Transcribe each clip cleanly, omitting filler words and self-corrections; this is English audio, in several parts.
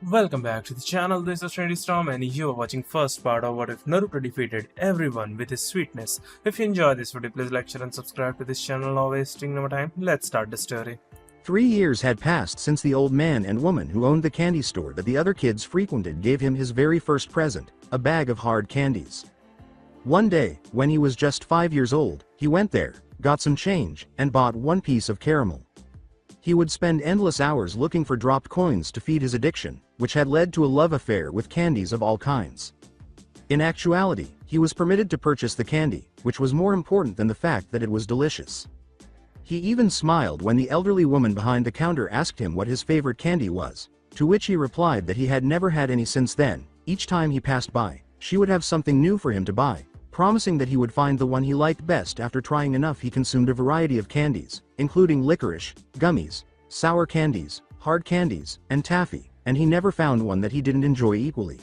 Welcome back to the channel. This is Trendy Storm and you are watching first part of What If Naruto Defeated Everyone with His Sweetness. If you enjoy this video, please like, share and subscribe to this channel. Not wasting no more time. Let's start the story. 3 years had passed since the old man and woman who owned the candy store that the other kids frequented gave him his very first present, a bag of hard candies. One day, when he was just 5 years old, he went there, got some change, and bought one piece of caramel. He would spend endless hours looking for dropped coins to feed his addiction, which had led to a love affair with candies of all kinds. In actuality, he was permitted to purchase the candy, which was more important than the fact that it was delicious. He even smiled when the elderly woman behind the counter asked him what his favorite candy was, to which he replied that he had never had any since then. Each time he passed by, she would have something new for him to buy, promising that he would find the one he liked best. After trying enough, he consumed a variety of candies, including licorice, gummies, sour candies, hard candies, and taffy, and he never found one that he didn't enjoy equally.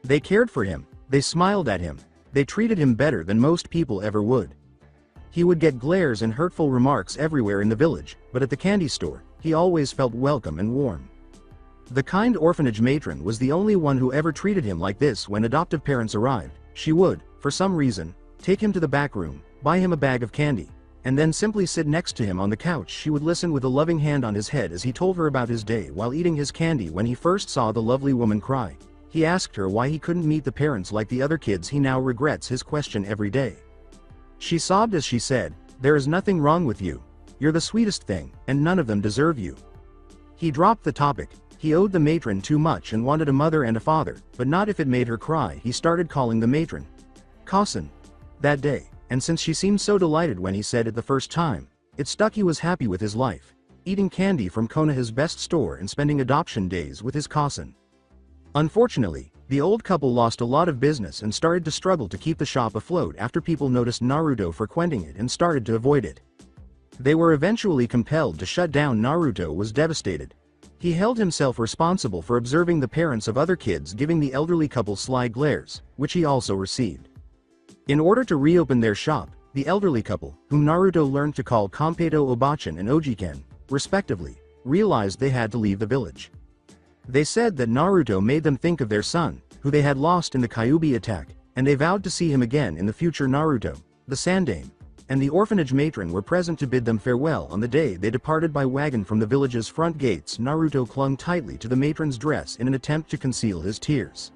They cared for him, they smiled at him, they treated him better than most people ever would. He would get glares and hurtful remarks everywhere in the village, but at the candy store, he always felt welcome and warm. The kind orphanage matron was the only one who ever treated him like this. When adoptive parents arrived, she would, for some reason, take him to the back room, buy him a bag of candy, and then simply sit next to him on the couch. She would listen with a loving hand on his head as he told her about his day while eating his candy. When he first saw the lovely woman cry, he asked her why he couldn't meet the parents like the other kids. He now regrets his question every day. She sobbed as she said, "There is nothing wrong with you. You're the sweetest thing, and none of them deserve you." He dropped the topic. He owed the matron too much and wanted a mother and a father, but not if it made her cry. He started calling the matron Cousin that day, and since she seemed so delighted when he said it the first time, it stuck. He was happy with his life, eating candy from Konoha's best store and spending adoption days with his cousin. Unfortunately, the old couple lost a lot of business and started to struggle to keep the shop afloat after people noticed Naruto frequenting it and started to avoid it. They were eventually compelled to shut down. Naruto was devastated. He held himself responsible for observing the parents of other kids giving the elderly couple sly glares, which he also received. In order to reopen their shop, the elderly couple, whom Naruto learned to call Kampeito Obachan and Ojiken, respectively, realized they had to leave the village. They said that Naruto made them think of their son, who they had lost in the Kyuubi attack, and they vowed to see him again in the future. Naruto, the Sandame, and the orphanage matron were present to bid them farewell. On the day they departed by wagon from the village's front gates, Naruto clung tightly to the matron's dress in an attempt to conceal his tears.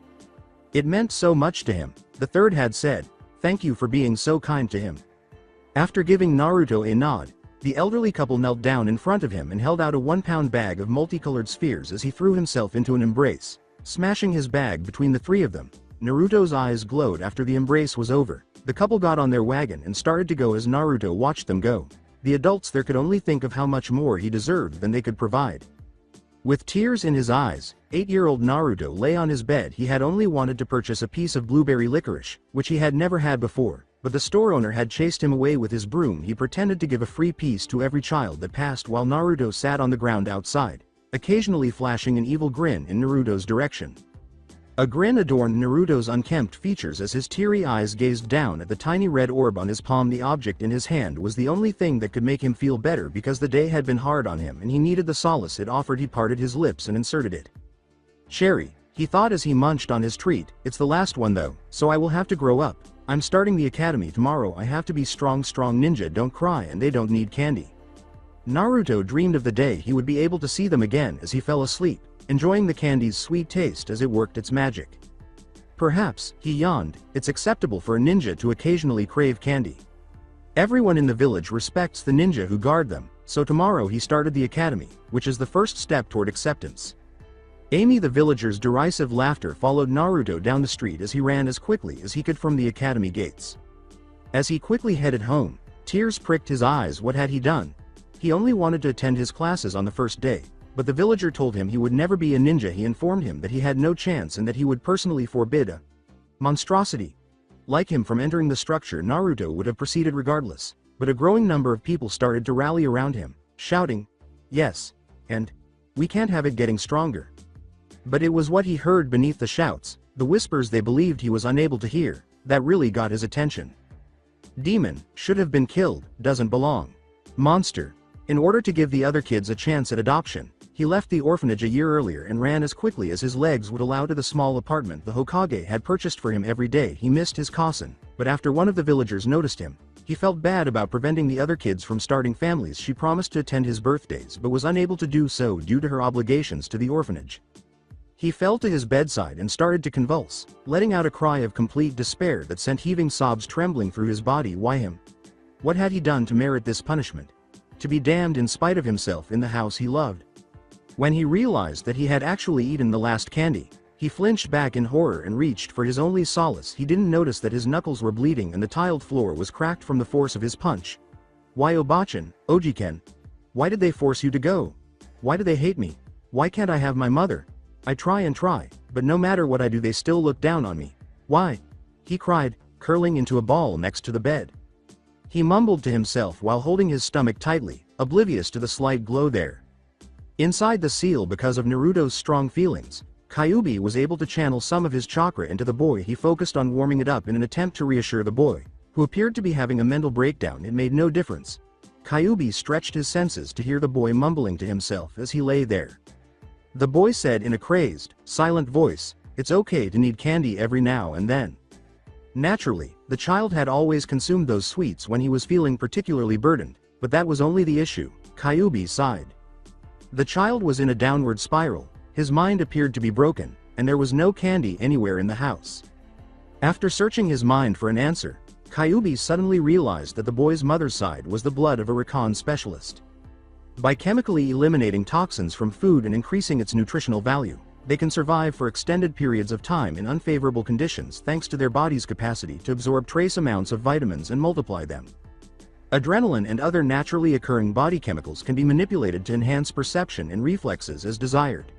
It meant so much to him. The third had said, "Thank you for being so kind to him." After giving Naruto a nod, the elderly couple knelt down in front of him and held out a 1-pound bag of multicolored spheres as he threw himself into an embrace, smashing his bag between the three of them. Naruto's eyes glowed after the embrace was over. The couple got on their wagon and started to go as Naruto watched them go. The adults there could only think of how much more he deserved than they could provide. With tears in his eyes, 8-year-old Naruto lay on his bed. He had only wanted to purchase a piece of blueberry licorice, which he had never had before, but the store owner had chased him away with his broom. He pretended to give a free piece to every child that passed while Naruto sat on the ground outside, occasionally flashing an evil grin in Naruto's direction. A grin adorned Naruto's unkempt features as his teary eyes gazed down at the tiny red orb on his palm. The object in his hand was the only thing that could make him feel better because the day had been hard on him and he needed the solace it offered. He parted his lips and inserted it. "Cherry," he thought as he munched on his treat. "It's the last one though, so I will have to grow up. I'm starting the academy tomorrow. I have to be strong ninja don't cry and they don't need candy." Naruto dreamed of the day he would be able to see them again as he fell asleep, enjoying the candy's sweet taste as it worked its magic. Perhaps, he yawned, it's acceptable for a ninja to occasionally crave candy. Everyone in the village respects the ninja who guard them, so tomorrow he started the academy, which is the first step toward acceptance. Amy, the villager's derisive laughter followed Naruto down the street as he ran as quickly as he could from the academy gates. As he quickly headed home, tears pricked his eyes. What had he done? He only wanted to attend his classes on the first day, but the villager told him he would never be a ninja. He informed him that he had no chance and that he would personally forbid a monstrosity like him from entering the structure. Naruto would have proceeded regardless, but a growing number of people started to rally around him, shouting, "Yes, and we can't have it getting stronger." But it was what he heard beneath the shouts, the whispers they believed he was unable to hear, that really got his attention. "Demon, should have been killed, doesn't belong. Monster." In order to give the other kids a chance at adoption, He left the orphanage a year earlier and ran as quickly as his legs would allow to the small apartment the Hokage had purchased for him every day. He missed his cousin, but after one of the villagers noticed him, he felt bad about preventing the other kids from starting families. She promised to attend his birthdays but was unable to do so due to her obligations to the orphanage. He fell to his bedside and started to convulse, letting out a cry of complete despair that sent heaving sobs trembling through his body. Why him? What had he done to merit this punishment? To be damned in spite of himself in the house he loved. When he realized that he had actually eaten the last candy, he flinched back in horror and reached for his only solace. He didn't notice that his knuckles were bleeding and the tiled floor was cracked from the force of his punch. Why Obachan, Ojiken? Why did they force you to go? Why do they hate me? Why can't I have my mother? I try and try, but no matter what I do they still look down on me. Why? He cried, curling into a ball next to the bed. He mumbled to himself while holding his stomach tightly, oblivious to the slight glow there. Inside the seal, because of Naruto's strong feelings, Kyuubi was able to channel some of his chakra into the boy. He focused on warming it up in an attempt to reassure the boy, who appeared to be having a mental breakdown. It made no difference. Kyuubi stretched his senses to hear the boy mumbling to himself as he lay there. The boy said in a crazed, silent voice, "It's okay to need candy every now and then." Naturally, the child had always consumed those sweets when he was feeling particularly burdened, but that was only the issue. Kyuubi sighed. The child was in a downward spiral, his mind appeared to be broken, and there was no candy anywhere in the house. After searching his mind for an answer, Kyuubi suddenly realized that the boy's mother's side was the blood of a recon specialist. By chemically eliminating toxins from food and increasing its nutritional value, they can survive for extended periods of time in unfavorable conditions thanks to their body's capacity to absorb trace amounts of vitamins and multiply them. Adrenaline and other naturally occurring body chemicals can be manipulated to enhance perception and reflexes as desired.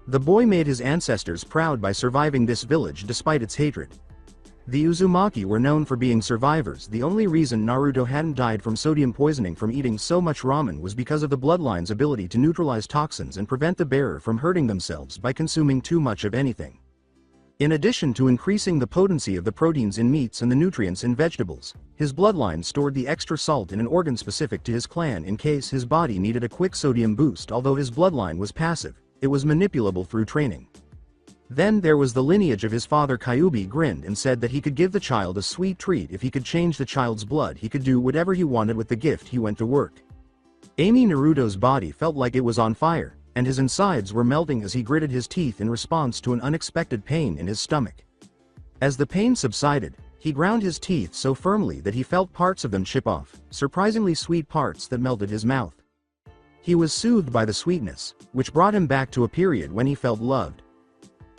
The boy made his ancestors proud by surviving this village despite its hatred. The Uzumaki were known for being survivors. The only reason Naruto hadn't died from sodium poisoning from eating so much ramen was because of the bloodline's ability to neutralize toxins and prevent the bearer from hurting themselves by consuming too much of anything. In addition to increasing the potency of the proteins in meats and the nutrients in vegetables, his bloodline stored the extra salt in an organ specific to his clan in case his body needed a quick sodium boost. Although his bloodline was passive, it was manipulable through training. Then there was the lineage of his father. Kyuubi grinned and said that he could give the child a sweet treat if he could change the child's blood. He could do whatever he wanted with the gift. He went to work. Amy Naruto's body felt like it was on fire, and his insides were melting as he gritted his teeth in response to an unexpected pain in his stomach. As the pain subsided, he ground his teeth so firmly that he felt parts of them chip off, surprisingly sweet parts that melted his mouth. He was soothed by the sweetness, which brought him back to a period when he felt loved.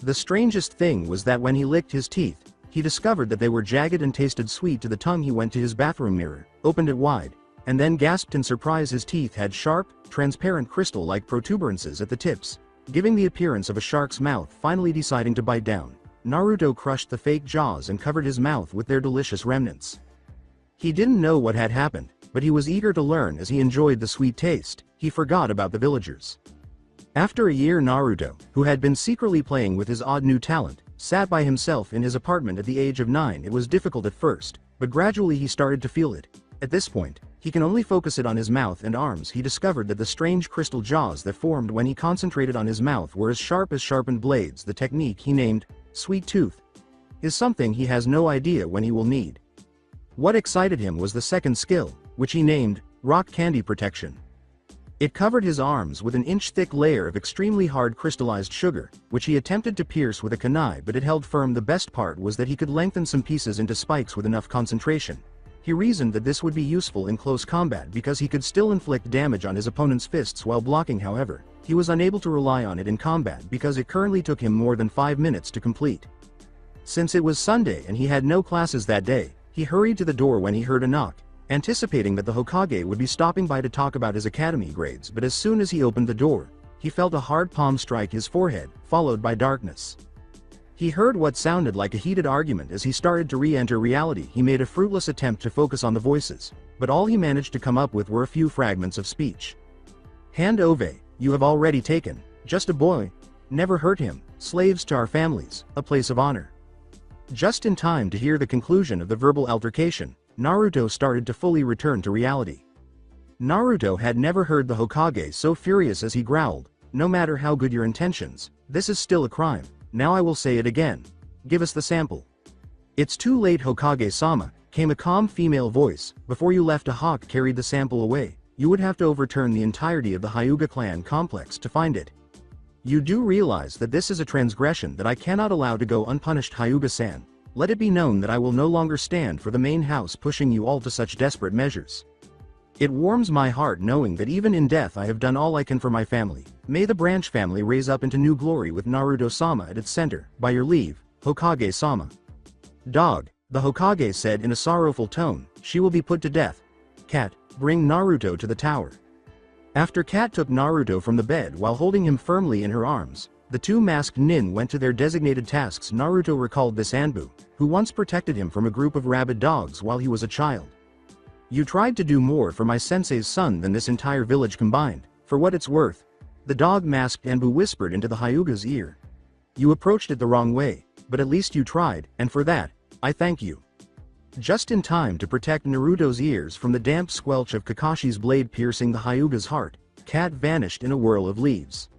The strangest thing was that when he licked his teeth, he discovered that they were jagged and tasted sweet to the tongue. He went to his bathroom mirror, opened it wide, and then gasped in surprise. His teeth had sharp, transparent crystal-like protuberances at the tips, giving the appearance of a shark's mouth. Finally deciding to bite down, Naruto crushed the fake jaws and covered his mouth with their delicious remnants. He didn't know what had happened, but he was eager to learn. As he enjoyed the sweet taste, he forgot about the villagers. After a year, Naruto, who had been secretly playing with his odd new talent, sat by himself in his apartment at the age of 9. It was difficult at first, but gradually he started to feel it. At this point, he can only focus it on his mouth and arms. He discovered that the strange crystal jaws that formed when he concentrated on his mouth were as sharp as sharpened blades. The technique he named Sweet Tooth is something he has no idea when he will need. What excited him was the second skill, which he named Rock Candy Protection. It covered his arms with an inch-thick layer of extremely hard crystallized sugar, which he attempted to pierce with a kunai, but it held firm. The best part was that he could lengthen some pieces into spikes with enough concentration. He reasoned that this would be useful in close combat because he could still inflict damage on his opponent's fists while blocking. However, he was unable to rely on it in combat because it currently took him more than 5 minutes to complete. Since it was Sunday and he had no classes that day, he hurried to the door when he heard a knock, anticipating that the Hokage would be stopping by to talk about his academy grades. But as soon as he opened the door, he felt a hard palm strike his forehead, followed by darkness. He heard what sounded like a heated argument. As he started to re-enter reality, he made a fruitless attempt to focus on the voices, but all he managed to come up with were a few fragments of speech. Hand Ove, you have already taken, just a boy, never hurt him, slaves to our families, a place of honor. Just in time to hear the conclusion of the verbal altercation, Naruto started to fully return to reality. Naruto had never heard the Hokage so furious as he growled, no matter how good your intentions, this is still a crime. Now I will say it again. Give us the sample. It's too late, Hokage-sama, came a calm female voice. Before you left, a hawk carried the sample away. You would have to overturn the entirety of the Hyuga clan complex to find it. You do realize that this is a transgression that I cannot allow to go unpunished, Hyuga-san. Let it be known that I will no longer stand for the main house pushing you all to such desperate measures. It warms my heart knowing that even in death I have done all I can for my family. May the branch family raise up into new glory with Naruto-sama at its center. By your leave, Hokage-sama. Dog, the Hokage said in a sorrowful tone, she will be put to death. Cat, bring Naruto to the tower. After Cat took Naruto from the bed while holding him firmly in her arms, the two masked nin went to their designated tasks. Naruto recalled this Anbu, who once protected him from a group of rabid dogs while he was a child. You tried to do more for my sensei's son than this entire village combined. For what it's worth, the dog-masked Anbu whispered into the Hyuga's ear. You approached it the wrong way, but at least you tried, and for that, I thank you. Just in time to protect Naruto's ears from the damp squelch of Kakashi's blade piercing the Hyuga's heart, Cat vanished in a whirl of leaves.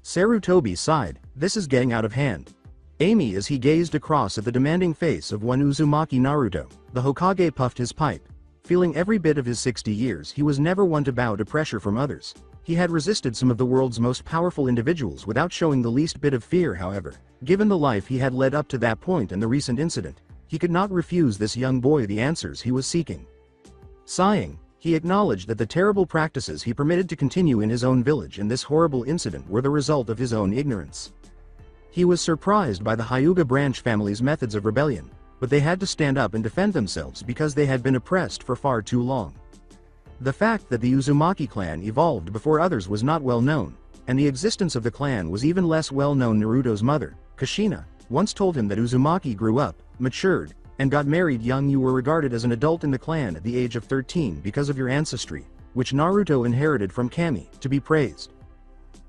Sarutobi sighed, this is getting out of hand. Amy, as he gazed across at the demanding face of one Uzumaki Naruto, the Hokage puffed his pipe. Feeling every bit of his 60 years, he was never one to bow to pressure from others. He had resisted some of the world's most powerful individuals without showing the least bit of fear. However, given the life he had led up to that point and the recent incident, he could not refuse this young boy the answers he was seeking. Sighing, he acknowledged that the terrible practices he permitted to continue in his own village and this horrible incident were the result of his own ignorance. He was surprised by the Hyuga branch family's methods of rebellion, but they had to stand up and defend themselves because they had been oppressed for far too long. The fact that the Uzumaki clan evolved before others was not well known, and the existence of the clan was even less well known. Naruto's mother, Kushina, once told him that Uzumaki grew up, matured, and got married young. You were regarded as an adult in the clan at the age of 13 because of your ancestry, which Naruto inherited from Kami, to be praised.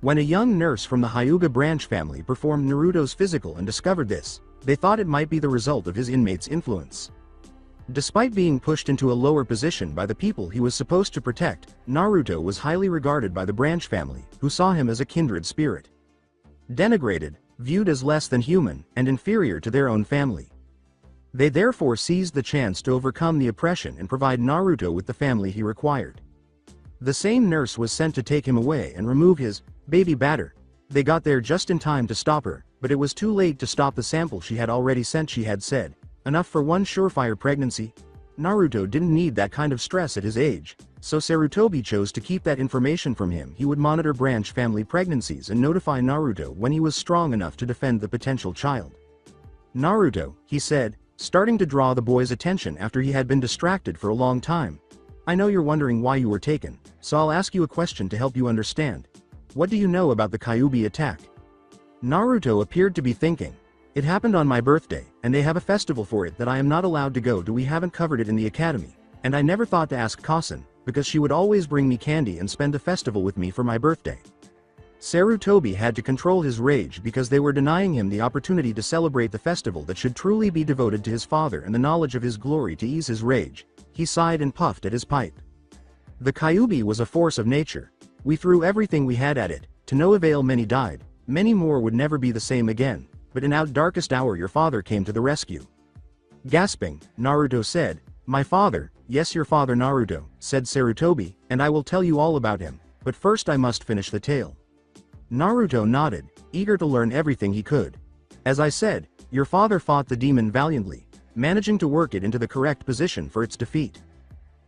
When a young nurse from the Hyuga branch family performed Naruto's physical and discovered this, they thought it might be the result of his inmate's influence. Despite being pushed into a lower position by the people he was supposed to protect, Naruto was highly regarded by the branch family, who saw him as a kindred spirit. Denigrated, viewed as less than human, and inferior to their own family. They therefore seized the chance to overcome the oppression and provide Naruto with the family he required. The same nurse was sent to take him away and remove his baby batter. They got there just in time to stop her, but it was too late to stop the sample she had already sent. She had said, enough for one surefire pregnancy. Naruto didn't need that kind of stress at his age, so Sarutobi chose to keep that information from him. He would monitor branch family pregnancies and notify Naruto when he was strong enough to defend the potential child. Naruto, he said, starting to draw the boy's attention after he had been distracted for a long time. I know you're wondering why you were taken, so I'll ask you a question to help you understand. What do you know about the Kyuubi attack? Naruto appeared to be thinking. It happened on my birthday, and they have a festival for it that I am not allowed to go to. We haven't covered it in the academy, and I never thought to ask Kasen, because she would always bring me candy and spend the festival with me for my birthday. Sarutobi had to control his rage because they were denying him the opportunity to celebrate the festival that should truly be devoted to his father and the knowledge of his glory. To ease his rage, he sighed and puffed at his pipe. The Kyuubi was a force of nature. We threw everything we had at it, to no avail. Many died, many more would never be the same again, but in our darkest hour your father came to the rescue. Gasping, Naruto said, my father? Yes, your father. Naruto, said Sarutobi, and I will tell you all about him, but first I must finish the tale. Naruto nodded, eager to learn everything he could. As I said, your father fought the demon valiantly, managing to work it into the correct position for its defeat.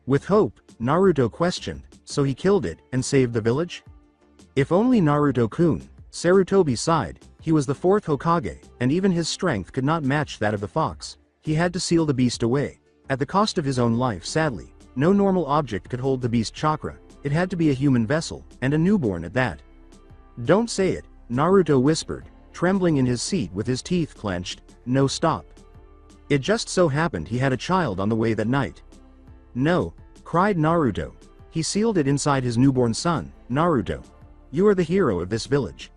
With hope, Naruto questioned, so he killed it and saved the village? If only Naruto-kun, Sarutobi sighed. He was the fourth Hokage, and even his strength could not match that of the fox. He had to seal the beast away, at the cost of his own life. Sadly, no normal object could hold the beast chakra. It had to be a human vessel, and a newborn at that. Don't say it, Naruto whispered, trembling in his seat with his teeth clenched. No, stop. It just so happened he had a child on the way that night. No, cried Naruto. He sealed it inside his newborn son. Naruto, you are the hero of this village.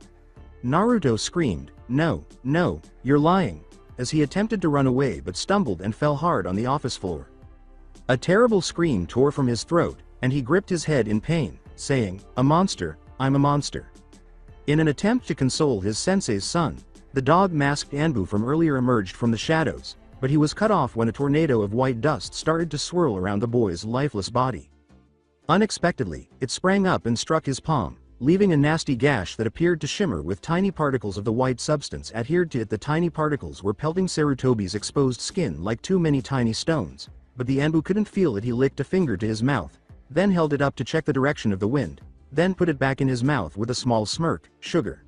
Naruto screamed, no, no, you're lying, as he attempted to run away but stumbled and fell hard on the office floor. A terrible scream tore from his throat, and he gripped his head in pain, saying, a monster, I'm a monster. In an attempt to console his sensei's son, the dog-masked Anbu from earlier emerged from the shadows, but he was cut off when a tornado of white dust started to swirl around the boy's lifeless body. Unexpectedly, it sprang up and struck his palm, leaving a nasty gash that appeared to shimmer with tiny particles of the white substance adhered to it. The tiny particles were pelting Sarutobi's exposed skin like too many tiny stones, but the Anbu couldn't feel it. He licked a finger to his mouth, then held it up to check the direction of the wind, then put it back in his mouth with a small smirk. Sugar.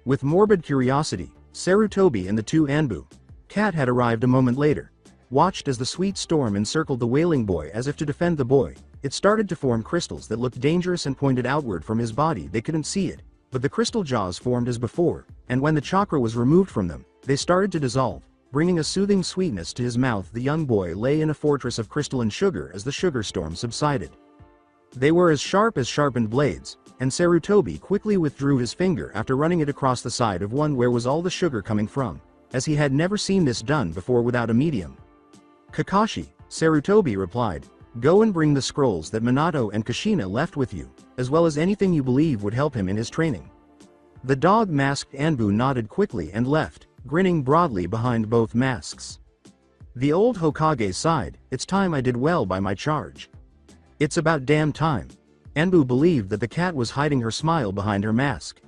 With morbid curiosity, Sarutobi and the two Anbu cat had arrived a moment later, watched as the sweet storm encircled the wailing boy as if to defend the boy. It started to form crystals that looked dangerous and pointed outward from his body. They couldn't see it, but the crystal jaws formed as before, and when the chakra was removed from them, they started to dissolve, bringing a soothing sweetness to his mouth. The young boy lay in a fortress of crystalline sugar as the sugar storm subsided. They were as sharpened blades, and Sarutobi quickly withdrew his finger after running it across the side of one where was all the sugar coming from, as he had never seen this done before without a medium. Kakashi, Sarutobi replied, go and bring the scrolls that Minato and Kushina left with you, as well as anything you believe would help him in his training. The dog-masked Anbu nodded quickly and left, grinning broadly behind both masks. The old Hokage sighed, it's time I did well by my charge. It's about damn time. Anbu believed that the cat was hiding her smile behind her mask.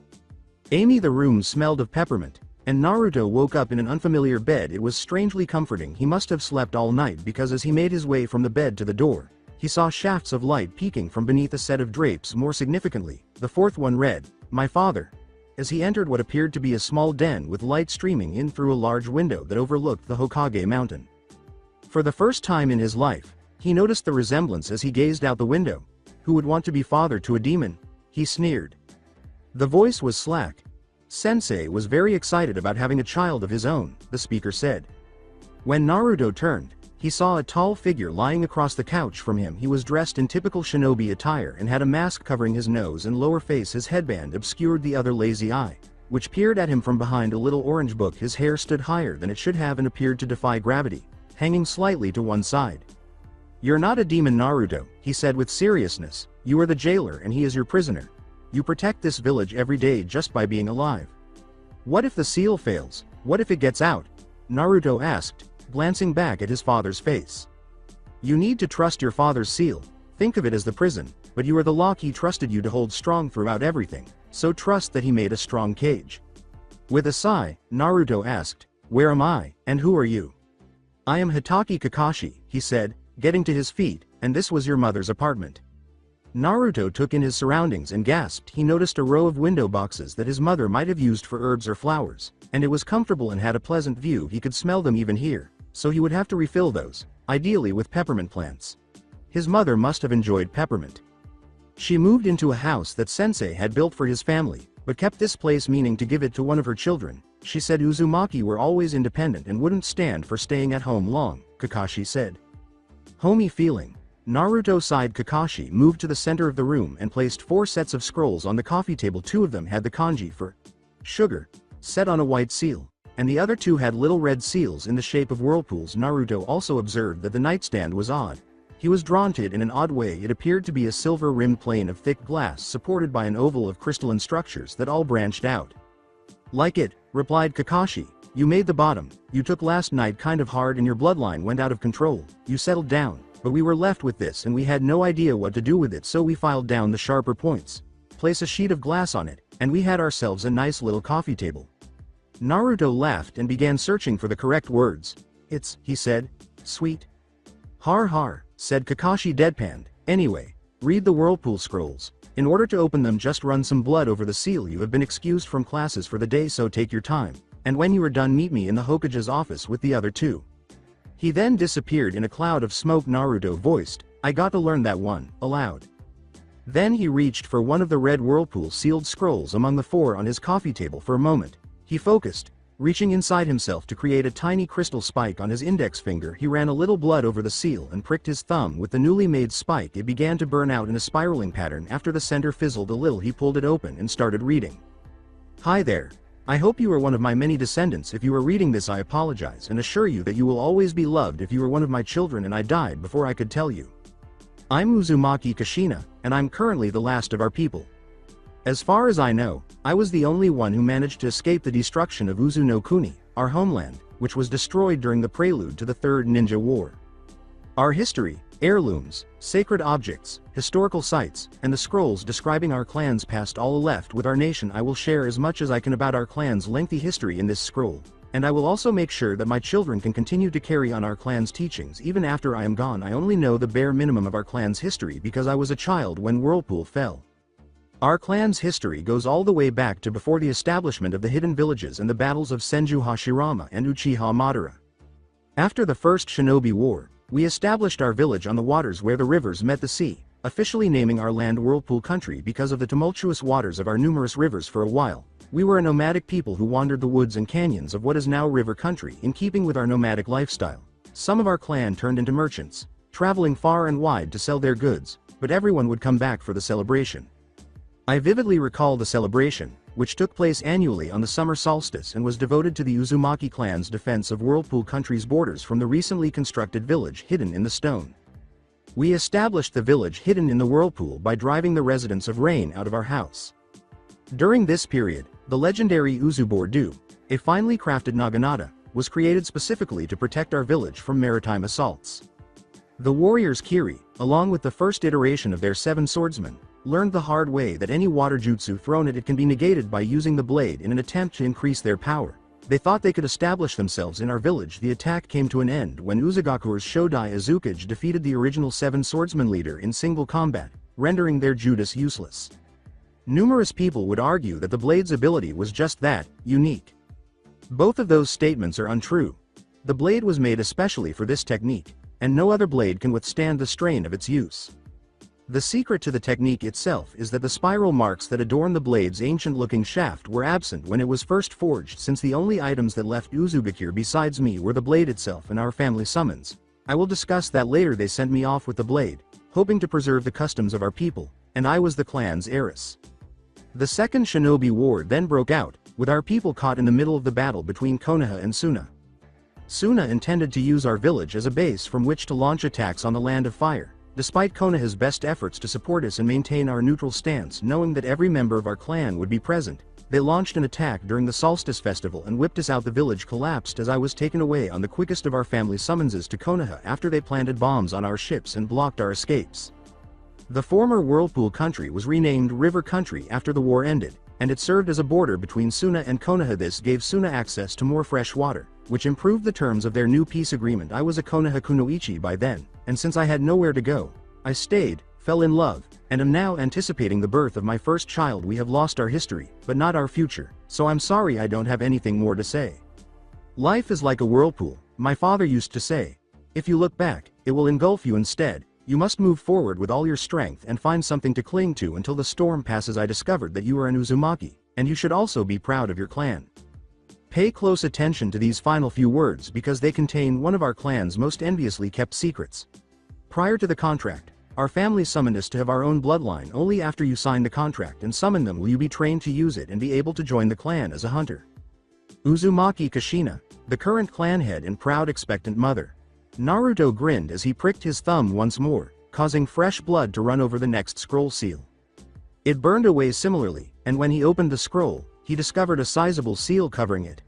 Amy, the room smelled of peppermint, and Naruto woke up in an unfamiliar bed. It was strangely comforting. He must have slept all night because as he made his way from the bed to the door, he saw shafts of light peeking from beneath a set of drapes. More significantly, the fourth one read, "My father," as he entered what appeared to be a small den with light streaming in through a large window that overlooked the Hokage mountain. For the first time in his life, he noticed the resemblance as he gazed out the window. Who would want to be father to a demon? He sneered. The voice was slack. Sensei was very excited about having a child of his own, the speaker said. When Naruto turned, he saw a tall figure lying across the couch from him. He was dressed in typical shinobi attire and had a mask covering his nose and lower face. His headband obscured the other lazy eye, which peered at him from behind a little orange book. His hair stood higher than it should have and appeared to defy gravity, hanging slightly to one side. You're not a demon, Naruto, he said with seriousness. You are the jailer and he is your prisoner. You protect this village every day just by being alive. What if the seal fails? What if it gets out? Naruto asked, glancing back at his father's face. You need to trust your father's seal. Think of it as the prison, but you are the lock he trusted you to hold strong throughout everything, so trust that he made a strong cage. With a sigh, Naruto asked, where am I, and who are you? I am Hitaki Kakashi, he said, getting to his feet, and this was your mother's apartment. Naruto took in his surroundings and gasped. He noticed a row of window boxes that his mother might have used for herbs or flowers, and it was comfortable and had a pleasant view. He could smell them even here, so he would have to refill those, ideally with peppermint plants. His mother must have enjoyed peppermint. She moved into a house that Sensei had built for his family, but kept this place, meaning to give it to one of her children. She said Uzumaki were always independent and wouldn't stand for staying at home long, Kakashi said. Homey feeling. Naruto sighed. Kakashi moved to the center of the room and placed 4 sets of scrolls on the coffee table. 2 of them had the kanji for sugar set on a white seal, and the other 2 had little red seals in the shape of whirlpools. Naruto also observed that the nightstand was odd. He was drawn to it in an odd way. It appeared to be a silver-rimmed plane of thick glass supported by an oval of crystalline structures that all branched out. Like it, replied Kakashi. You made the bottom. You took last night kind of hard and your bloodline went out of control. You settled down. But we were left with this and we had no idea what to do with it, so we filed down the sharper points. Place a sheet of glass on it, and we had ourselves a nice little coffee table. Naruto laughed and began searching for the correct words. It's, he said, sweet. Har har, said Kakashi deadpanned. Anyway, read the whirlpool scrolls. In order to open them, just run some blood over the seal. You have been excused from classes for the day, so take your time. And when you are done, meet me in the Hokage's office with the other 2. He then disappeared in a cloud of smoke. Naruto voiced, I got to learn that one, aloud. Then he reached for one of the red whirlpool sealed scrolls among the 4 on his coffee table. For a moment, he focused, reaching inside himself to create a tiny crystal spike on his index finger. He ran a little blood over the seal and pricked his thumb with the newly made spike. It began to burn out in a spiraling pattern. After the center fizzled a little, he pulled it open and started reading. Hi there. I hope you are one of my many descendants. If you are reading this, I apologize and assure you that you will always be loved. If you were one of my children and I died before I could tell you. I'm Uzumaki Kushina, and I'm currently the last of our people. As far as I know, I was the only one who managed to escape the destruction of Uzu no Kuni, our homeland, which was destroyed during the prelude to the Third Ninja War. Our history, heirlooms, sacred objects, historical sites, and the scrolls describing our clan's past all left with our nation. I will share as much as I can about our clan's lengthy history in this scroll, and I will also make sure that my children can continue to carry on our clan's teachings even after I am gone. I only know the bare minimum of our clan's history because I was a child when Whirlpool fell. Our clan's history goes all the way back to before the establishment of the hidden villages and the battles of Senju Hashirama and Uchiha Madara. After the First Shinobi War, we established our village on the waters where the rivers met the sea, officially naming our land Whirlpool Country because of the tumultuous waters of our numerous rivers. For a while, we were a nomadic people who wandered the woods and canyons of what is now River Country in keeping with our nomadic lifestyle. Some of our clan turned into merchants, traveling far and wide to sell their goods, but everyone would come back for the celebration. I vividly recall the celebration, which took place annually on the summer solstice and was devoted to the Uzumaki clan's defense of Whirlpool Country's borders from the recently constructed village hidden in the stone. We established the village hidden in the whirlpool by driving the residents of Rain out of our house. During this period, the legendary Uzubordu, a finely crafted naginata, was created specifically to protect our village from maritime assaults. The warriors Kiri, along with the first iteration of their 7 swordsmen, learned the hard way that any water jutsu thrown at it can be negated by using the blade in an attempt to increase their power. They thought they could establish themselves in our village. The attack came to an end when Uzugakure's Shodai Azukage defeated the original 7 swordsman leader in single combat, rendering their Judas useless. Numerous people would argue that the blade's ability was just that, unique. Both of those statements are untrue. The blade was made especially for this technique, and no other blade can withstand the strain of its use. The secret to the technique itself is that the spiral marks that adorn the blade's ancient-looking shaft were absent when it was first forged, since the only items that left Uzugakure besides me were the blade itself and our family summons. I will discuss that later. They sent me off with the blade, hoping to preserve the customs of our people, and I was the clan's heiress. The Second Shinobi War then broke out, with our people caught in the middle of the battle between Konoha and Suna. Suna intended to use our village as a base from which to launch attacks on the Land of Fire. Despite Konoha's best efforts to support us and maintain our neutral stance, knowing that every member of our clan would be present, they launched an attack during the Solstice Festival and whipped us out. The village collapsed as I was taken away on the quickest of our family summonses to Konoha after they planted bombs on our ships and blocked our escapes. The former Whirlpool Country was renamed River Country after the war ended, and it served as a border between Suna and Konoha. This gave Suna access to more fresh water, which improved the terms of their new peace agreement. I was a Konoha kunoichi by then, and since I had nowhere to go, I stayed, fell in love, and am now anticipating the birth of my first child. We have lost our history, but not our future, so I'm sorry I don't have anything more to say. Life is like a whirlpool, my father used to say. If you look back, it will engulf you instead. You must move forward with all your strength and find something to cling to until the storm passes. I discovered that you are an Uzumaki, and you should also be proud of your clan. Pay close attention to these final few words because they contain one of our clan's most enviously kept secrets. Prior to the contract, our family summoned us to have our own bloodline. Only after you sign the contract and summon them will you be trained to use it and be able to join the clan as a hunter. Uzumaki Kushina, the current clan head and proud expectant mother. Naruto grinned as he pricked his thumb once more, causing fresh blood to run over the next scroll seal. It burned away similarly, and when he opened the scroll, he discovered a sizable seal covering it.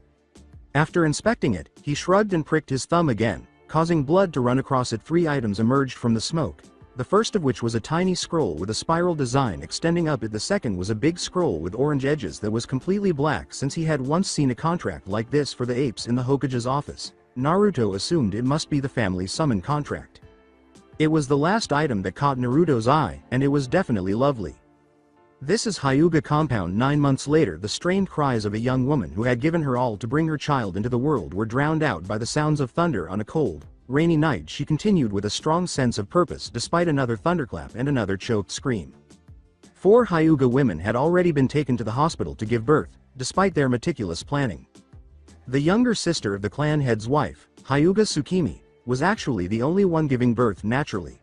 After inspecting it, he shrugged and pricked his thumb again, causing blood to run across it. 3 items emerged from the smoke, the first of which was a tiny scroll with a spiral design extending up it. The second was a big scroll with orange edges that was completely black. Since he had once seen a contract like this for the apes in the Hokage's office, Naruto assumed it must be the family summon contract. It was the last item that caught Naruto's eye, and it was definitely lovely. This is Hyuga compound. 9 months later, the strained cries of a young woman who had given her all to bring her child into the world were drowned out by the sounds of thunder on a cold, rainy night. She continued with a strong sense of purpose despite another thunderclap and another choked scream. 4 Hyuga women had already been taken to the hospital to give birth, despite their meticulous planning. The younger sister of the clan head's wife, Hyuga Tsukimi, was actually the only one giving birth naturally.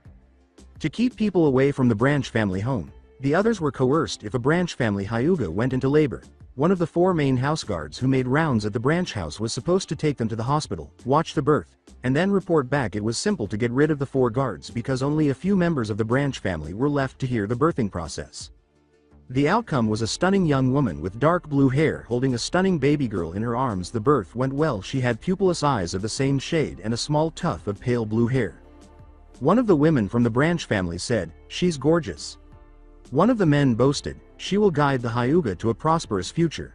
To keep people away from the branch family home, the others were coerced if a branch family Hyuga went into labor. One of the 4 main house guards who made rounds at the branch house was supposed to take them to the hospital, watch the birth, and then report back. It was simple to get rid of the 4 guards because only a few members of the branch family were left to hear the birthing process. The outcome was a stunning young woman with dark blue hair holding a stunning baby girl in her arms. The birth went well. She had pupilless eyes of the same shade and a small tuft of pale blue hair. One of the women from the branch family said, "She's gorgeous." One of the men boasted, "She will guide the Hyuga to a prosperous future."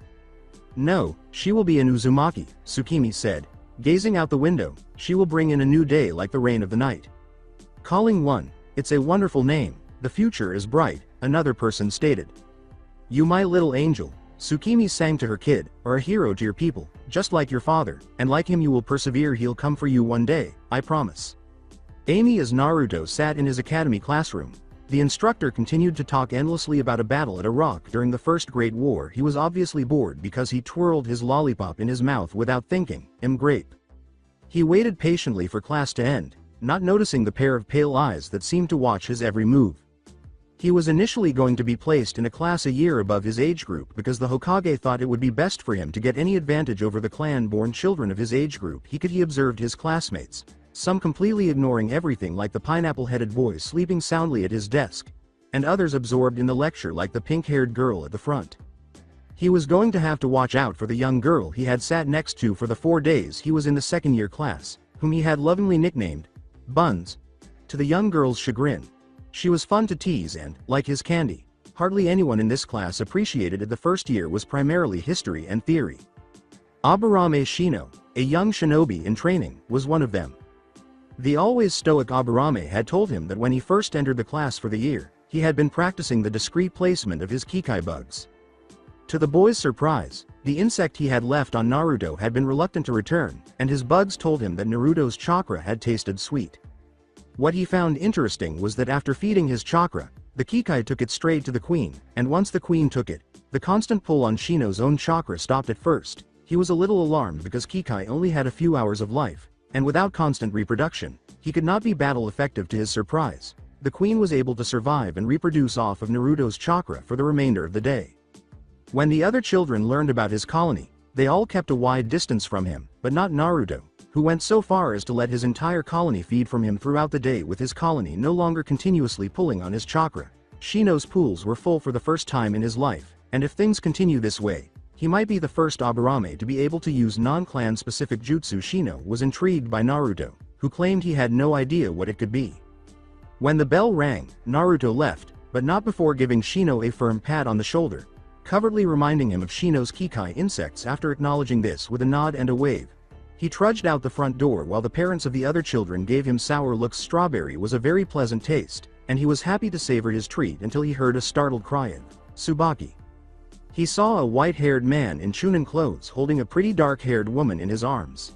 "No, she will be an Uzumaki," Tsukimi said, gazing out the window. "She will bring in a new day like the rain of the night." Calling one, "It's a wonderful name, the future is bright," another person stated. "You my little angel," Tsukimi sang to her kid, "are a hero to your people, just like your father, and like him you will persevere. He'll come for you one day, I promise." Amy as Naruto sat in his academy classroom. The instructor continued to talk endlessly about a battle at a rock during the First Great War. He was obviously bored because he twirled his lollipop in his mouth without thinking. Grape. He waited patiently for class to end, not noticing the pair of pale eyes that seemed to watch his every move. He was initially going to be placed in a class a year above his age group because the Hokage thought it would be best for him to get any advantage over the clan-born children of his age group. He observed his classmates, some completely ignoring everything like the pineapple-headed boy sleeping soundly at his desk, and others absorbed in the lecture like the pink-haired girl at the front. He was going to have to watch out for the young girl he had sat next to for the 4 days he was in the second-year class, whom he had lovingly nicknamed Buns. To the young girl's chagrin, she was fun to tease and, like his candy, hardly anyone in this class appreciated it. The first year was primarily history and theory. Aburame Shino, a young shinobi in training, was one of them. The always stoic Aburame had told him that when he first entered the class for the year, he had been practicing the discreet placement of his Kikai bugs. To the boy's surprise, the insect he had left on Naruto had been reluctant to return, and his bugs told him that Naruto's chakra had tasted sweet. What he found interesting was that after feeding his chakra, the Kikai took it straight to the queen, and once the queen took it, the constant pull on Shino's own chakra stopped. At first, he was a little alarmed because Kikai only had a few hours of life, and without constant reproduction, he could not be battle effective. To his surprise, the queen was able to survive and reproduce off of Naruto's chakra for the remainder of the day. When the other children learned about his colony, they all kept a wide distance from him, but not Naruto, who went so far as to let his entire colony feed from him throughout the day, with his colony no longer continuously pulling on his chakra. Shino's pools were full for the first time in his life, and if things continue this way, he might be the first Aburame to be able to use non-clan specific jutsu. Shino was intrigued by Naruto, who claimed he had no idea what it could be. When the bell rang, Naruto left, but not before giving Shino a firm pat on the shoulder, covertly reminding him of Shino's Kikai insects. After acknowledging this with a nod and a wave, he trudged out the front door while the parents of the other children gave him sour looks. Strawberry was a very pleasant taste, and he was happy to savor his treat until he heard a startled cry of "Tsubaki." He saw a white-haired man in chunin clothes holding a pretty dark-haired woman in his arms.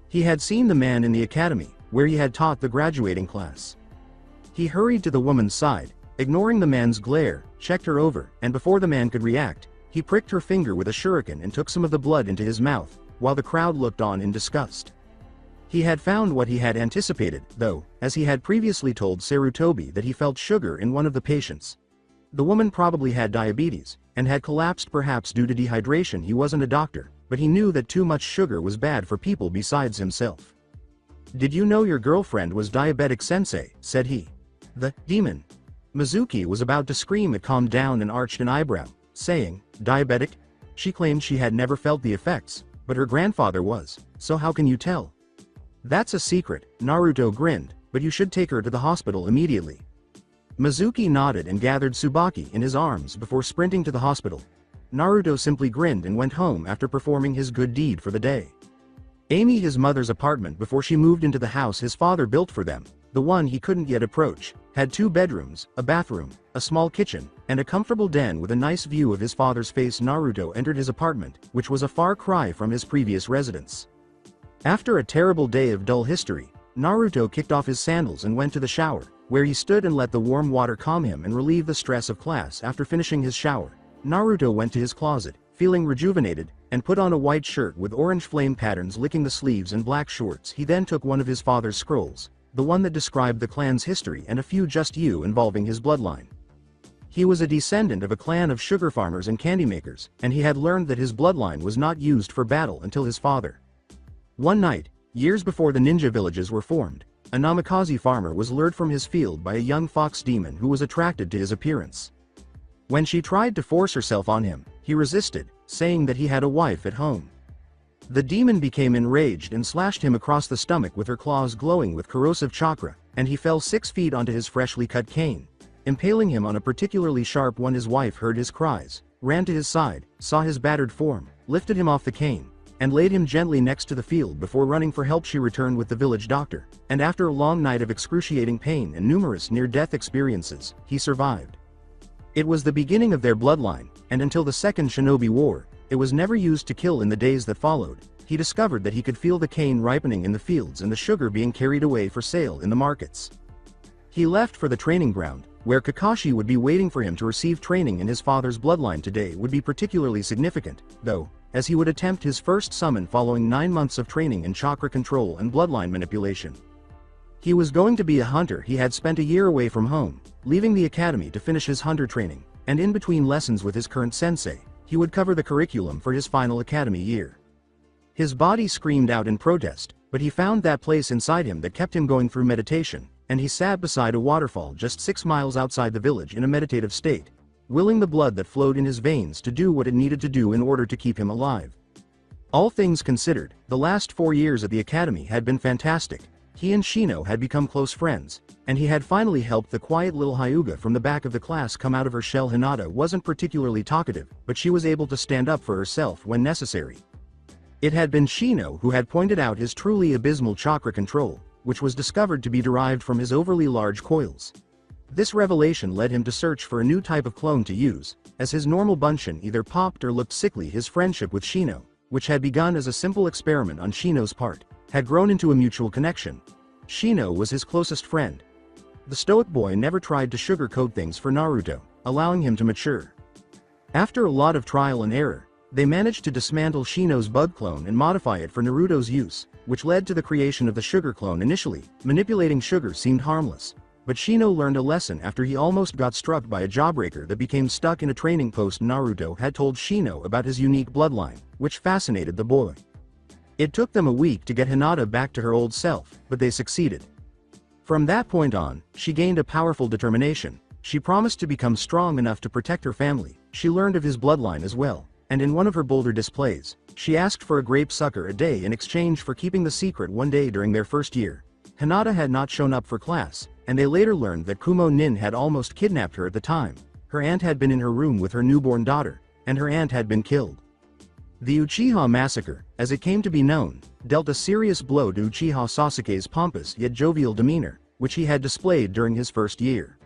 He had seen the man in the academy, where he had taught the graduating class. He hurried to the woman's side, ignoring the man's glare, checked her over, and before the man could react, he pricked her finger with a shuriken and took some of the blood into his mouth, while the crowd looked on in disgust. He had found what he had anticipated, though, as he had previously told Sarutobi that he felt sugar in one of the patients. The woman probably had diabetes, and had collapsed, perhaps due to dehydration. He wasn't a doctor, but he knew that too much sugar was bad for people besides himself. "Did you know your girlfriend was diabetic, sensei?" said he. The demon Mizuki was about to scream. It calmed down and arched an eyebrow, saying, "Diabetic?" She claimed she had never felt the effects, but her grandfather was, so how can you tell? "That's a secret," Naruto grinned, "but you should take her to the hospital immediately." Mizuki nodded and gathered Tsubaki in his arms before sprinting to the hospital. Naruto simply grinned and went home after performing his good deed for the day. Amy, his mother's apartment before she moved into the house his father built for them, the one he couldn't yet approach, had 2 bedrooms, a bathroom, a small kitchen, and a comfortable den with a nice view of his father's face. Naruto entered his apartment, which was a far cry from his previous residence. After a terrible day of dull history, Naruto kicked off his sandals and went to the shower, where he stood and let the warm water calm him and relieve the stress of class. After finishing his shower, Naruto went to his closet, feeling rejuvenated, and put on a white shirt with orange flame patterns licking the sleeves and black shorts. He then took one of his father's scrolls, the one that described the clan's history and a few just you involving his bloodline. He was a descendant of a clan of sugar farmers and candy makers, and he had learned that his bloodline was not used for battle until his father. One night, years before the ninja villages were formed, a Namikaze farmer was lured from his field by a young fox demon who was attracted to his appearance. When she tried to force herself on him, he resisted, saying that he had a wife at home. The demon became enraged and slashed him across the stomach with her claws glowing with corrosive chakra, and he fell 6 feet onto his freshly cut cane, impaling him on a particularly sharp one. His wife heard his cries, ran to his side, saw his battered form, lifted him off the cane, and laid him gently next to the field. Before running for help, she returned with the village doctor, and after a long night of excruciating pain and numerous near-death experiences, he survived. It was the beginning of their bloodline, and until the Second Shinobi War, it was never used to kill. In the days that followed, he discovered that he could feel the cane ripening in the fields and the sugar being carried away for sale in the markets. He left for the training ground, where Kakashi would be waiting for him to receive training in his father's bloodline. Today would be particularly significant, though, as he would attempt his first summon following 9 months of training in chakra control and bloodline manipulation. He was going to be a hunter. He had spent a year away from home, leaving the academy to finish his hunter training, and in between lessons with his current sensei, he would cover the curriculum for his final academy year. His body screamed out in protest, but he found that place inside him that kept him going through meditation, and he sat beside a waterfall just 6 miles outside the village in a meditative state, willing the blood that flowed in his veins to do what it needed to do in order to keep him alive. All things considered, the last 4 years at the academy had been fantastic. He and Shino had become close friends, and he had finally helped the quiet little Hyuga from the back of the class come out of her shell. Hinata wasn't particularly talkative, but she was able to stand up for herself when necessary. It had been Shino who had pointed out his truly abysmal chakra control, which was discovered to be derived from his overly large coils. This revelation led him to search for a new type of clone to use, as his normal Bunshin either popped or looked sickly. His friendship with Shino, which had begun as a simple experiment on Shino's part, had grown into a mutual connection. Shino was his closest friend. The stoic boy never tried to sugarcoat things for Naruto, allowing him to mature. After a lot of trial and error, they managed to dismantle Shino's bug clone and modify it for Naruto's use, which led to the creation of the sugar clone. Initially, manipulating sugar seemed harmless, but Shino learned a lesson after he almost got struck by a jawbreaker that became stuck in a training post. Naruto had told Shino about his unique bloodline, which fascinated the boy. It took them a week to get Hinata back to her old self, but they succeeded. From that point on, she gained a powerful determination. She promised to become strong enough to protect her family. She learned of his bloodline as well, and in one of her bolder displays, she asked for a grape sucker a day in exchange for keeping the secret. One day during their first year, Hinata had not shown up for class, and they later learned that Kumo Nin had almost kidnapped her at the time. Her aunt had been in her room with her newborn daughter, and her aunt had been killed. The Uchiha massacre, as it came to be known, dealt a serious blow to Uchiha Sasuke's pompous yet jovial demeanor, which he had displayed during his first year.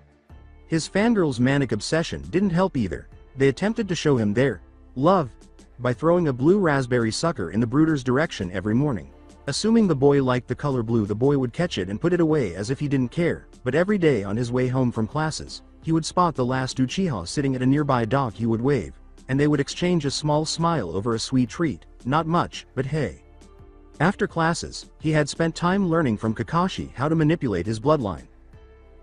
His fangirl's manic obsession didn't help either. They attempted to show him their love by throwing a blue raspberry sucker in the brooder's direction every morning. Assuming the boy liked the color blue, the boy would catch it and put it away as if he didn't care, but every day on his way home from classes, he would spot the last Uchiha sitting at a nearby dock. He would wave, and they would exchange a small smile over a sweet treat. Not much, but hey. After classes, he had spent time learning from Kakashi how to manipulate his bloodline.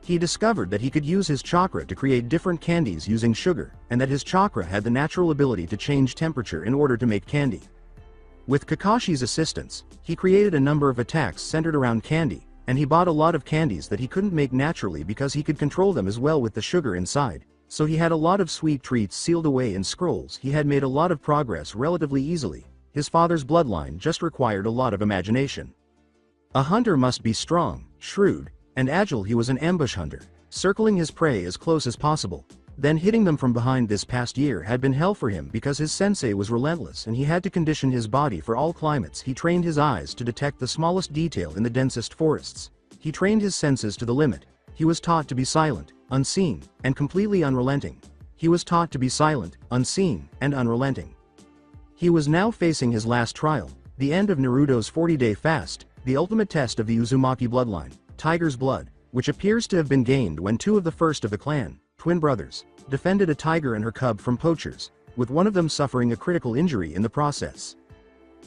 He discovered that he could use his chakra to create different candies using sugar, and that his chakra had the natural ability to change temperature in order to make candy. With Kakashi's assistance, he created a number of attacks centered around candy, and he bought a lot of candies that he couldn't make naturally because he could control them as well with the sugar inside. So he had a lot of sweet treats sealed away in scrolls. He had made a lot of progress relatively easily. His father's bloodline just required a lot of imagination. A hunter must be strong, shrewd, and agile. He was an ambush hunter, circling his prey as close as possible, then hitting them from behind. This past year had been hell for him because his sensei was relentless and he had to condition his body for all climates. He trained his eyes to detect the smallest detail in the densest forests. He trained his senses to the limit. He was taught to be silent, unseen, and completely unrelenting. He was taught to be silent, unseen, and unrelenting. He was now facing his last trial, the end of Naruto's 40-day fast, the ultimate test of the Uzumaki bloodline, Tiger's Blood, which appears to have been gained when two of the first of the clan, twin brothers, defended a tiger and her cub from poachers, with one of them suffering a critical injury in the process.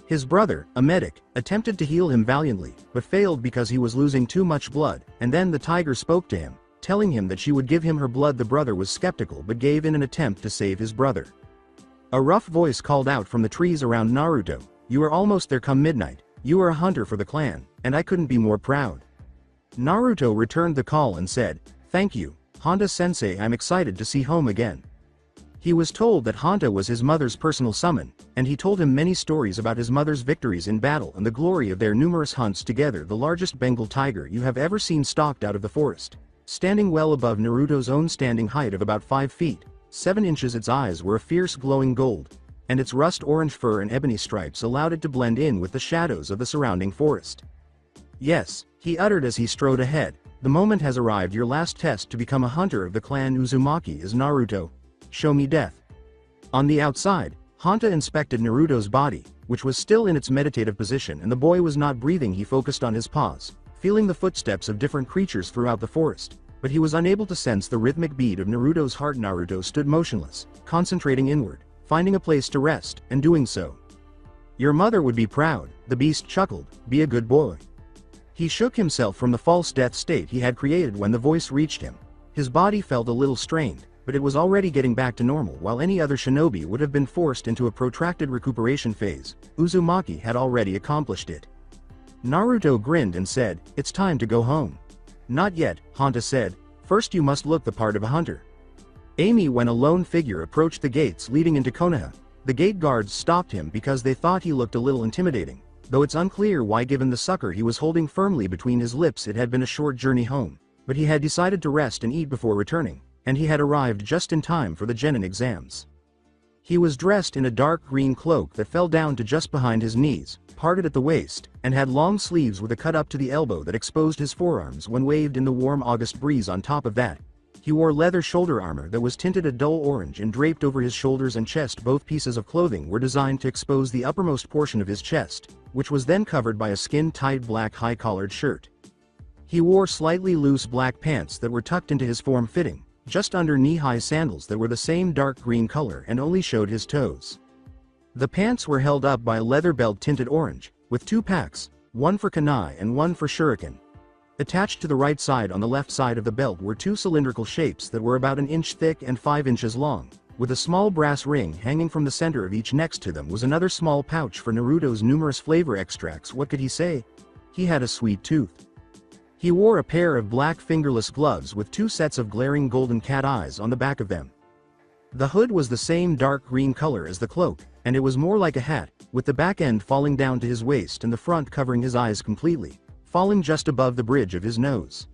His brother, a medic, attempted to heal him valiantly, but failed because he was losing too much blood, and then the tiger spoke to him, telling him that she would give him her blood. The brother was skeptical but gave in an attempt to save his brother. A rough voice called out from the trees around Naruto, "You are almost there. Come midnight. You are a hunter for the clan, and I couldn't be more proud." Naruto returned the call and said, "Thank you, Honda-sensei. I'm excited to see home again." He was told that Hanta was his mother's personal summon, and he told him many stories about his mother's victories in battle and the glory of their numerous hunts together. The largest Bengal tiger you have ever seen stalked out of the forest. Standing well above Naruto's own standing height of about 5 feet, 7 inches, its eyes were a fierce glowing gold, and its rust orange fur and ebony stripes allowed it to blend in with the shadows of the surrounding forest. Yes, he uttered as he strode ahead, the moment has arrived. Your last test to become a hunter of the clan Uzumaki is Naruto. Show me death. On the outside, Hanta inspected Naruto's body, which was still in its meditative position, and the boy was not breathing. He focused on his paws, feeling the footsteps of different creatures throughout the forest, but he was unable to sense the rhythmic beat of Naruto's heart. Naruto stood motionless, concentrating inward, finding a place to rest, and doing so. Your mother would be proud, the beast chuckled, be a good boy. He shook himself from the false death state he had created when the voice reached him. His body felt a little strained, but it was already getting back to normal. While any other shinobi would have been forced into a protracted recuperation phase, Uzumaki had already accomplished it. Naruto grinned and said, "It's time to go home." "Not yet," Hanta said, "first you must look the part of a hunter." Amy, when a lone figure approached the gates leading into Konoha, the gate guards stopped him because they thought he looked a little intimidating, though it's unclear why given the sucker he was holding firmly between his lips. It had been a short journey home, but he had decided to rest and eat before returning, and he had arrived just in time for the genin exams. He was dressed in a dark green cloak that fell down to just behind his knees, parted at the waist, and had long sleeves with a cut up to the elbow that exposed his forearms when waved in the warm August breeze. On top of that, he wore leather shoulder armor that was tinted a dull orange and draped over his shoulders and chest. Both pieces of clothing were designed to expose the uppermost portion of his chest, which was then covered by a skin-tight black high-collared shirt. He wore slightly loose black pants that were tucked into his form-fitting, just under knee-high sandals that were the same dark green color and only showed his toes. The pants were held up by a leather belt tinted orange, with 2 packs, one for kunai and one for shuriken. Attached to the right side on the left side of the belt were 2 cylindrical shapes that were about 1 inch thick and 5 inches long, with a small brass ring hanging from the center of each. Next to them was another small pouch for Naruto's numerous flavor extracts. What could he say? He had a sweet tooth. He wore a pair of black fingerless gloves with 2 sets of glaring golden cat eyes on the back of them. The hood was the same dark green color as the cloak, and it was more like a hat, with the back end falling down to his waist and the front covering his eyes completely, falling just above the bridge of his nose.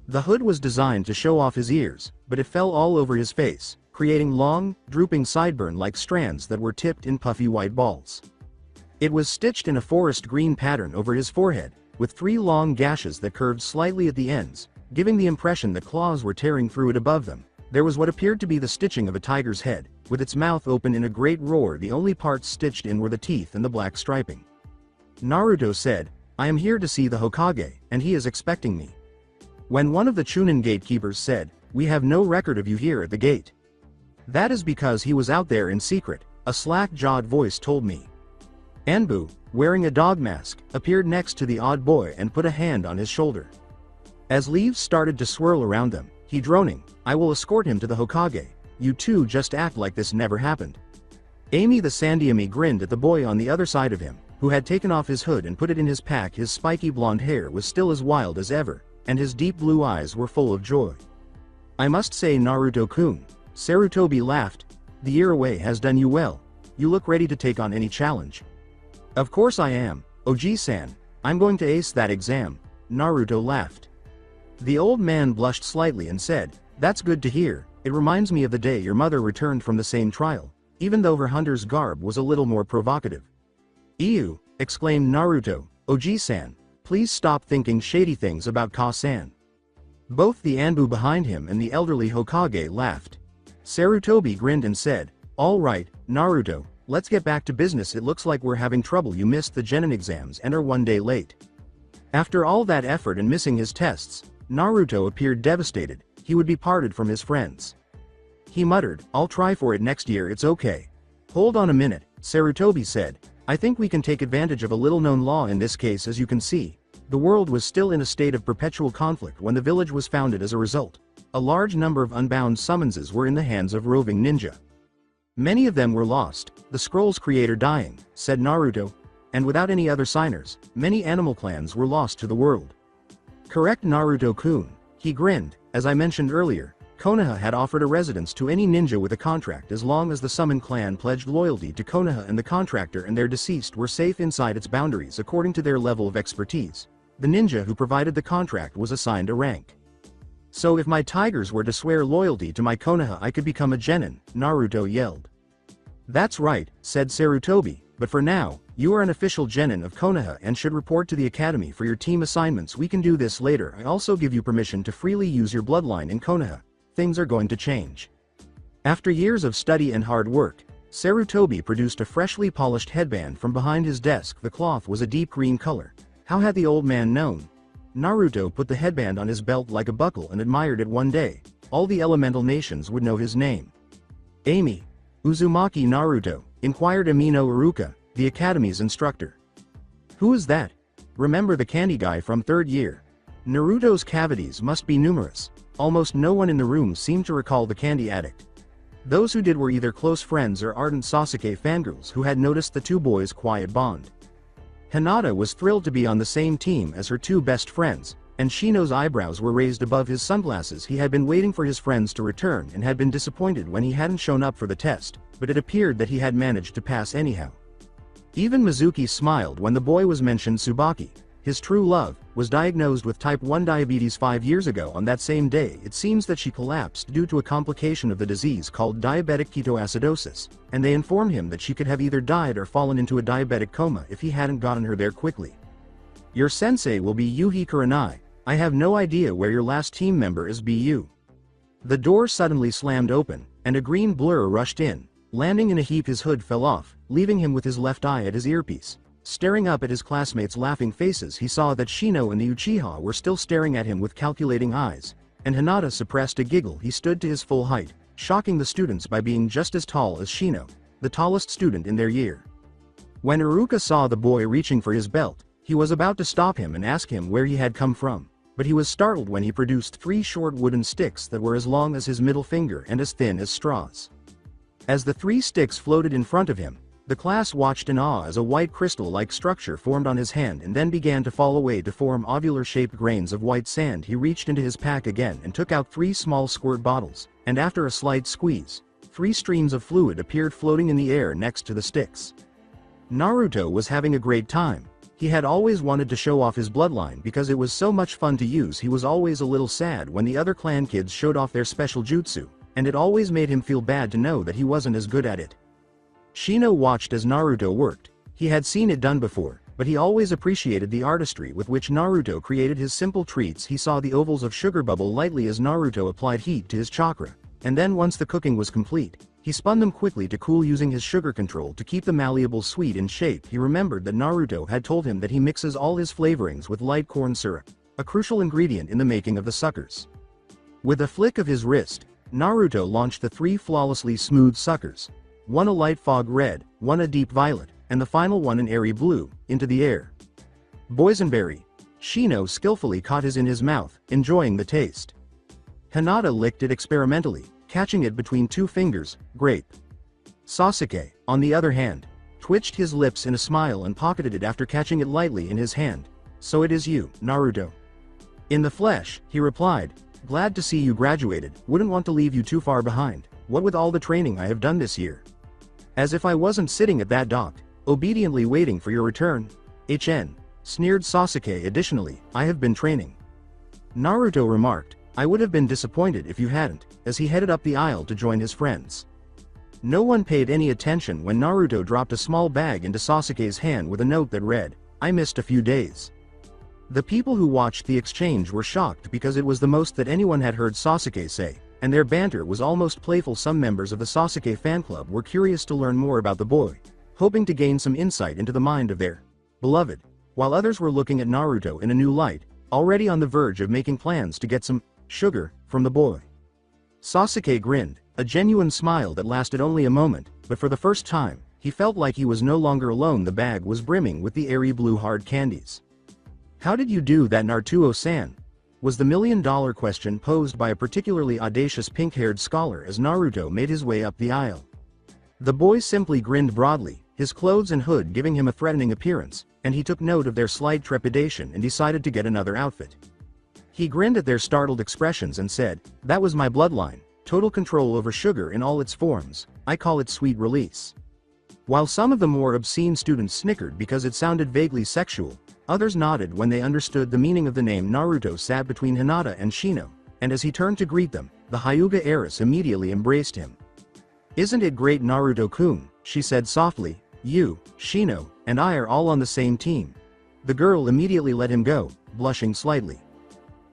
The hood was designed to show off his ears, but it fell all over his face, creating long, drooping sideburn-like strands that were tipped in puffy white balls. It was stitched in a forest green pattern over his forehead, with 3 long gashes that curved slightly at the ends, giving the impression that claws were tearing through it. Above them, there was what appeared to be the stitching of a tiger's head, with its mouth open in a great roar. The only parts stitched in were the teeth and the black striping. Naruto said, "I am here to see the Hokage, and he is expecting me." When one of the Chunin gatekeepers said, "We have no record of you here at the gate." "That is because he was out there in secret," a slack-jawed voice told me. Anbu, wearing a dog mask, appeared next to the odd boy and put a hand on his shoulder. As leaves started to swirl around them, he droning, "I will escort him to the Hokage. You two just act like this never happened." Amy the Sandiami grinned at the boy on the other side of him, who had taken off his hood and put it in his pack. His spiky blonde hair was still as wild as ever, and his deep blue eyes were full of joy. "I must say, Naruto-kun," Sarutobi laughed, "the year away has done you well. You look ready to take on any challenge." "Of course I am, Oji-san. I'm going to ace that exam," Naruto laughed. The old man blushed slightly and said, "That's good to hear. It reminds me of the day your mother returned from the same trial, even though her hunter's garb was a little more provocative." "Ew," exclaimed Naruto, "Oji-san, please stop thinking shady things about Ka-san." Both the Anbu behind him and the elderly Hokage laughed. Sarutobi grinned and said, "All right, Naruto, let's get back to business. It looks like we're having trouble. You missed the genin exams and are 1 day late." After all that effort and missing his tests, Naruto appeared devastated. He would be parted from his friends. He muttered, "I'll try for it next year, it's okay." "Hold on a minute," Sarutobi said. "I think we can take advantage of a little-known law in this case. As you can see, the world was still in a state of perpetual conflict when the village was founded. As a result, a large number of unbound summonses were in the hands of roving ninja. Many of them were lost, the scroll's creator dying," said Naruto, "and without any other signers, many animal clans were lost to the world." "Correct, Naruto-kun," he grinned. "As I mentioned earlier, Konoha had offered a residence to any ninja with a contract as long as the summoned clan pledged loyalty to Konoha and the contractor and their deceased were safe inside its boundaries according to their level of expertise. The ninja who provided the contract was assigned a rank. So if my tigers were to swear loyalty to my Konoha, I could become a genin, Naruto yelled. That's right, said Sarutobi, but for now, you are an official genin of Konoha and should report to the academy for your team assignments. We can do this later. I also give you permission to freely use your bloodline in Konoha. Things are going to change. After years of study and hard work, Sarutobi produced a freshly polished headband from behind his desk. The cloth was a deep green color. How had the old man known? Naruto put the headband on his belt like a buckle and admired it. One day, all the elemental nations would know his name. Amy. Uzumaki Naruto, inquired Amino Iruka, the academy's instructor. Who is that? Remember the candy guy from third year? Naruto's cavities must be numerous. Almost no one in the room seemed to recall the candy addict. Those who did were either close friends or ardent Sasuke fangirls who had noticed the two boys' quiet bond. Hinata was thrilled to be on the same team as her two best friends, and Shino's eyebrows were raised above his sunglasses. He had been waiting for his friends to return and had been disappointed when he hadn't shown up for the test, but it appeared that he had managed to pass anyhow. Even Mizuki smiled when the boy was mentioned. Tsubaki, his true love, was diagnosed with type 1 diabetes 5 years ago. On that same day, it seems that she collapsed due to a complication of the disease called diabetic ketoacidosis, and they informed him that she could have either died or fallen into a diabetic coma if he hadn't gotten her there quickly. Your sensei will be Yuhi Kurenai. I have no idea where your last team member is. Bu. The door suddenly slammed open, and a green blur rushed in. Landing in a heap, his hood fell off, leaving him with his left eye at his earpiece. Staring up at his classmates' laughing faces, he saw that Shino and the Uchiha were still staring at him with calculating eyes, and Hinata suppressed a giggle. He stood to his full height, shocking the students by being just as tall as Shino, the tallest student in their year. When Iruka saw the boy reaching for his belt, he was about to stop him and ask him where he had come from, but he was startled when he produced 3 short wooden sticks that were as long as his middle finger and as thin as straws. As the 3 sticks floated in front of him, the class watched in awe as a white crystal-like structure formed on his hand and then began to fall away to form ovular-shaped grains of white sand. He reached into his pack again and took out 3 small squirt bottles, and after a slight squeeze, 3 streams of fluid appeared floating in the air next to the sticks. Naruto was having a great time. He had always wanted to show off his bloodline because it was so much fun to use. He was always a little sad when the other clan kids showed off their special jutsu, and it always made him feel bad to know that he wasn't as good at it. Shino watched as Naruto worked. He had seen it done before, but he always appreciated the artistry with which Naruto created his simple treats. He saw the ovals of sugar bubble lightly as Naruto applied heat to his chakra, and then once the cooking was complete, he spun them quickly to cool using his sugar control to keep the malleable sweet in shape. He remembered that Naruto had told him that he mixes all his flavorings with light corn syrup, a crucial ingredient in the making of the suckers. With a flick of his wrist, Naruto launched the 3 flawlessly smooth suckers, one a light fog red, one a deep violet, and the final one an airy blue, into the air. Boysenberry. Shino skillfully caught his in his mouth, enjoying the taste. Hinata licked it experimentally, catching it between 2 fingers. Grape. Sasuke, on the other hand, twitched his lips in a smile and pocketed it after catching it lightly in his hand. So it is you, Naruto. In the flesh, he replied, glad to see you graduated, wouldn't want to leave you too far behind, what with all the training I have done this year. As if I wasn't sitting at that dock, obediently waiting for your return. Sneered Sasuke. Additionally, I have been training. Naruto remarked, I would have been disappointed if you hadn't, as he headed up the aisle to join his friends. No one paid any attention when Naruto dropped a small bag into Sasuke's hand with a note that read, I missed a few days. The people who watched the exchange were shocked because it was the most that anyone had heard Sasuke say, and their banter was almost playful. Some members of the Sasuke fan club were curious to learn more about the boy, hoping to gain some insight into the mind of their beloved, while others were looking at Naruto in a new light, already on the verge of making plans to get some sugar from the boy. Sasuke grinned, a genuine smile that lasted only a moment, but for the first time, he felt like he was no longer alone. The bag was brimming with the airy blue hard candies. How did you do that, Naruto-san? Was the million-dollar question posed by a particularly audacious pink-haired scholar as Naruto made his way up the aisle. The boy simply grinned broadly, his clothes and hood giving him a threatening appearance, and he took note of their slight trepidation and decided to get another outfit. He grinned at their startled expressions and said, "That was my bloodline, total control over sugar in all its forms. I call it sweet release." While some of the more obscene students snickered because it sounded vaguely sexual, others nodded when they understood the meaning of the name. Naruto sat between Hinata and Shino, and as he turned to greet them, the Hyuga heiress immediately embraced him. "Isn't it great, Naruto-kun?" she said softly. "You, Shino, and I are all on the same team." The girl immediately let him go, blushing slightly.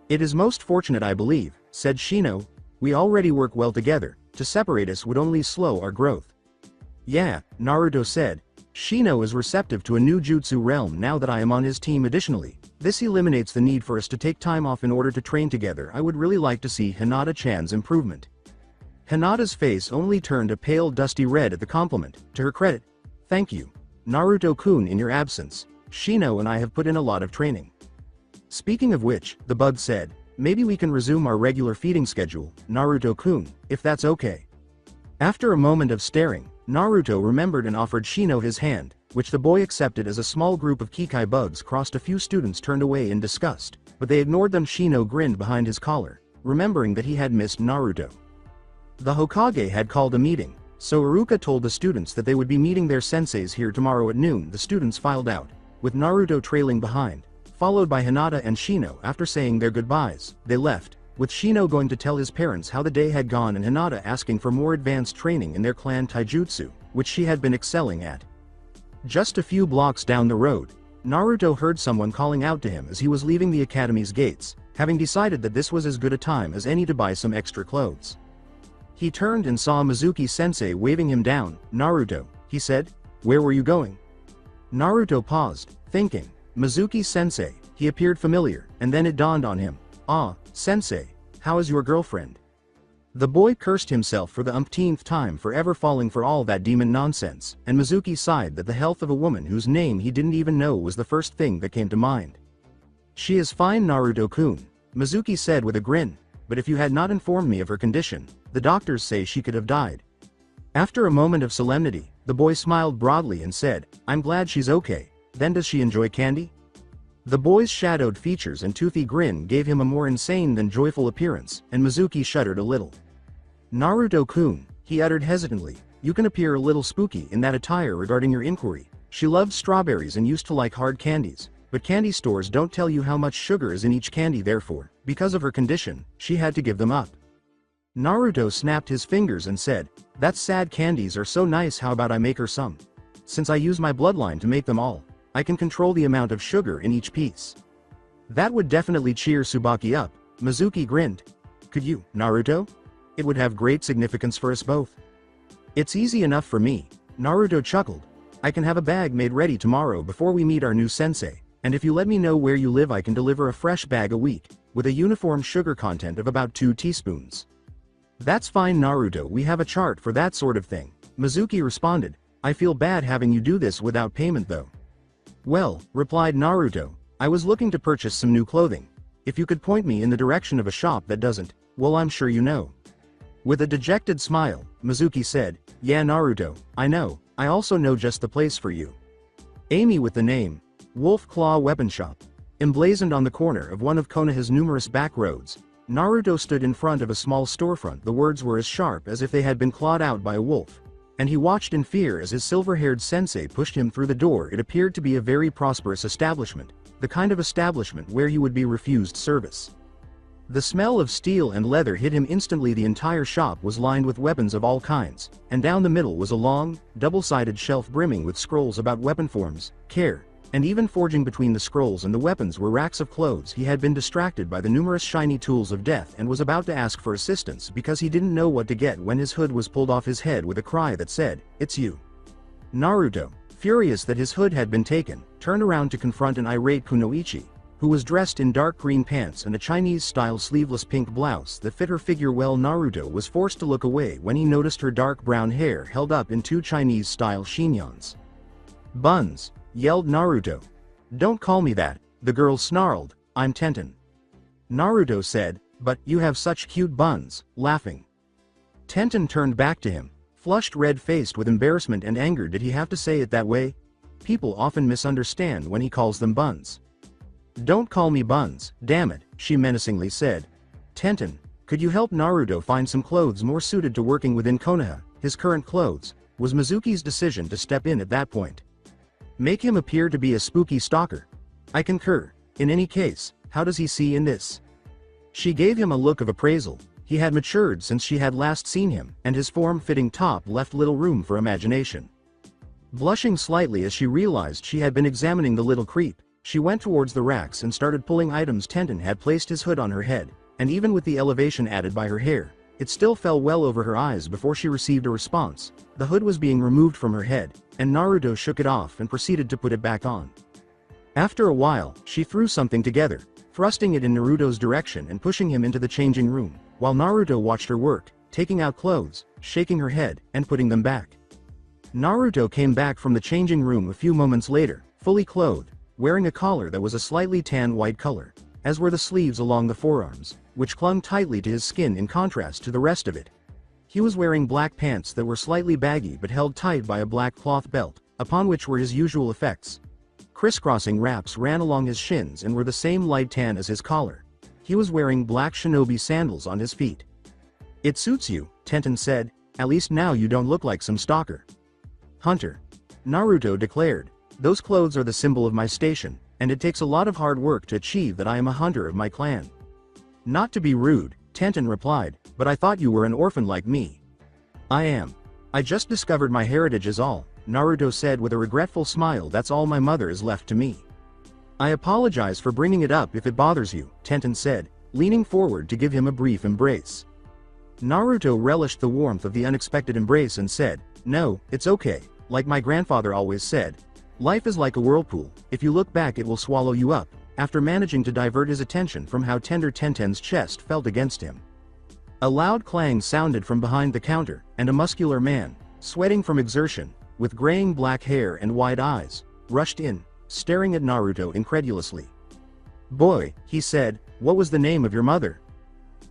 "It is most fortunate, I believe," said Shino. "We already work well together. To separate us would only slow our growth." "Yeah," Naruto said. "Shino is receptive to a new jutsu realm now that I am on his team. Additionally, this eliminates the need for us to take time off in order to train together. I would really like to see Hinata-chan's improvement." Hinata's face only turned a pale dusty red at the compliment. To her credit, "Thank you, Naruto-kun. In your absence, Shino and I have put in a lot of training." "Speaking of which," the bug said, "maybe we can resume our regular feeding schedule, Naruto-kun, if that's okay." After a moment of staring, Naruto remembered and offered Shino his hand, which the boy accepted as a small group of Kikai bugs crossed. A few students turned away in disgust, but they ignored them. Shino grinned behind his collar, remembering that he had missed Naruto. The Hokage had called a meeting, so Iruka told the students that they would be meeting their senseis here tomorrow at noon. The students filed out, with Naruto trailing behind, followed by Hinata and Shino. After saying their goodbyes, they left, with Shino going to tell his parents how the day had gone and Hinata asking for more advanced training in their clan taijutsu, which she had been excelling at. Just a few blocks down the road, Naruto heard someone calling out to him as he was leaving the academy's gates, having decided that this was as good a time as any to buy some extra clothes. He turned and saw Mizuki-sensei waving him down. "Naruto," he said, "where were you going?" Naruto paused, thinking, Mizuki-sensei, he appeared familiar, and then it dawned on him. "Ah, sensei, how is your girlfriend?" The boy cursed himself for the umpteenth time for ever falling for all that demon nonsense, and Mizuki sighed that the health of a woman whose name he didn't even know was the first thing that came to mind. "She is fine, Naruto-kun," Mizuki said with a grin, "but if you had not informed me of her condition, the doctors say she could have died." After a moment of solemnity, the boy smiled broadly and said, "I'm glad she's okay. Then does she enjoy candy?" The boy's shadowed features and toothy grin gave him a more insane than joyful appearance, and Mizuki shuddered a little. "Naruto-kun," he uttered hesitantly, "you can appear a little spooky in that attire regarding your inquiry. She loved strawberries and used to like hard candies, but candy stores don't tell you how much sugar is in each candy. Therefore, because of her condition, she had to give them up." Naruto snapped his fingers and said, "That's sad. Candies are so nice. How about I make her some? Since I use my bloodline to make them all, I can control the amount of sugar in each piece." "That would definitely cheer Tsubaki up," Mizuki grinned. "Could you, Naruto? It would have great significance for us both." "It's easy enough for me," Naruto chuckled. "I can have a bag made ready tomorrow before we meet our new sensei, and if you let me know where you live I can deliver a fresh bag a week, with a uniform sugar content of about 2 teaspoons. "That's fine, Naruto. We have a chart for that sort of thing," Mizuki responded. "I feel bad having you do this without payment though." "Well," replied Naruto, "I was looking to purchase some new clothing. If you could point me in the direction of a shop that doesn't, well, I'm sure you know." With a dejected smile, Mizuki said, "Yeah, Naruto, I know. I also know just the place for you." Amy with the name Wolf Claw Weapon Shop, emblazoned on the corner of one of Konoha's numerous back roads, Naruto stood in front of a small storefront. The words were as sharp as if they had been clawed out by a wolf, and he watched in fear as his silver-haired sensei pushed him through the door. It appeared to be a very prosperous establishment, the kind of establishment where he would be refused service. The smell of steel and leather hit him instantly. The entire shop was lined with weapons of all kinds, and down the middle was a long, double-sided shelf brimming with scrolls about weapon forms, care, and even forging. Between the scrolls and the weapons were racks of clothes. He had been distracted by the numerous shiny tools of death and was about to ask for assistance because he didn't know what to get when his hood was pulled off his head with a cry that said, "It's you." Naruto, furious that his hood had been taken, turned around to confront an irate Kunoichi, who was dressed in dark green pants and a Chinese-style sleeveless pink blouse that fit her figure well. Naruto was forced to look away when he noticed her dark brown hair held up in 2 Chinese-style chignons. "Buns," yelled Naruto. "Don't call me that," the girl snarled, "I'm Tenten." Naruto said, "But you have such cute buns," laughing. Tenten turned back to him, flushed red-faced with embarrassment and anger. Did he have to say it that way? People often misunderstand when he calls them buns. "Don't call me buns, damn it," she menacingly said. Tenten, could you help Naruto find some clothes more suited to working within Konoha, his current clothes, was Mizuki's decision to step in at that point. Make him appear to be a spooky stalker. I concur. In any case, how does he see in this? She gave him a look of appraisal. He had matured since she had last seen him, and his form-fitting top left little room for imagination. Blushing slightly as she realized she had been examining the little creep, she went towards the racks and started pulling items. Tenten had placed his hood on her head, and even with the elevation added by her hair, it still fell well over her eyes before she received a response. The hood was being removed from her head, and Naruto shook it off and proceeded to put it back on. After a while, she threw something together, thrusting it in Naruto's direction and pushing him into the changing room, while Naruto watched her work, taking out clothes, shaking her head, and putting them back. Naruto came back from the changing room a few moments later, fully clothed, wearing a collar that was a slightly tan white color, as were the sleeves along the forearms, which clung tightly to his skin in contrast to the rest of it. He was wearing black pants that were slightly baggy but held tight by a black cloth belt, upon which were his usual effects. Crisscrossing wraps ran along his shins and were the same light tan as his collar. He was wearing black shinobi sandals on his feet. It suits you, Tenten said, at least now you don't look like some stalker. Hunter. Naruto declared, those clothes are the symbol of my station, and it takes a lot of hard work to achieve that I am a hunter of my clan. Not to be rude, Tenten replied, but I thought you were an orphan like me. I am. I just discovered my heritage is all, Naruto said with a regretful smile. That's all my mother is left to me. I apologize for bringing it up if it bothers you, Tenten said, leaning forward to give him a brief embrace. Naruto relished the warmth of the unexpected embrace and said, no, it's okay, like my grandfather always said. Life is like a whirlpool, if you look back it will swallow you up, after managing to divert his attention from how tender Tenten's chest felt against him. A loud clang sounded from behind the counter, and a muscular man, sweating from exertion, with graying black hair and wide eyes, rushed in, staring at Naruto incredulously. Boy, he said, what was the name of your mother?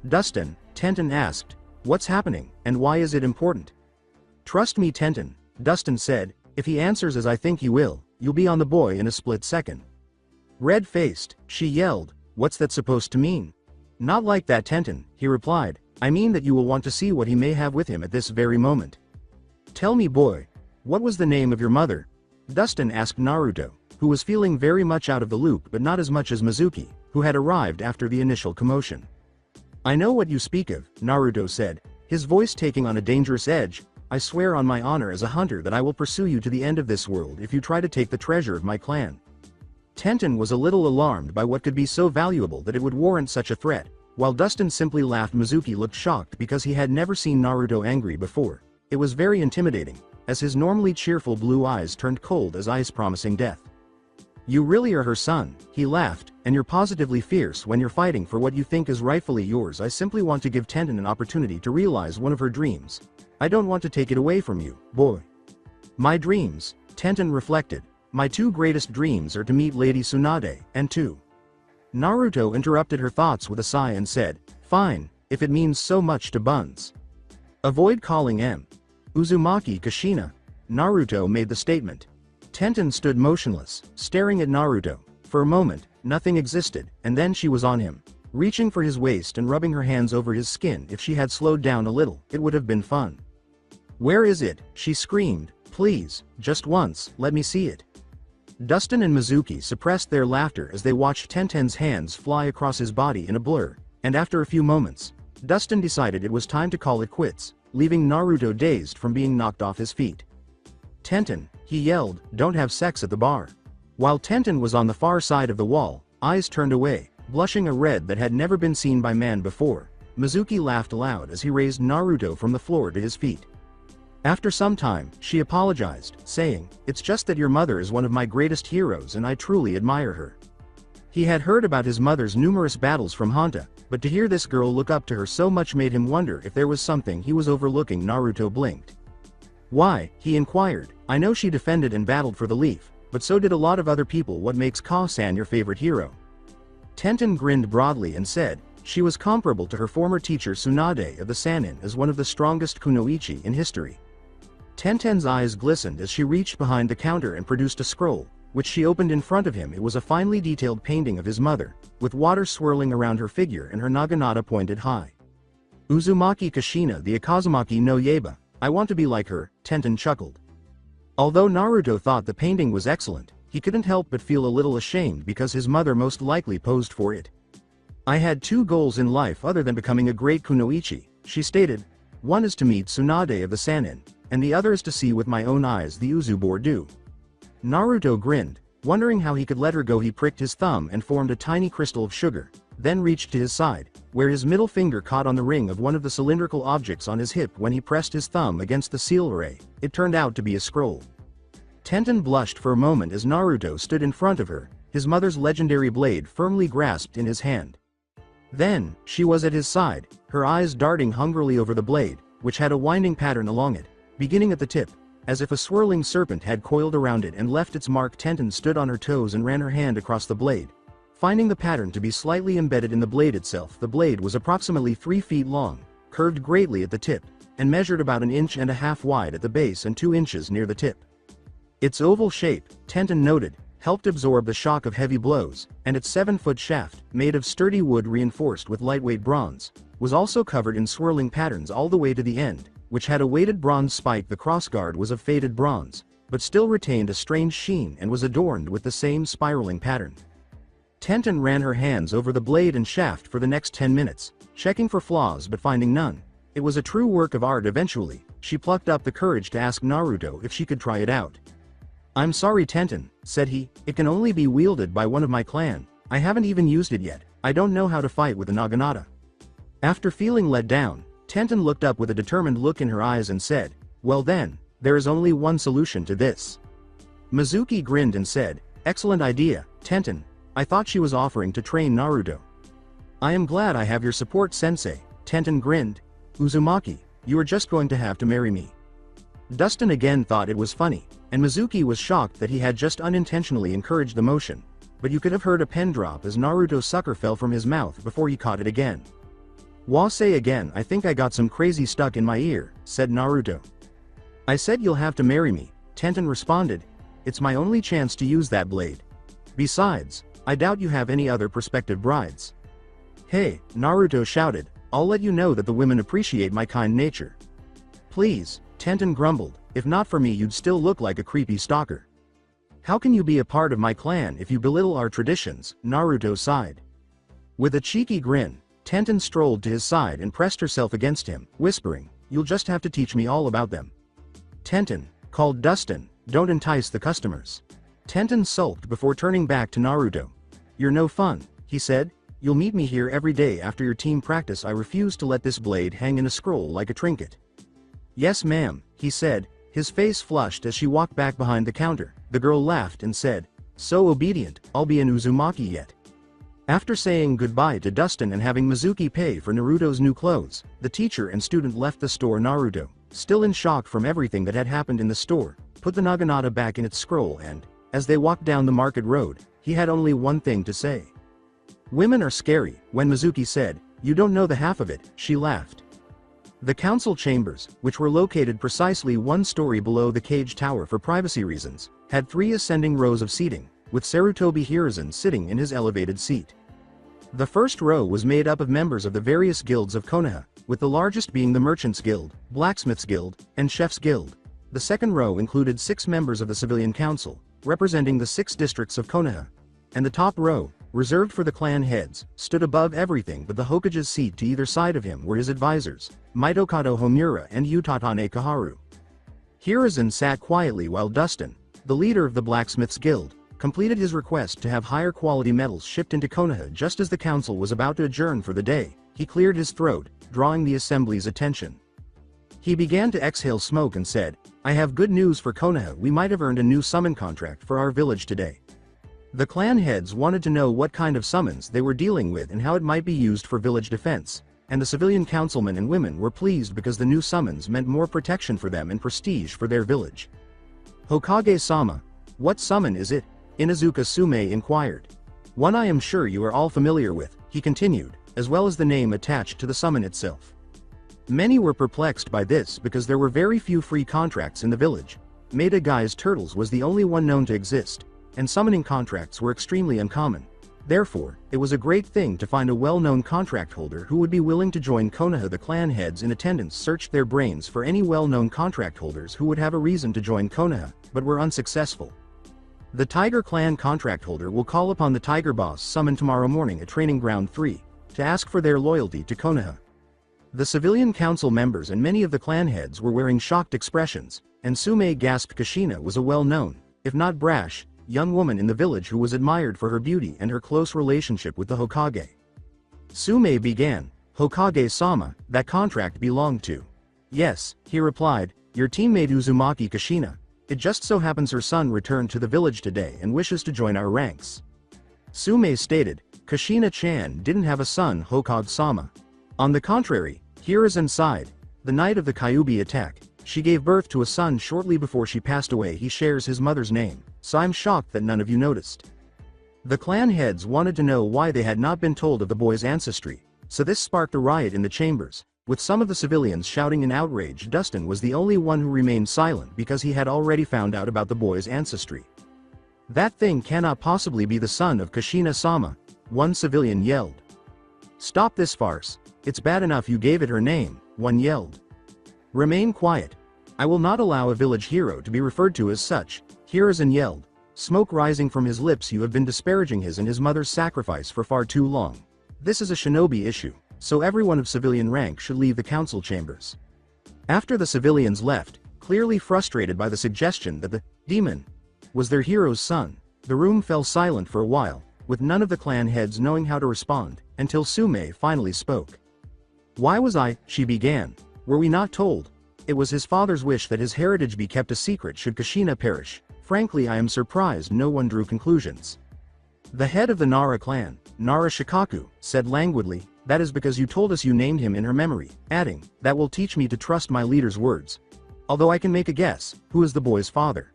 Dustin, Tenten asked, what's happening, and why is it important? Trust me, Tenten, Dustin said, if he answers as I think he will, you'll be on the boy in a split second. Red-faced, she yelled, what's that supposed to mean? Not like that, Tenten, he replied, I mean that you will want to see what he may have with him at this very moment. Tell me, boy, what was the name of your mother? Dustin asked Naruto, who was feeling very much out of the loop but not as much as Mizuki, who had arrived after the initial commotion. I know what you speak of, Naruto said, his voice taking on a dangerous edge. I swear on my honor as a hunter that I will pursue you to the end of this world if you try to take the treasure of my clan. Tenten was a little alarmed by what could be so valuable that it would warrant such a threat, while Dustin simply laughed. Mizuki looked shocked because he had never seen Naruto angry before. It was very intimidating, as his normally cheerful blue eyes turned cold as ice, promising death. You really are her son, he laughed, and you're positively fierce when you're fighting for what you think is rightfully yours. I simply want to give Tenten an opportunity to realize one of her dreams. I don't want to take it away from you, boy. My dreams, Tenten reflected. My two greatest dreams are to meet Lady Tsunade, and to. Naruto interrupted her thoughts with a sigh and said, fine, if it means so much to Buns. Avoid calling M. Uzumaki Kushina. Naruto made the statement. Tenten stood motionless, staring at Naruto. For a moment, nothing existed, and then she was on him. Reaching for his waist and rubbing her hands over his skin. If she had slowed down a little, it would have been fun. Where is it? She screamed. Please, just once, let me see it. Dustin and Mizuki suppressed their laughter as they watched Tenten's hands fly across his body in a blur, and after a few moments, Dustin decided it was time to call it quits, leaving Naruto dazed from being knocked off his feet. Tenten, he yelled, don't have sex at the bar. While Tenten was on the far side of the wall, eyes turned away, blushing a red that had never been seen by man before, Mizuki laughed aloud as he raised Naruto from the floor to his feet. After some time, she apologized, saying, it's just that your mother is one of my greatest heroes and I truly admire her. He had heard about his mother's numerous battles from Honta, but to hear this girl look up to her so much made him wonder if there was something he was overlooking. Naruto blinked. Why, he inquired, I know she defended and battled for the leaf, but so did a lot of other people. What makes Ka-san your favorite hero? Tenten grinned broadly and said, she was comparable to her former teacher Tsunade of the Sannin as one of the strongest kunoichi in history. Tenten's eyes glistened as she reached behind the counter and produced a scroll, which she opened in front of him. It was a finely detailed painting of his mother, with water swirling around her figure and her naginata pointed high. Uzumaki Kushina the Akazumaki no Yaiba, I want to be like her, Tenten chuckled. Although Naruto thought the painting was excellent, he couldn't help but feel a little ashamed because his mother most likely posed for it. I had two goals in life other than becoming a great kunoichi, she stated. One is to meet Tsunade of the Sannin, and the other is to see with my own eyes the Uzubor do. Naruto grinned, wondering how he could let her go. He pricked his thumb and formed a tiny crystal of sugar, then reached to his side, where his middle finger caught on the ring of one of the cylindrical objects on his hip. When he pressed his thumb against the seal array, it turned out to be a scroll. Tenten blushed for a moment as Naruto stood in front of her, his mother's legendary blade firmly grasped in his hand. Then, she was at his side, her eyes darting hungrily over the blade, which had a winding pattern along it, beginning at the tip, as if a swirling serpent had coiled around it and left its mark. Tenten stood on her toes and ran her hand across the blade, finding the pattern to be slightly embedded in the blade itself. The blade was approximately 3 feet long, curved greatly at the tip, and measured about 1.5 inches wide at the base and 2 inches near the tip. Its oval shape, Tenten noted, helped absorb the shock of heavy blows, and its 7-foot shaft, made of sturdy wood reinforced with lightweight bronze, was also covered in swirling patterns all the way to the end, which had a weighted bronze spike. The crossguard was of faded bronze, but still retained a strange sheen and was adorned with the same spiraling pattern. Tenten ran her hands over the blade and shaft for the next 10 minutes, checking for flaws but finding none. It was a true work of art. Eventually, she plucked up the courage to ask Naruto if she could try it out. I'm sorry Tenten, said he, it can only be wielded by one of my clan. I haven't even used it yet. I don't know how to fight with a naginata. After feeling let down, Tenten looked up with a determined look in her eyes and said, well then, there is only one solution to this. Mizuki grinned and said, excellent idea, Tenten. I thought she was offering to train Naruto. I am glad I have your support, sensei. Tenten grinned. Uzumaki, you are just going to have to marry me. Dustin again thought it was funny, and Mizuki was shocked that he had just unintentionally encouraged the motion, but you could have heard a pen drop as Naruto's sucker fell from his mouth before he caught it again. Say again, I think I got some crazy stuck in my ear, said Naruto. I said you'll have to marry me, Tenten responded. It's my only chance to use that blade. Besides, I doubt you have any other prospective brides. Hey, Naruto shouted, I'll let you know that the women appreciate my kind nature. Please, Tenten grumbled, if not for me you'd still look like a creepy stalker. How can you be a part of my clan if you belittle our traditions? Naruto sighed. With a cheeky grin, Tenten strolled to his side and pressed herself against him, whispering, you'll just have to teach me all about them. Tenten, called Dustin, don't entice the customers. Tenten sulked before turning back to Naruto. You're no fun, he said, you'll meet me here every day after your team practice. I refuse to let this blade hang in a scroll like a trinket. Yes ma'am, he said, his face flushed as she walked back behind the counter. The girl laughed and said, so obedient, I'll be an Uzumaki yet. After saying goodbye to Dustin and having Mizuki pay for Naruto's new clothes, the teacher and student left the store. Naruto, still in shock from everything that had happened in the store, put the naginata back in its scroll and, as they walked down the market road, he had only one thing to say. Women are scary. When Mizuki said, you don't know the half of it, she laughed. The council chambers, which were located precisely 1 story below the cage tower for privacy reasons, had 3 ascending rows of seating, with Sarutobi Hiruzen sitting in his elevated seat. The first row was made up of members of the various guilds of Konoha, with the largest being the Merchants Guild, Blacksmiths Guild, and Chefs Guild. The second row included 6 members of the Civilian Council, representing the 6 districts of Konoha. And the top row, reserved for the clan heads, stood above everything but the Hokage's seat. To either side of him were his advisors, Mitokado Homura and Utatane Kaharu. Hiruzen sat quietly while Dustin, the leader of the Blacksmiths Guild, completed his request to have higher quality metals shipped into Konoha. Just as the council was about to adjourn for the day, he cleared his throat, drawing the assembly's attention. He began to exhale smoke and said, I have good news for Konoha. We might have earned a new summon contract for our village today. The clan heads wanted to know what kind of summons they were dealing with and how it might be used for village defense, and the civilian councilmen and women were pleased because the new summons meant more protection for them and prestige for their village. Hokage-sama, what summon is it? Inuzuka Sume inquired. One I am sure you are all familiar with, he continued, as well as the name attached to the summon itself. Many were perplexed by this because there were very few free contracts in the village. Maeda Guy's Turtles was the only one known to exist, and summoning contracts were extremely uncommon. Therefore, it was a great thing to find a well-known contract holder who would be willing to join Konoha. The clan heads in attendance searched their brains for any well-known contract holders who would have a reason to join Konoha, but were unsuccessful. The Tiger Clan contract holder will call upon the Tiger Boss summoned tomorrow morning at Training Ground 3, to ask for their loyalty to Konoha. The civilian council members and many of the clan heads were wearing shocked expressions, and Sume gasped. Kushina was a well-known, if not brash, young woman in the village who was admired for her beauty and her close relationship with the Hokage. Sume began, "Hokage-sama, that contract belonged to." "Yes," he replied, "your teammate Uzumaki Kushina. It just so happens her son returned to the village today and wishes to join our ranks." Sume stated, "Kushina-chan didn't have a son, Hokage-sama. On the contrary," Hiruzen sighed, "the night of the Kyuubi attack, she gave birth to a son shortly before she passed away. He shares his mother's name, so I'm shocked that none of you noticed." The clan heads wanted to know why they had not been told of the boy's ancestry, so this sparked a riot in the chambers, with some of the civilians shouting in outrage. Dustin was the only one who remained silent because he had already found out about the boy's ancestry. "That thing cannot possibly be the son of Kushina-sama," one civilian yelled. "Stop this farce. It's bad enough you gave it her name," one yelled. "Remain quiet. I will not allow a village hero to be referred to as such," Hiruzen yelled, smoke rising from his lips. "You have been disparaging his and his mother's sacrifice for far too long. This is a shinobi issue, so everyone of civilian rank should leave the council chambers." After the civilians left, clearly frustrated by the suggestion that the demon was their hero's son, the room fell silent for a while, with none of the clan heads knowing how to respond, until Sume finally spoke. "Why was she began. "Were we not told? It was his father's wish that his heritage be kept a secret should Kushina perish. Frankly, I am surprised no one drew conclusions." The head of the Nara clan, Nara Shikaku, said languidly, "That is because you told us you named him in her memory," adding, "That will teach me to trust my leader's words. Although I can make a guess, who is the boy's father?"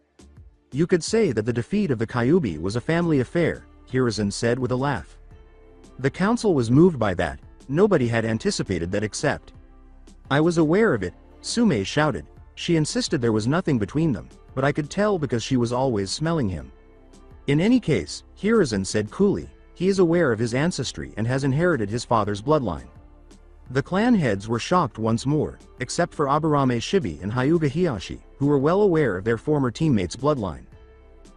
"You could say that the defeat of the Kyuubi was a family affair," Hiruzen said with a laugh. The council was moved by that. Nobody had anticipated that except. "I was aware of it," Sume shouted. "She insisted there was nothing between them, but I could tell because she was always smelling him." "In any case," Hiruzen said coolly, "he is aware of his ancestry and has inherited his father's bloodline." The clan heads were shocked once more, except for Aburame Shibi and Hyuga Hiyashi, who were well aware of their former teammate's bloodline.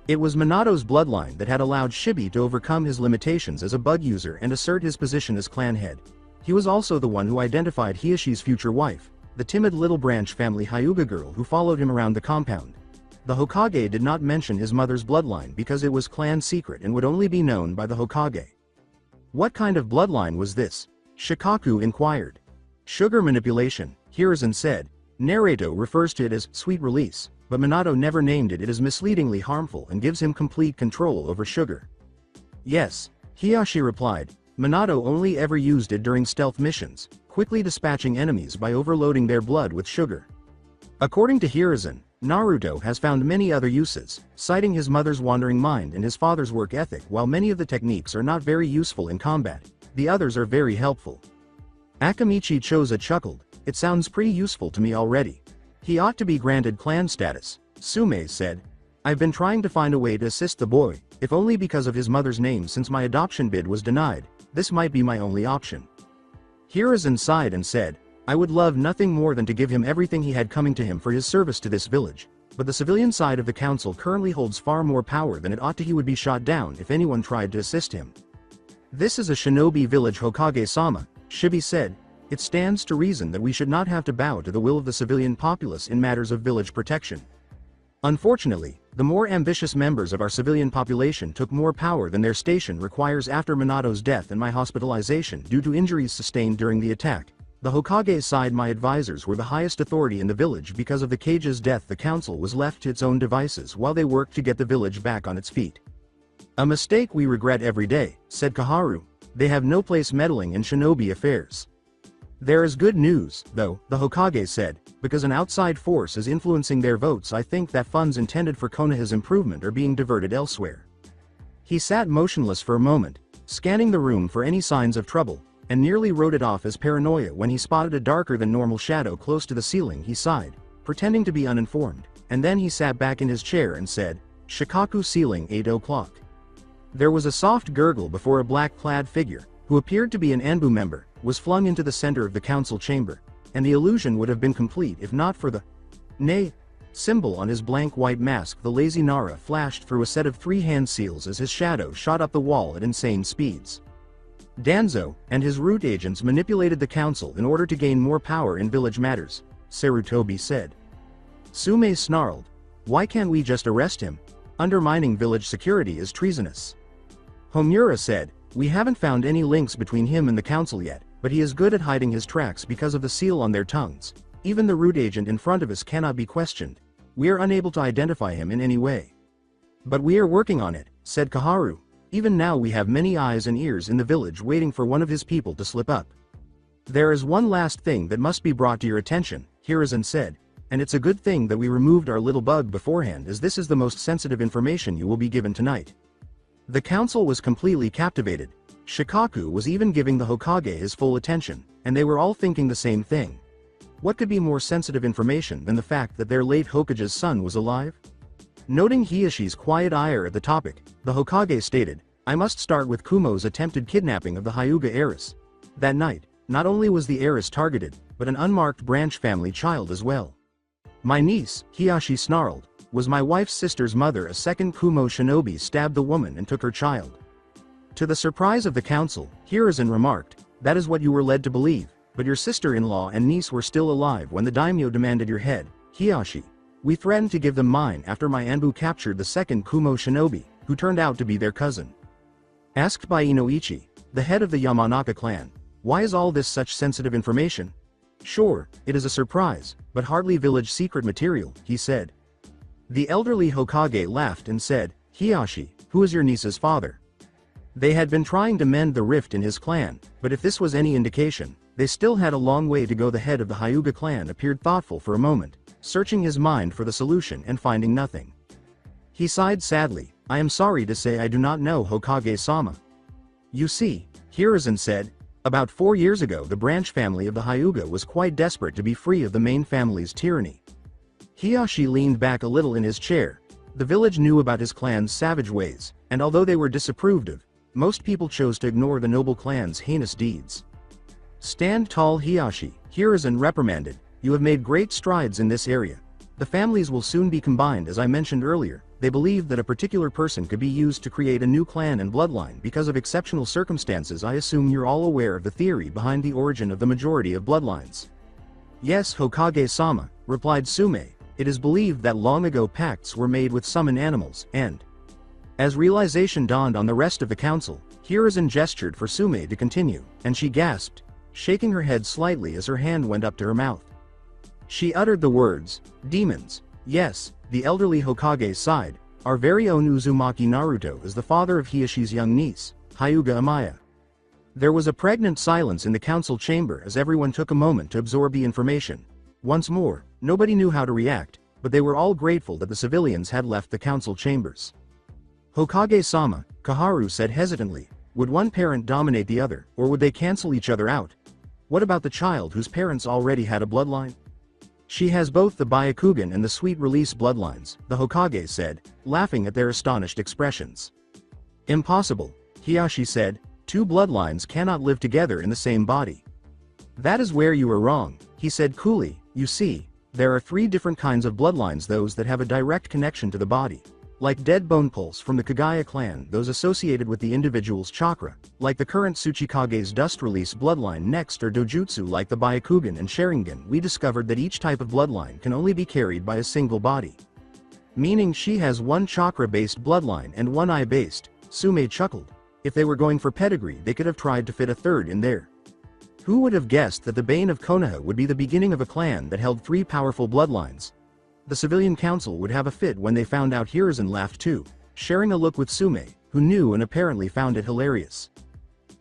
It was Minato's bloodline that had allowed Shibi to overcome his limitations as a bug user and assert his position as clan head. He was also the one who identified Hiyashi's future wife, the timid little branch family Hyuga girl who followed him around the compound. The Hokage did not mention his mother's bloodline because it was clan secret and would only be known by the Hokage. "What kind of bloodline was this?" Shikaku inquired. "Sugar manipulation," Hiruzen said. Naruto refers to it as sweet release, but Minato never named it. It is misleadingly harmful and gives him complete control over sugar. "Yes," Hiyashi replied. "Minato only ever used it during stealth missions, quickly dispatching enemies by overloading their blood with sugar." According to Hiruzen, Naruto has found many other uses, citing his mother's wandering mind and his father's work ethic. While many of the techniques are not very useful in combat, the others are very helpful. Akamichi Choza chuckled, "It sounds pretty useful to me already. He ought to be granted clan status," Sume said. "I've been trying to find a way to assist the boy, if only because of his mother's name. Since my adoption bid was denied, this might be my only option." Hiruzen sighed and said, "I would love nothing more than to give him everything he had coming to him for his service to this village, but the civilian side of the council currently holds far more power than it ought to. He would be shot down if anyone tried to assist him." "This is a shinobi village, Hokage-sama," Shibi said. "It stands to reason that we should not have to bow to the will of the civilian populace in matters of village protection. Unfortunately, the more ambitious members of our civilian population took more power than their station requires. After Minato's death and my hospitalization due to injuries sustained during the attack, the Hokage side, my advisors were the highest authority in the village. Because of the Kage's death, the council was left to its own devices while they worked to get the village back on its feet. A mistake we regret every day," said Kaharu. "They have no place meddling in shinobi affairs." "There is good news, though," the Hokage said, "because an outside force is influencing their votes. I think that funds intended for Konoha's improvement are being diverted elsewhere." He sat motionless for a moment, scanning the room for any signs of trouble, and nearly wrote it off as paranoia when he spotted a darker than normal shadow close to the ceiling. He sighed, pretending to be uninformed, and then he sat back in his chair and said, Shikaku ceiling 8 o'clock. There was a soft gurgle before a black-clad figure, who appeared to be an Anbu member, was flung into the center of the council chamber, and the illusion would have been complete if not for the nay symbol on his blank white mask. The lazy Nara flashed through a set of 3 hand seals as his shadow shot up the wall at insane speeds. Danzo and his root agents manipulated the council in order to gain more power in village matters, Sarutobi said. Sume snarled, "Why can't we just arrest him? Undermining village security is treasonous." Homura said, "We haven't found any links between him and the council yet, but he is good at hiding his tracks because of the seal on their tongues. Even the root agent in front of us cannot be questioned. We are unable to identify him in any way." "But we are working on it," said Kaharu. "Even now we have many eyes and ears in the village waiting for one of his people to slip up." "There is one last thing that must be brought to your attention," Hiruzen said, "and it's a good thing that we removed our little bug beforehand, as this is the most sensitive information you will be given tonight." The council was completely captivated. Shikaku was even giving the Hokage his full attention, and they were all thinking the same thing. What could be more sensitive information than the fact that their late Hokage's son was alive? Noting Hiyoshi's quiet ire at the topic, the Hokage stated, "I must start with Kumo's attempted kidnapping of the Hyuga heiress." That night, not only was the heiress targeted, but an unmarked branch family child as well. "My niece," Hiyoshi snarled, "was my wife's sister's mother. A second Kumo shinobi stabbed the woman and took her child." To the surprise of the council, Hiruzen remarked, "That is what you were led to believe, but your sister-in-law and niece were still alive when the daimyo demanded your head, Hiyoshi. We threatened to give them mine after my Anbu captured the second Kumo shinobi, who turned out to be their cousin." Asked by Inoichi, the head of the Yamanaka clan, "Why is all this such sensitive information?" "Sure, it is a surprise, but hardly village secret material," he said. The elderly Hokage laughed and said, "Hiyoshi, who is your niece's father?" They had been trying to mend the rift in his clan, but if this was any indication, they still had a long way to go. The head of the Hyuga clan appeared thoughtful for a moment, searching his mind for the solution and finding nothing. He sighed sadly, "I am sorry to say I do not know Hokage-sama." "You see," Hiruzen said, "about 4 years ago the branch family of the Hyuga was quite desperate to be free of the main family's tyranny." Hiyoshi leaned back a little in his chair. The village knew about his clan's savage ways, and although they were disapproved of, most people chose to ignore the noble clan's heinous deeds. "Stand tall, Hiyoshi," Hiruzen reprimanded, "you have made great strides in this area. The families will soon be combined. As I mentioned earlier, they believe that a particular person could be used to create a new clan and bloodline because of exceptional circumstances. I assume you're all aware of the theory behind the origin of the majority of bloodlines." "Yes, Hokage-sama," replied Sume. "It is believed that long ago pacts were made with summon animals, and..." As realization dawned on the rest of the council, Hiruzen gestured for Sume to continue, and she gasped, shaking her head slightly as her hand went up to her mouth. She uttered the words, "Demons." "Yes," the elderly Hokage sighed, "our very own Uzumaki Naruto is the father of Hiyoshi's young niece, Hyuga Amaya." There was a pregnant silence in the council chamber as everyone took a moment to absorb the information. Once more, nobody knew how to react, but they were all grateful that the civilians had left the council chambers. "Hokage-sama," Kaharu said hesitantly, "would one parent dominate the other, or would they cancel each other out? What about the child whose parents already had a bloodline?" "She has both the Byakugan and the Sweet Release bloodlines," the Hokage said, laughing at their astonished expressions. "Impossible," Hiyoshi said, "two bloodlines cannot live together in the same body." "That is where you are wrong," he said coolly. "You see, there are 3 different kinds of bloodlines: those that have a direct connection to the body, like Dead Bone Pulse from the Kagaya clan; those associated with the individual's chakra, like the current Tsuchikage's Dust Release bloodline; next are dojutsu like the Byakugan and Sharingan. We discovered that each type of bloodline can only be carried by a single body. Meaning she has one chakra-based bloodline and one eye-based." Sume chuckled. "If they were going for pedigree they could have tried to fit a third in there. Who would have guessed that the Bane of Konoha would be the beginning of a clan that held 3 powerful bloodlines?" The civilian council would have a fit when they found out. Hiruzen laughed too, sharing a look with Sume, who knew and apparently found it hilarious.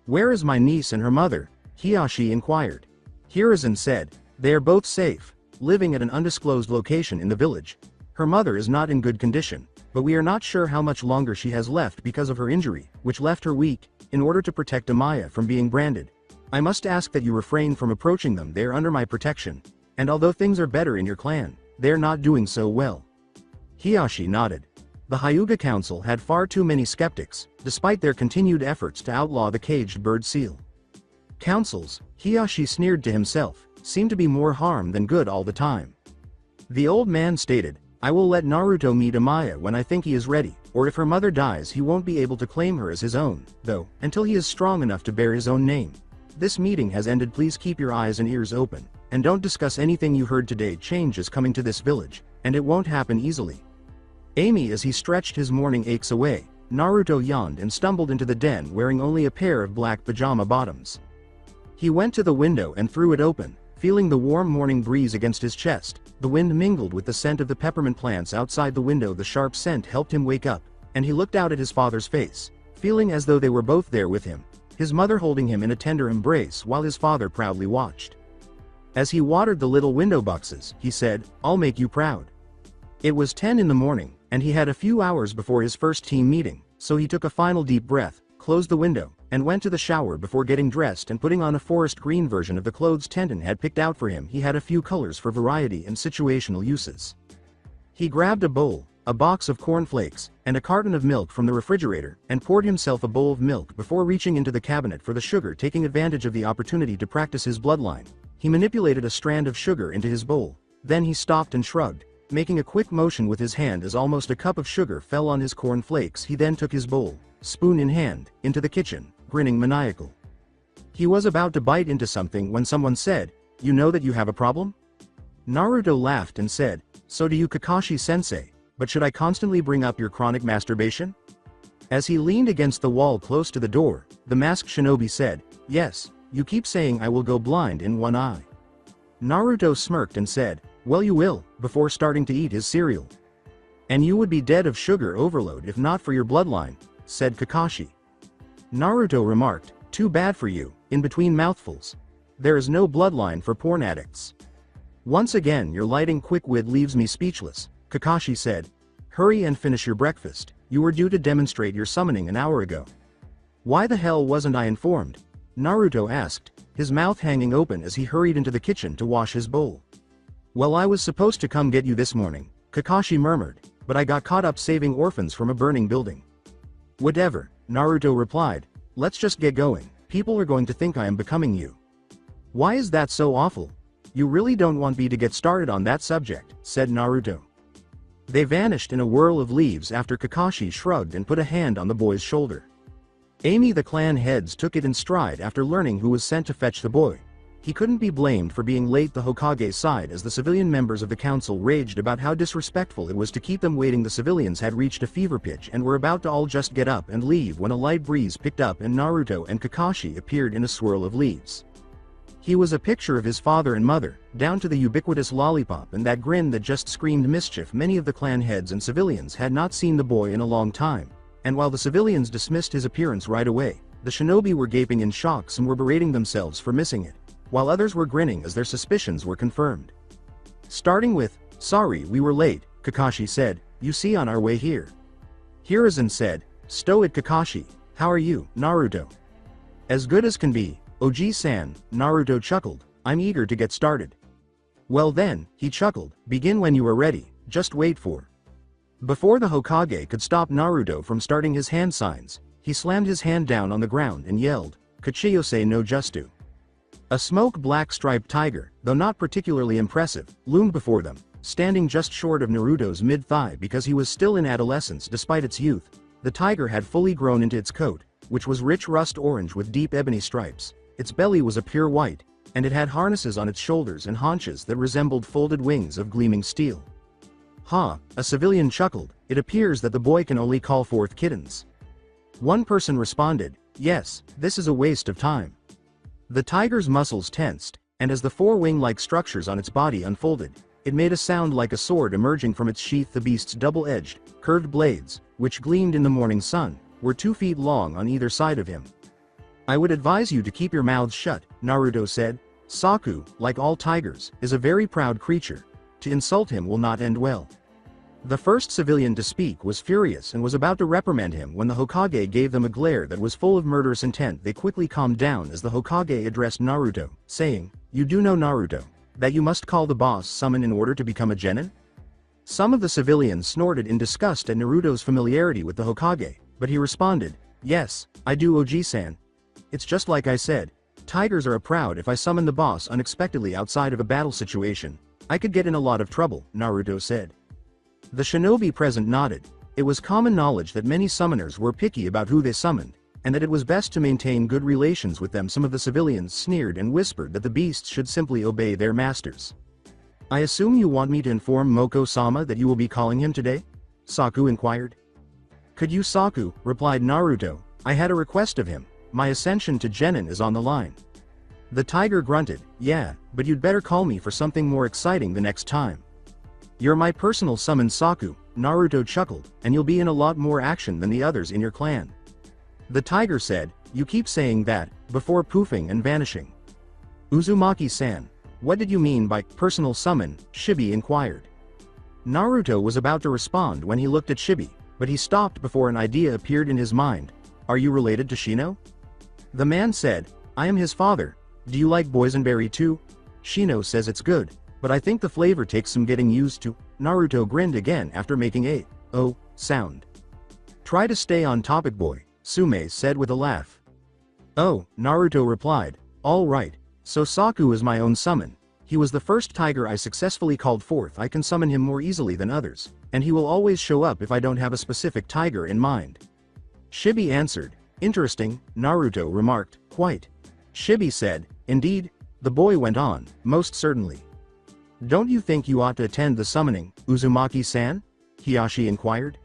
"Where is my niece and her mother?" Hiyoshi inquired. Hiruzen said, "They are both safe, living at an undisclosed location in the village. Her mother is not in good condition, but we are not sure how much longer she has left because of her injury, which left her weak. In order to protect Amaya from being branded, I must ask that you refrain from approaching them. They are under my protection, and although things are better in your clan, they are not doing so well." Hiyoshi nodded. The Hyuga Council had far too many skeptics, despite their continued efforts to outlaw the caged bird seal. Councils, Hiyashi sneered to himself, seem to be more harm than good all the time. The old man stated, I will let Naruto meet Amaya when I think he is ready, or if her mother dies he won't be able to claim her as his own, though, until he is strong enough to bear his own name. This meeting has ended. Please keep your eyes and ears open, and don't discuss anything you heard today. Change is coming to this village, and it won't happen easily. Amy, as he stretched his morning aches away, Naruto yawned and stumbled into the den wearing only a pair of black pajama bottoms. He went to the window and threw it open, feeling the warm morning breeze against his chest. The wind mingled with the scent of the peppermint plants outside the window. The sharp scent helped him wake up, and he looked out at his father's face, feeling as though they were both there with him, his mother holding him in a tender embrace while his father proudly watched. As he watered the little window boxes, he said, I'll make you proud. It was 10 in the morning, and he had a few hours before his first team meeting, so he took a final deep breath, closed the window, and went to the shower before getting dressed and putting on a forest green version of the clothes Tendon had picked out for him. He had a few colors for variety and situational uses. He grabbed a bowl, a box of cornflakes, and a carton of milk from the refrigerator, and poured himself a bowl of milk before reaching into the cabinet for the sugar. Taking advantage of the opportunity to practice his bloodline, he manipulated a strand of sugar into his bowl. Then he stopped and shrugged, making a quick motion with his hand as almost a cup of sugar fell on his cornflakes. He then took his bowl, spoon in hand, into the kitchen, grinning maniacal. He was about to bite into something when someone said, You know that you have a problem? Naruto laughed and said, So do you, Kakashi-sensei, but should I constantly bring up your chronic masturbation? As he leaned against the wall close to the door, the masked shinobi said, Yes, you keep saying I will go blind in one eye. Naruto smirked and said, Well, you will, before starting to eat his cereal. And you would be dead of sugar overload if not for your bloodline, said Kakashi. Naruto remarked, Too bad for you, in between mouthfuls. There is no bloodline for porn addicts. Once again your lighting quick-wit leaves me speechless, Kakashi said. Hurry and finish your breakfast, you were due to demonstrate your summoning an hour ago. Why the hell wasn't I informed? Naruto asked, his mouth hanging open as he hurried into the kitchen to wash his bowl. Well, I was supposed to come get you this morning, Kakashi murmured, but I got caught up saving orphans from a burning building. Whatever, Naruto replied, let's just get going, people are going to think I am becoming you. Why is that so awful? You really don't want me to get started on that subject, said Naruto. They vanished in a whirl of leaves after Kakashi shrugged and put a hand on the boy's shoulder. Amy, the clan heads, took it in stride after learning who was sent to fetch the boy. He couldn't be blamed for being late. The Hokage sighed as the civilian members of the council raged about how disrespectful it was to keep them waiting. The civilians had reached a fever pitch and were about to all just get up and leave when a light breeze picked up and Naruto and Kakashi appeared in a swirl of leaves. He was a picture of his father and mother, down to the ubiquitous lollipop and that grin that just screamed mischief. Many of the clan heads and civilians had not seen the boy in a long time, and while the civilians dismissed his appearance right away, the shinobi were gaping in shock. Some were berating themselves for missing it, while others were grinning as their suspicions were confirmed. Starting with, sorry we were late, Kakashi said, you see on our way here. Hiruzen said, stow it Kakashi, how are you, Naruto? As good as can be, Oji-san, Naruto chuckled, I'm eager to get started. Well then, he chuckled, begin when you are ready, just wait for. Before the Hokage could stop Naruto from starting his hand signs, he slammed his hand down on the ground and yelled, Kachiyose no Justu. A smoke-black striped tiger, though not particularly impressive, loomed before them, standing just short of Naruto's mid-thigh because he was still in adolescence despite its youth. The tiger had fully grown into its coat, which was rich rust orange with deep ebony stripes. Its belly was a pure white, and it had harnesses on its shoulders and haunches that resembled folded wings of gleaming steel. Ha, a civilian chuckled, it appears that the boy can only call forth kittens. One person responded, yes, this is a waste of time. The tiger's muscles tensed, and as the four wing-like structures on its body unfolded, it made a sound like a sword emerging from its sheath. The beast's double-edged, curved blades, which gleamed in the morning sun, were 2 feet long on either side of him. I would advise you to keep your mouths shut, Naruto said. Saku, like all tigers, is a very proud creature. To insult him will not end well. The first civilian to speak was furious and was about to reprimand him when the Hokage gave them a glare that was full of murderous intent. They quickly calmed down as the Hokage addressed Naruto, saying, you do know, Naruto, that you must call the boss summon in order to become a genin? Some of the civilians snorted in disgust at Naruto's familiarity with the Hokage, but he responded, "Yes, I do Oji-san. It's just like I said. Tigers are proud. If I summon the boss unexpectedly outside of a battle situation, I could get in a lot of trouble," Naruto said. The shinobi present nodded. It was common knowledge that many summoners were picky about who they summoned, and that it was best to maintain good relations with them. Some of the civilians sneered and whispered that the beasts should simply obey their masters. "I assume you want me to inform Moko-sama that you will be calling him today?" Saku inquired. "Could you, Saku?" replied Naruto. "I had a request of him. My ascension to Genin is on the line." The tiger grunted, "Yeah, but you'd better call me for something more exciting the next time." "You're my personal summon, Saku," Naruto chuckled, "and you'll be in a lot more action than the others in your clan." The tiger said, "You keep saying that," before poofing and vanishing. "Uzumaki-san, what did you mean by personal summon?" Shibi inquired. Naruto was about to respond when he looked at Shibi, but he stopped before an idea appeared in his mind. "Are you related to Shino?" The man said, "I am his father. Do you like boysenberry too? Shino says it's good, but I think the flavor takes some getting used to." Naruto grinned again after making a "oh" sound. "Try to stay on topic, boy," Sume said with a laugh. "Oh," Naruto replied, "all right, so Saku is my own summon. He was the first tiger I successfully called forth. I can summon him more easily than others, and he will always show up if I don't have a specific tiger in mind." Shibi answered. "Interesting," Naruto remarked. "Quite." Shibi said, "Indeed." The boy went on, "Most certainly." "Don't you think you ought to attend the summoning, Uzumaki-san?" Hiyashi inquired.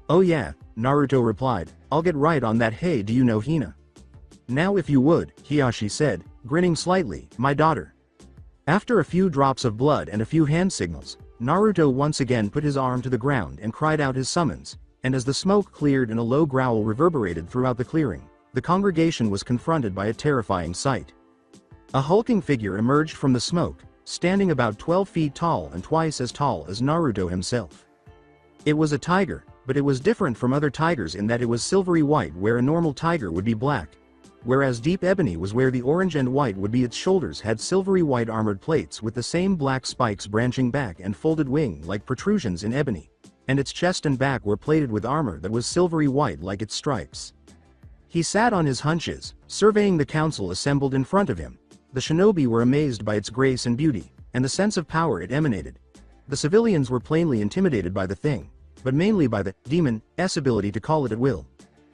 "Oh yeah," Naruto replied, "I'll get right on that. Hey, do you know Hina?" "Now if you would," Hiyashi said, grinning slightly, "my daughter." After a few drops of blood and a few hand signals, Naruto once again put his arm to the ground and cried out his summons, and as the smoke cleared and a low growl reverberated throughout the clearing, the congregation was confronted by a terrifying sight. A hulking figure emerged from the smoke, standing about 12 feet tall and twice as tall as Naruto himself. It was a tiger, but it was different from other tigers in that it was silvery white where a normal tiger would be black, whereas deep ebony was where the orange and white would be. Its shoulders had silvery white armored plates with the same black spikes branching back and folded wing-like protrusions in ebony, and its chest and back were plated with armor that was silvery white like its stripes. He sat on his haunches, surveying the council assembled in front of him. The shinobi were amazed by its grace and beauty, and the sense of power it emanated. The civilians were plainly intimidated by the thing, but mainly by the demon's ability to call it at will.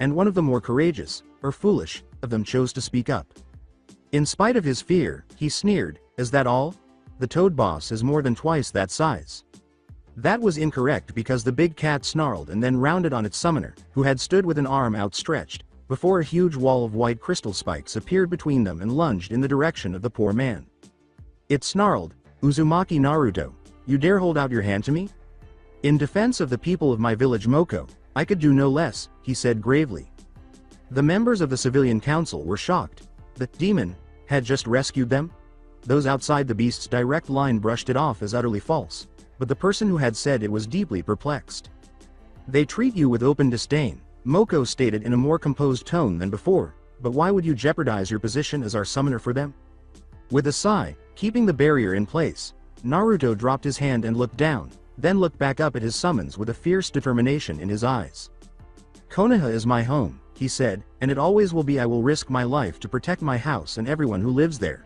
And one of the more courageous, or foolish, of them chose to speak up. In spite of his fear, he sneered, "Is that all? The toad boss is more than twice that size." That was incorrect because the big cat snarled and then rounded on its summoner, who had stood with an arm outstretched, before a huge wall of white crystal spikes appeared between them and lunged in the direction of the poor man. It snarled, "Uzumaki Naruto, you dare hold out your hand to me? In defense of the people of my village Moko, I could do no less," he said gravely. The members of the civilian council were shocked. The demon had just rescued them? Those outside the beast's direct line brushed it off as utterly false, but the person who had said it was deeply perplexed. "They treat you with open disdain," Moko stated in a more composed tone than before, "but why would you jeopardize your position as our summoner for them?" With a sigh, keeping the barrier in place, Naruto dropped his hand and looked down, then looked back up at his summons with a fierce determination in his eyes. "Konoha is my home," he said, "and it always will be. I will risk my life to protect my house and everyone who lives there."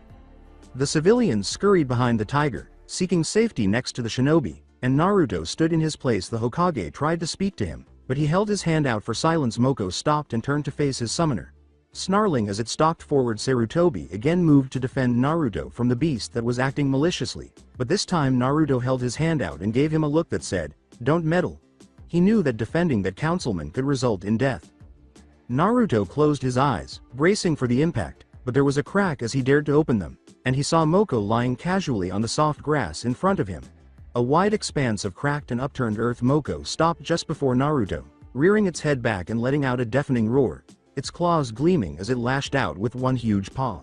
The civilians scurried behind the tiger, seeking safety next to the shinobi, and Naruto stood in his place. The Hokage tried to speak to him, but he held his hand out for silence. Moko stopped and turned to face his summoner. Snarling as it stalked forward, Sarutobi again moved to defend Naruto from the beast that was acting maliciously, but this time Naruto held his hand out and gave him a look that said, "Don't meddle." He knew that defending that councilman could result in death. Naruto closed his eyes, bracing for the impact, but there was a crack as he dared to open them, and he saw Moko lying casually on the soft grass in front of him. A wide expanse of cracked and upturned earth. Moko stopped just before Naruto, rearing its head back and letting out a deafening roar, its claws gleaming as it lashed out with one huge paw.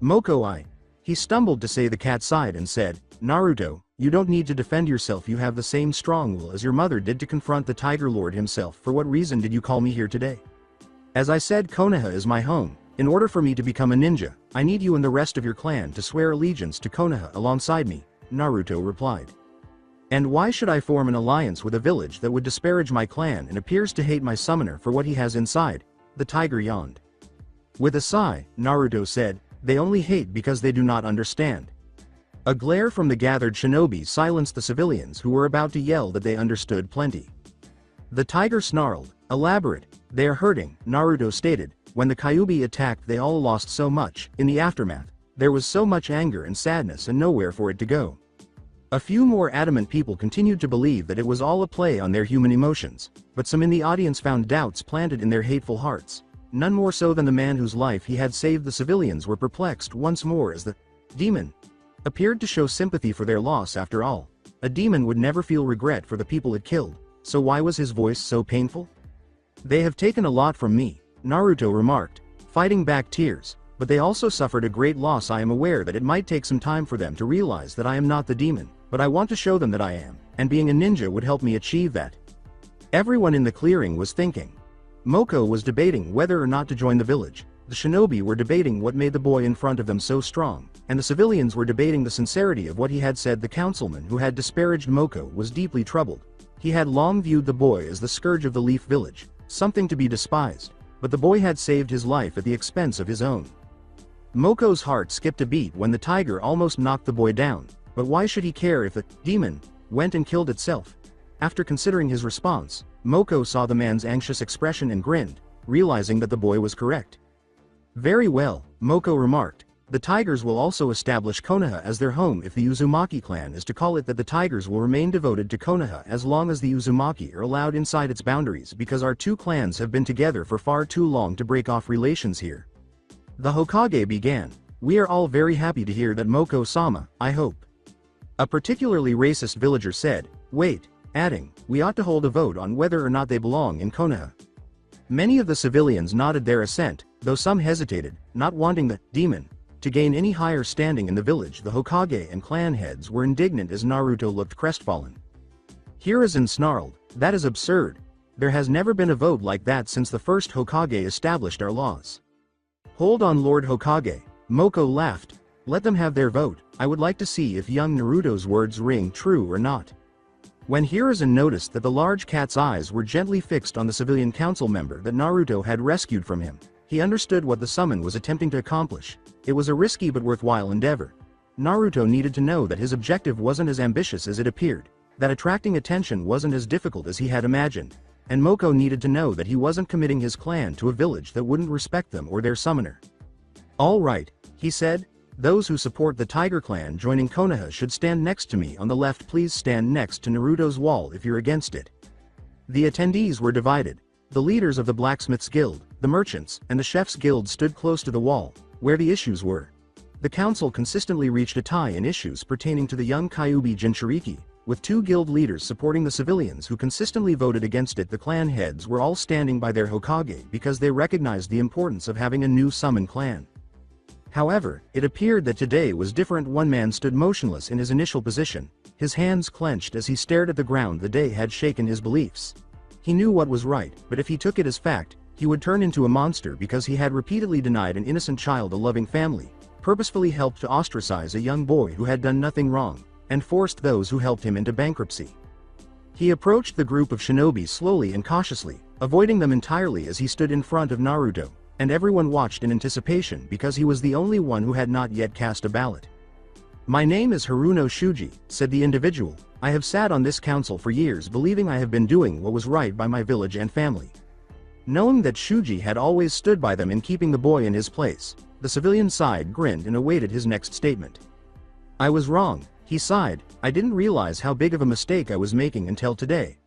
"Moko, he stumbled to say. The cat sighed and said, "Naruto, you don't need to defend yourself. You have the same strong will as your mother did to confront the Tiger Lord himself. For what reason did you call me here today?" "As I said, Konoha is my home. In order for me to become a ninja, I need you and the rest of your clan to swear allegiance to Konoha alongside me," Naruto replied. And why should I form an alliance with a village that would disparage my clan and appears to hate my summoner for what he has inside? The tiger yawned. With a sigh, Naruto said, they only hate because they do not understand. A glare from the gathered shinobi silenced the civilians who were about to yell that they understood plenty. The tiger snarled, elaborate, they are hurting, Naruto stated, when the Kyuubi attacked they all lost so much, in the aftermath, there was so much anger and sadness and nowhere for it to go. A few more adamant people continued to believe that it was all a play on their human emotions, but some in the audience found doubts planted in their hateful hearts. None more so than the man whose life he had saved. The civilians were perplexed once more as the demon appeared to show sympathy for their loss. After all, a demon would never feel regret for the people it killed, so why was his voice so painful? They have taken a lot from me, Naruto remarked, fighting back tears, but they also suffered a great loss. I am aware that it might take some time for them to realize that I am not the demon, but I want to show them that I am, and being a ninja would help me achieve that. Everyone in the clearing was thinking. Moko was debating whether or not to join the village, the shinobi were debating what made the boy in front of them so strong, and the civilians were debating the sincerity of what he had said. The councilman who had disparaged Moko was deeply troubled. He had long viewed the boy as the scourge of the Leaf Village, something to be despised, but the boy had saved his life at the expense of his own. Moko's heart skipped a beat when the tiger almost knocked the boy down, but why should he care if the demon went and killed itself? After considering his response, Moko saw the man's anxious expression and grinned, realizing that the boy was correct. Very well, Moko remarked, the tigers will also establish Konoha as their home if the Uzumaki clan is to call it that. The tigers will remain devoted to Konoha as long as the Uzumaki are allowed inside its boundaries, because our two clans have been together for far too long to break off relations here. The Hokage began, we are all very happy to hear that, Moko-sama, I hope. A particularly racist villager said, wait, adding, we ought to hold a vote on whether or not they belong in Konoha. Many of the civilians nodded their assent, though some hesitated, not wanting the demon to gain any higher standing in the village. The Hokage and clan heads were indignant as Naruto looked crestfallen. Hiruzen snarled, that is absurd. There has never been a vote like that since the first Hokage established our laws. Hold on, Lord Hokage, Moko laughed, let them have their vote. I would like to see if young Naruto's words ring true or not. When Hiruzen noticed that the large cat's eyes were gently fixed on the civilian council member that Naruto had rescued from him, he understood what the summon was attempting to accomplish. It was a risky but worthwhile endeavor. Naruto needed to know that his objective wasn't as ambitious as it appeared, that attracting attention wasn't as difficult as he had imagined, and Moko needed to know that he wasn't committing his clan to a village that wouldn't respect them or their summoner. All right, he said, those who support the Tiger Clan joining Konoha should stand next to me on the left. Please stand next to Naruto's wall if you're against it. The attendees were divided. The leaders of the Blacksmiths Guild, the Merchants, and the Chefs Guild stood close to the wall, where the issues were. The council consistently reached a tie in issues pertaining to the young Kyuubi Jinchuriki, with two guild leaders supporting the civilians who consistently voted against it. The clan heads were all standing by their Hokage because they recognized the importance of having a new summon clan. However, it appeared that today was different. One man stood motionless in his initial position, his hands clenched as he stared at the ground. The day had shaken his beliefs. He knew what was right, but if he took it as fact, he would turn into a monster because he had repeatedly denied an innocent child a loving family, purposefully helped to ostracize a young boy who had done nothing wrong, and forced those who helped him into bankruptcy. He approached the group of shinobi slowly and cautiously, avoiding them entirely as he stood in front of Naruto, and everyone watched in anticipation because he was the only one who had not yet cast a ballot. My name is Haruno Shuji, said the individual. I have sat on this council for years believing I have been doing what was right by my village and family. Knowing that Shuji had always stood by them in keeping the boy in his place, the civilian side grinned and awaited his next statement. I was wrong, he sighed, I didn't realize how big of a mistake I was making until today.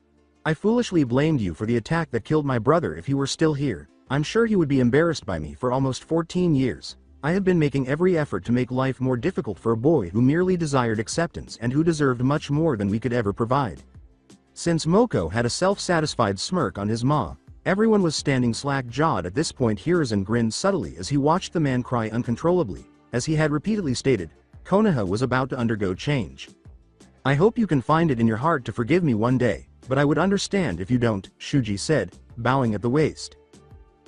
I foolishly blamed you for the attack that killed my brother. If he were still here, I'm sure he would be embarrassed by me. For almost 14 years, I have been making every effort to make life more difficult for a boy who merely desired acceptance and who deserved much more than we could ever provide. Since Moko had a self-satisfied smirk on his maw, everyone was standing slack-jawed. At this point Hiruzen grinned subtly as he watched the man cry uncontrollably. As he had repeatedly stated, Konoha was about to undergo change. I hope you can find it in your heart to forgive me one day, but I would understand if you don't, Shuji said, bowing at the waist.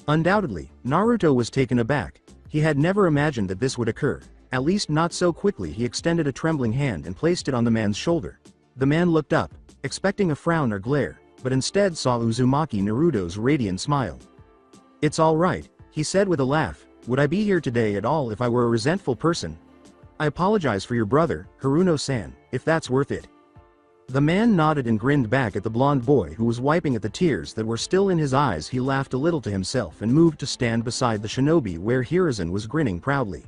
Undoubtedly, Naruto was taken aback. He had never imagined that this would occur, at least not so quickly. He extended a trembling hand and placed it on the man's shoulder. The man looked up, expecting a frown or glare, but instead saw Uzumaki Naruto's radiant smile. "It's all right," he said with a laugh. "Would I be here today at all if I were a resentful person? I apologize for your brother, Haruno-san, if that's worth it." The man nodded and grinned back at the blonde boy who was wiping at the tears that were still in his eyes. He laughed a little to himself and moved to stand beside the shinobi where Hiruzen was grinning proudly.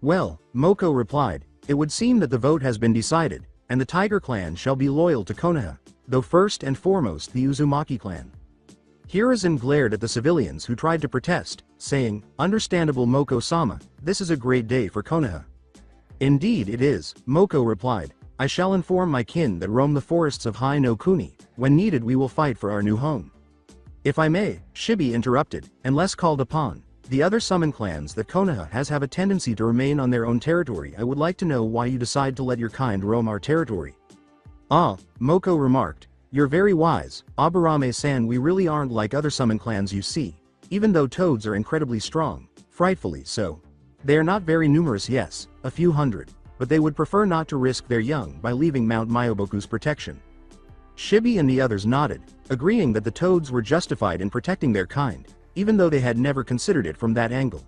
"Well," Moko replied, "it would seem that the vote has been decided, and the Tiger clan shall be loyal to Konoha, though first and foremost the Uzumaki clan." Hiruzen glared at the civilians who tried to protest, saying, "Understandable Moko-sama, this is a great day for Konoha." "Indeed it is," Moko replied. "I shall inform my kin that roam the forests of Hai no Kuni. When needed we will fight for our new home." "If I may," Shibi interrupted, "unless called upon, the other summon clans that Konoha has have a tendency to remain on their own territory. I would like to know why you decide to let your kind roam our territory." "Ah," Moko remarked, "you're very wise, Aburame-san. We really aren't like other summon clans you see, even though toads are incredibly strong, frightfully so. They are not very numerous, yes, a few hundred, but they would prefer not to risk their young by leaving Mount Myoboku's protection." Shibi and the others nodded, agreeing that the toads were justified in protecting their kind, even though they had never considered it from that angle.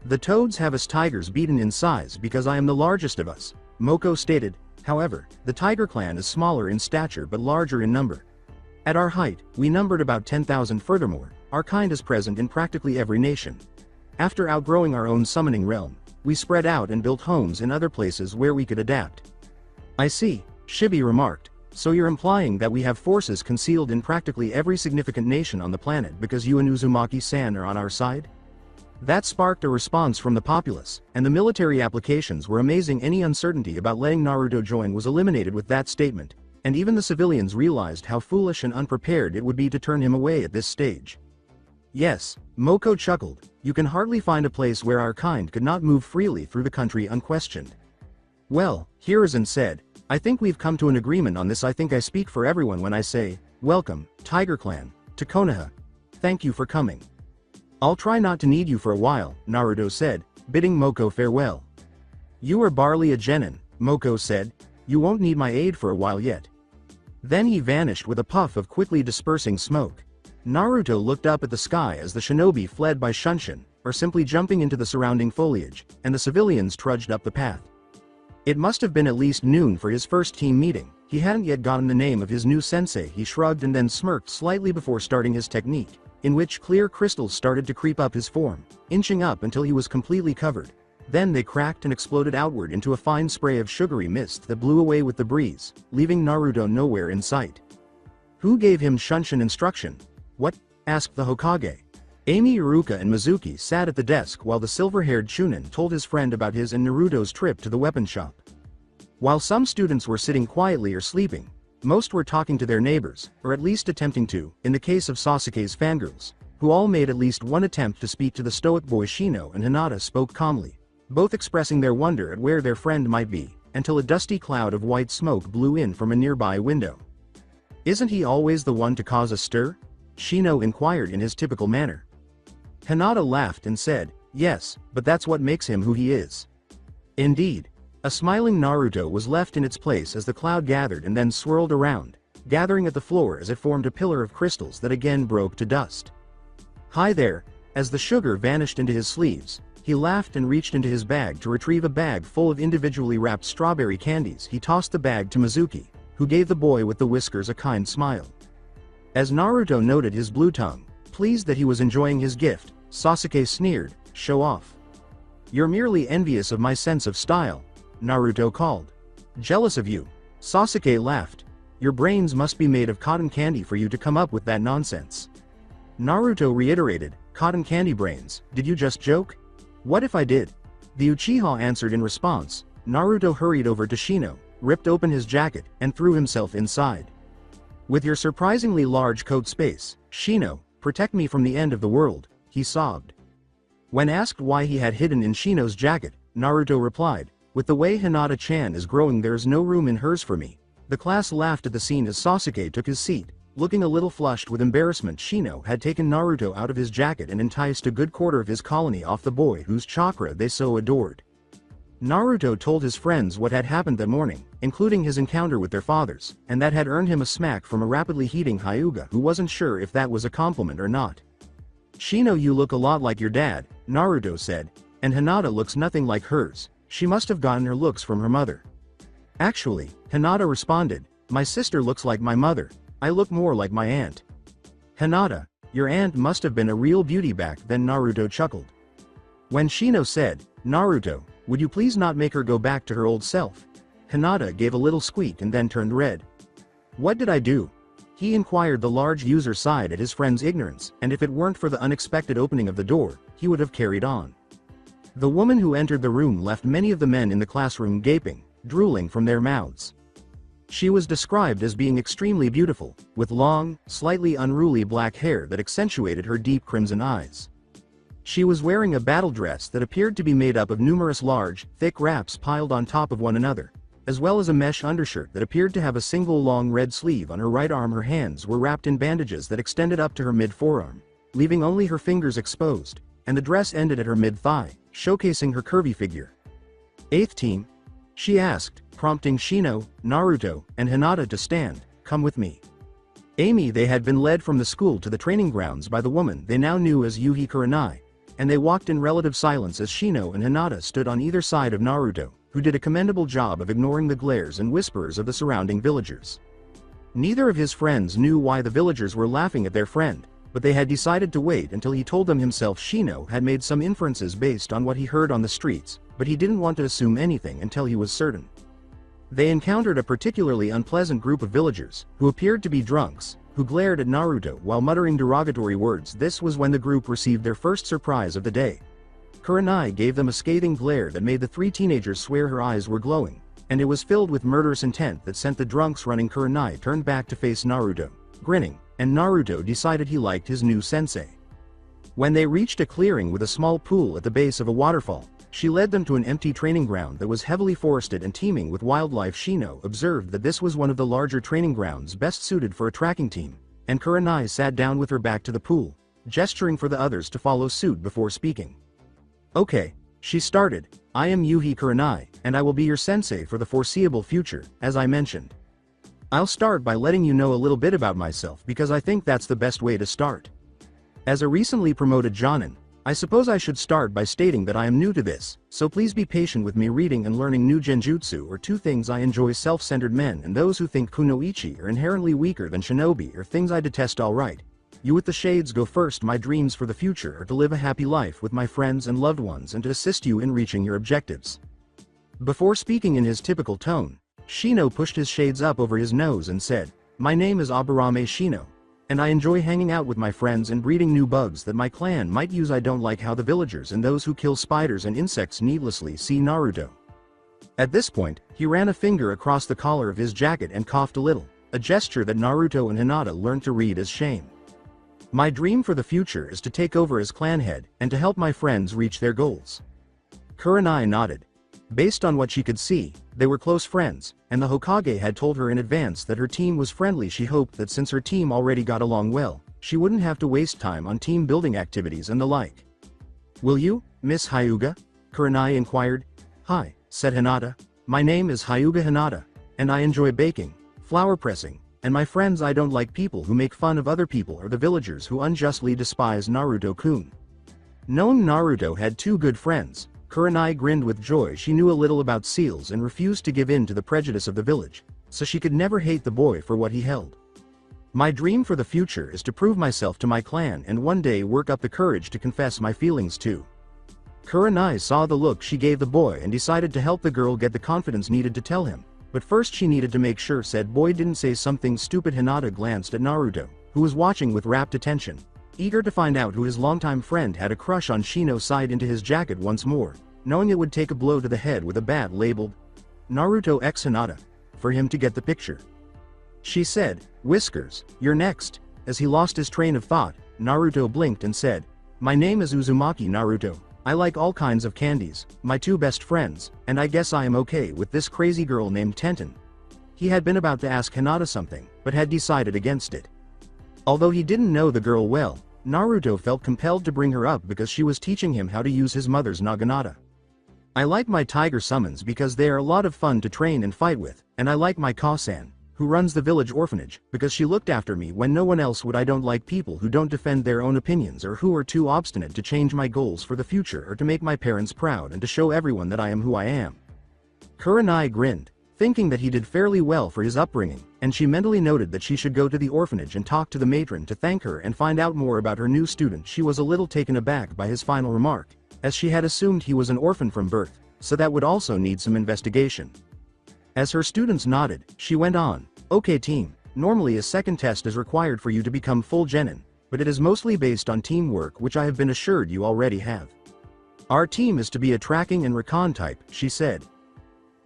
"The toads have us tigers beaten in size because I am the largest of us," Moko stated. "However, the Tiger clan is smaller in stature but larger in number. At our height, we numbered about 10,000. Furthermore, our kind is present in practically every nation. After outgrowing our own summoning realm, we spread out and built homes in other places where we could adapt." "I see," Shibi remarked, "so you're implying that we have forces concealed in practically every significant nation on the planet because you and Uzumaki-san are on our side?" That sparked a response from the populace, and the military applications were amazing. Any uncertainty about letting Naruto join was eliminated with that statement, and even the civilians realized how foolish and unprepared it would be to turn him away at this stage. "Yes," Moko chuckled, "you can hardly find a place where our kind could not move freely through the country unquestioned." "Well," Hiruzen said, "I think we've come to an agreement on this. I think I speak for everyone when I say, welcome, Tiger Clan, to Konoha. Thank you for coming." "I'll try not to need you for a while," Naruto said, bidding Moko farewell. "You are barely a genin," Moko said. "You won't need my aid for a while yet." Then he vanished with a puff of quickly dispersing smoke. Naruto looked up at the sky as the shinobi fled by shunshin, or simply jumping into the surrounding foliage, and the civilians trudged up the path. It must have been at least noon for his first team meeting. He hadn't yet gotten the name of his new sensei. He shrugged and then smirked slightly before starting his technique, in which clear crystals started to creep up his form, inching up until he was completely covered. Then they cracked and exploded outward into a fine spray of sugary mist that blew away with the breeze, leaving Naruto nowhere in sight. "Who gave him shunshin instruction?" "What?" asked the Hokage. Amy, Iruka and Mizuki sat at the desk while the silver-haired Chunin told his friend about his and Naruto's trip to the weapon shop. While some students were sitting quietly or sleeping, most were talking to their neighbors, or at least attempting to. In the case of Sasuke's fangirls, who all made at least one attempt to speak to the stoic boy, Shino and Hinata spoke calmly, both expressing their wonder at where their friend might be, until a dusty cloud of white smoke blew in from a nearby window. "Isn't he always the one to cause a stir?" Shino inquired in his typical manner. Hinata laughed and said, "Yes, but that's what makes him who he is." Indeed. A smiling Naruto was left in its place as the cloud gathered and then swirled around, gathering at the floor as it formed a pillar of crystals that again broke to dust. "Hi there." As the sugar vanished into his sleeves, he laughed and reached into his bag to retrieve a bag full of individually wrapped strawberry candies. He tossed the bag to Mizuki, who gave the boy with the whiskers a kind smile. As Naruto noted his blue tongue, pleased that he was enjoying his gift, Sasuke sneered, "Show off. You're merely envious of my sense of style," Naruto called. "Jealous of you." Sasuke laughed. "Your brains must be made of cotton candy for you to come up with that nonsense." Naruto reiterated, "Cotton candy brains, did you just joke?" "What if I did?" The Uchiha answered in response. Naruto hurried over to Shino, ripped open his jacket, and threw himself inside. "With your surprisingly large coat space, Shino, protect me from the end of the world," he sobbed. When asked why he had hidden in Shino's jacket, Naruto replied, "With the way Hinata-chan is growing, there's no room in hers for me." The class laughed at the scene as Sasuke took his seat. Looking a little flushed with embarrassment, Shino had taken Naruto out of his jacket and enticed a good quarter of his colony off the boy whose chakra they so adored. Naruto told his friends what had happened that morning, including his encounter with their fathers, and that had earned him a smack from a rapidly heating Hyuga who wasn't sure if that was a compliment or not. "Shino, you look a lot like your dad," Naruto said, "and Hinata looks nothing like hers. She must have gotten her looks from her mother." "Actually," Hinata responded, "my sister looks like my mother. I look more like my aunt." "Hinata, your aunt must have been a real beauty back then," Naruto chuckled. When Shino said, "Naruto, would you please not make her go back to her old self?" Hinata gave a little squeak and then turned red. "What did I do?" He inquired. The large user sighed at his friend's ignorance, and if it weren't for the unexpected opening of the door, he would have carried on. The woman who entered the room left many of the men in the classroom gaping, drooling from their mouths. She was described as being extremely beautiful, with long, slightly unruly black hair that accentuated her deep crimson eyes. She was wearing a battle dress that appeared to be made up of numerous large, thick wraps piled on top of one another, as well as a mesh undershirt that appeared to have a single long red sleeve on her right arm. Her hands were wrapped in bandages that extended up to her mid-forearm, leaving only her fingers exposed, and the dress ended at her mid-thigh, showcasing her curvy figure. "Eighth team?" she asked, prompting Shino, Naruto, and Hinata to stand. "Come with me." Amy. They had been led from the school to the training grounds by the woman they now knew as Yuhi Kurenai, and they walked in relative silence as Shino and Hinata stood on either side of Naruto, who did a commendable job of ignoring the glares and whispers of the surrounding villagers. Neither of his friends knew why the villagers were laughing at their friend, but they had decided to wait until he told them himself. Shino had made some inferences based on what he heard on the streets, but he didn't want to assume anything until he was certain. They encountered a particularly unpleasant group of villagers, who appeared to be drunks, who glared at Naruto while muttering derogatory words. This was when the group received their first surprise of the day. Kurenai gave them a scathing glare that made the three teenagers swear her eyes were glowing, and it was filled with murderous intent that sent the drunks running. Kurenai turned back to face Naruto, grinning, and Naruto decided he liked his new sensei. When they reached a clearing with a small pool at the base of a waterfall, she led them to an empty training ground that was heavily forested and teeming with wildlife. Shino observed that this was one of the larger training grounds best suited for a tracking team, and Kurenai sat down with her back to the pool, gesturing for the others to follow suit before speaking. "Okay," she started, "I am Yuhi Kurenai, and I will be your sensei for the foreseeable future, as I mentioned. I'll start by letting you know a little bit about myself because I think that's the best way to start. As a recently promoted Jonin, I suppose I should start by stating that I am new to this, so please be patient with me. Reading and learning new genjutsu are two things I enjoy. Self-centered men and those who think kunoichi are inherently weaker than shinobi are things I detest. Alright. You with the shades go first. My dreams for the future are to live a happy life with my friends and loved ones and to assist you in reaching your objectives." Before speaking in his typical tone, Shino pushed his shades up over his nose and said, "My name is Aburame Shino, and I enjoy hanging out with my friends and breeding new bugs that my clan might use. I don't like how the villagers and those who kill spiders and insects needlessly see Naruto." At this point, he ran a finger across the collar of his jacket and coughed a little, a gesture that Naruto and Hinata learned to read as shame. "My dream for the future is to take over as clan head and to help my friends reach their goals." Kurenai nodded. Based on what she could see, they were close friends, and the Hokage had told her in advance that her team was friendly. She hoped that since her team already got along well, she wouldn't have to waste time on team building activities and the like. "Will you, Miss Hyuga?" Kurenai inquired. "Hi," said Hinata. "My name is Hyuga Hinata, and I enjoy baking, flower pressing, and my friends. I don't like people who make fun of other people or the villagers who unjustly despise Naruto-kun." Knowing Naruto had two good friends, Kurenai grinned with joy. She knew a little about seals and refused to give in to the prejudice of the village, so she could never hate the boy for what he held. "My dream for the future is to prove myself to my clan and one day work up the courage to confess my feelings too." Kurenai saw the look she gave the boy and decided to help the girl get the confidence needed to tell him, but first she needed to make sure said boy didn't say something stupid. Hinata glanced at Naruto, who was watching with rapt attention, eager to find out who his longtime friend had a crush on. Shino sighed into his jacket once more, knowing it would take a blow to the head with a bat labeled Naruto x Hinata for him to get the picture. She said, "Whiskers, you're next." As he lost his train of thought, Naruto blinked and said, "My name is Uzumaki Naruto. I like all kinds of candies, my two best friends, and I guess I am okay with this crazy girl named Tenten." He had been about to ask Hinata something, but had decided against it. Although he didn't know the girl well, Naruto felt compelled to bring her up because she was teaching him how to use his mother's naginata. I like my tiger summons because they are a lot of fun to train and fight with, and I like my Ka-san, who runs the village orphanage, because she looked after me when no one else would. I don't like people who don't defend their own opinions or who are too obstinate to change my goals for the future or to make my parents proud and to show everyone that I am who I am. Kurenai grinned, thinking that he did fairly well for his upbringing, and she mentally noted that she should go to the orphanage and talk to the matron to thank her and find out more about her new student. She was a little taken aback by his final remark, as she had assumed he was an orphan from birth, so that would also need some investigation. As her students nodded, she went on, "Okay team, normally a second test is required for you to become full genin, but it is mostly based on teamwork, which I have been assured you already have. Our team is to be a tracking and recon type," she said.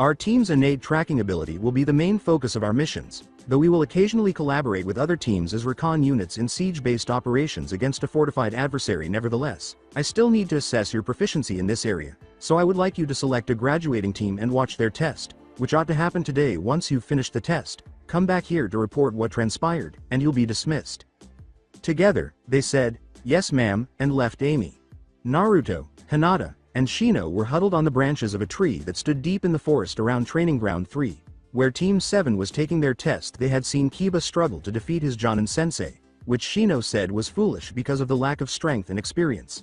"Our team's innate tracking ability will be the main focus of our missions, though we will occasionally collaborate with other teams as recon units in siege-based operations against a fortified adversary. Nevertheless, I still need to assess your proficiency in this area, so I would like you to select a graduating team and watch their test, which ought to happen today. Once you've finished the test, come back here to report what transpired, and you'll be dismissed." Together, they said, "Yes ma'am," and left Amy. Naruto, Hinata, and Shino were huddled on the branches of a tree that stood deep in the forest around Training Ground 3, where Team 7 was taking their test. They had seen Kiba struggle to defeat his Jonin-sensei, which Shino said was foolish because of the lack of strength and experience.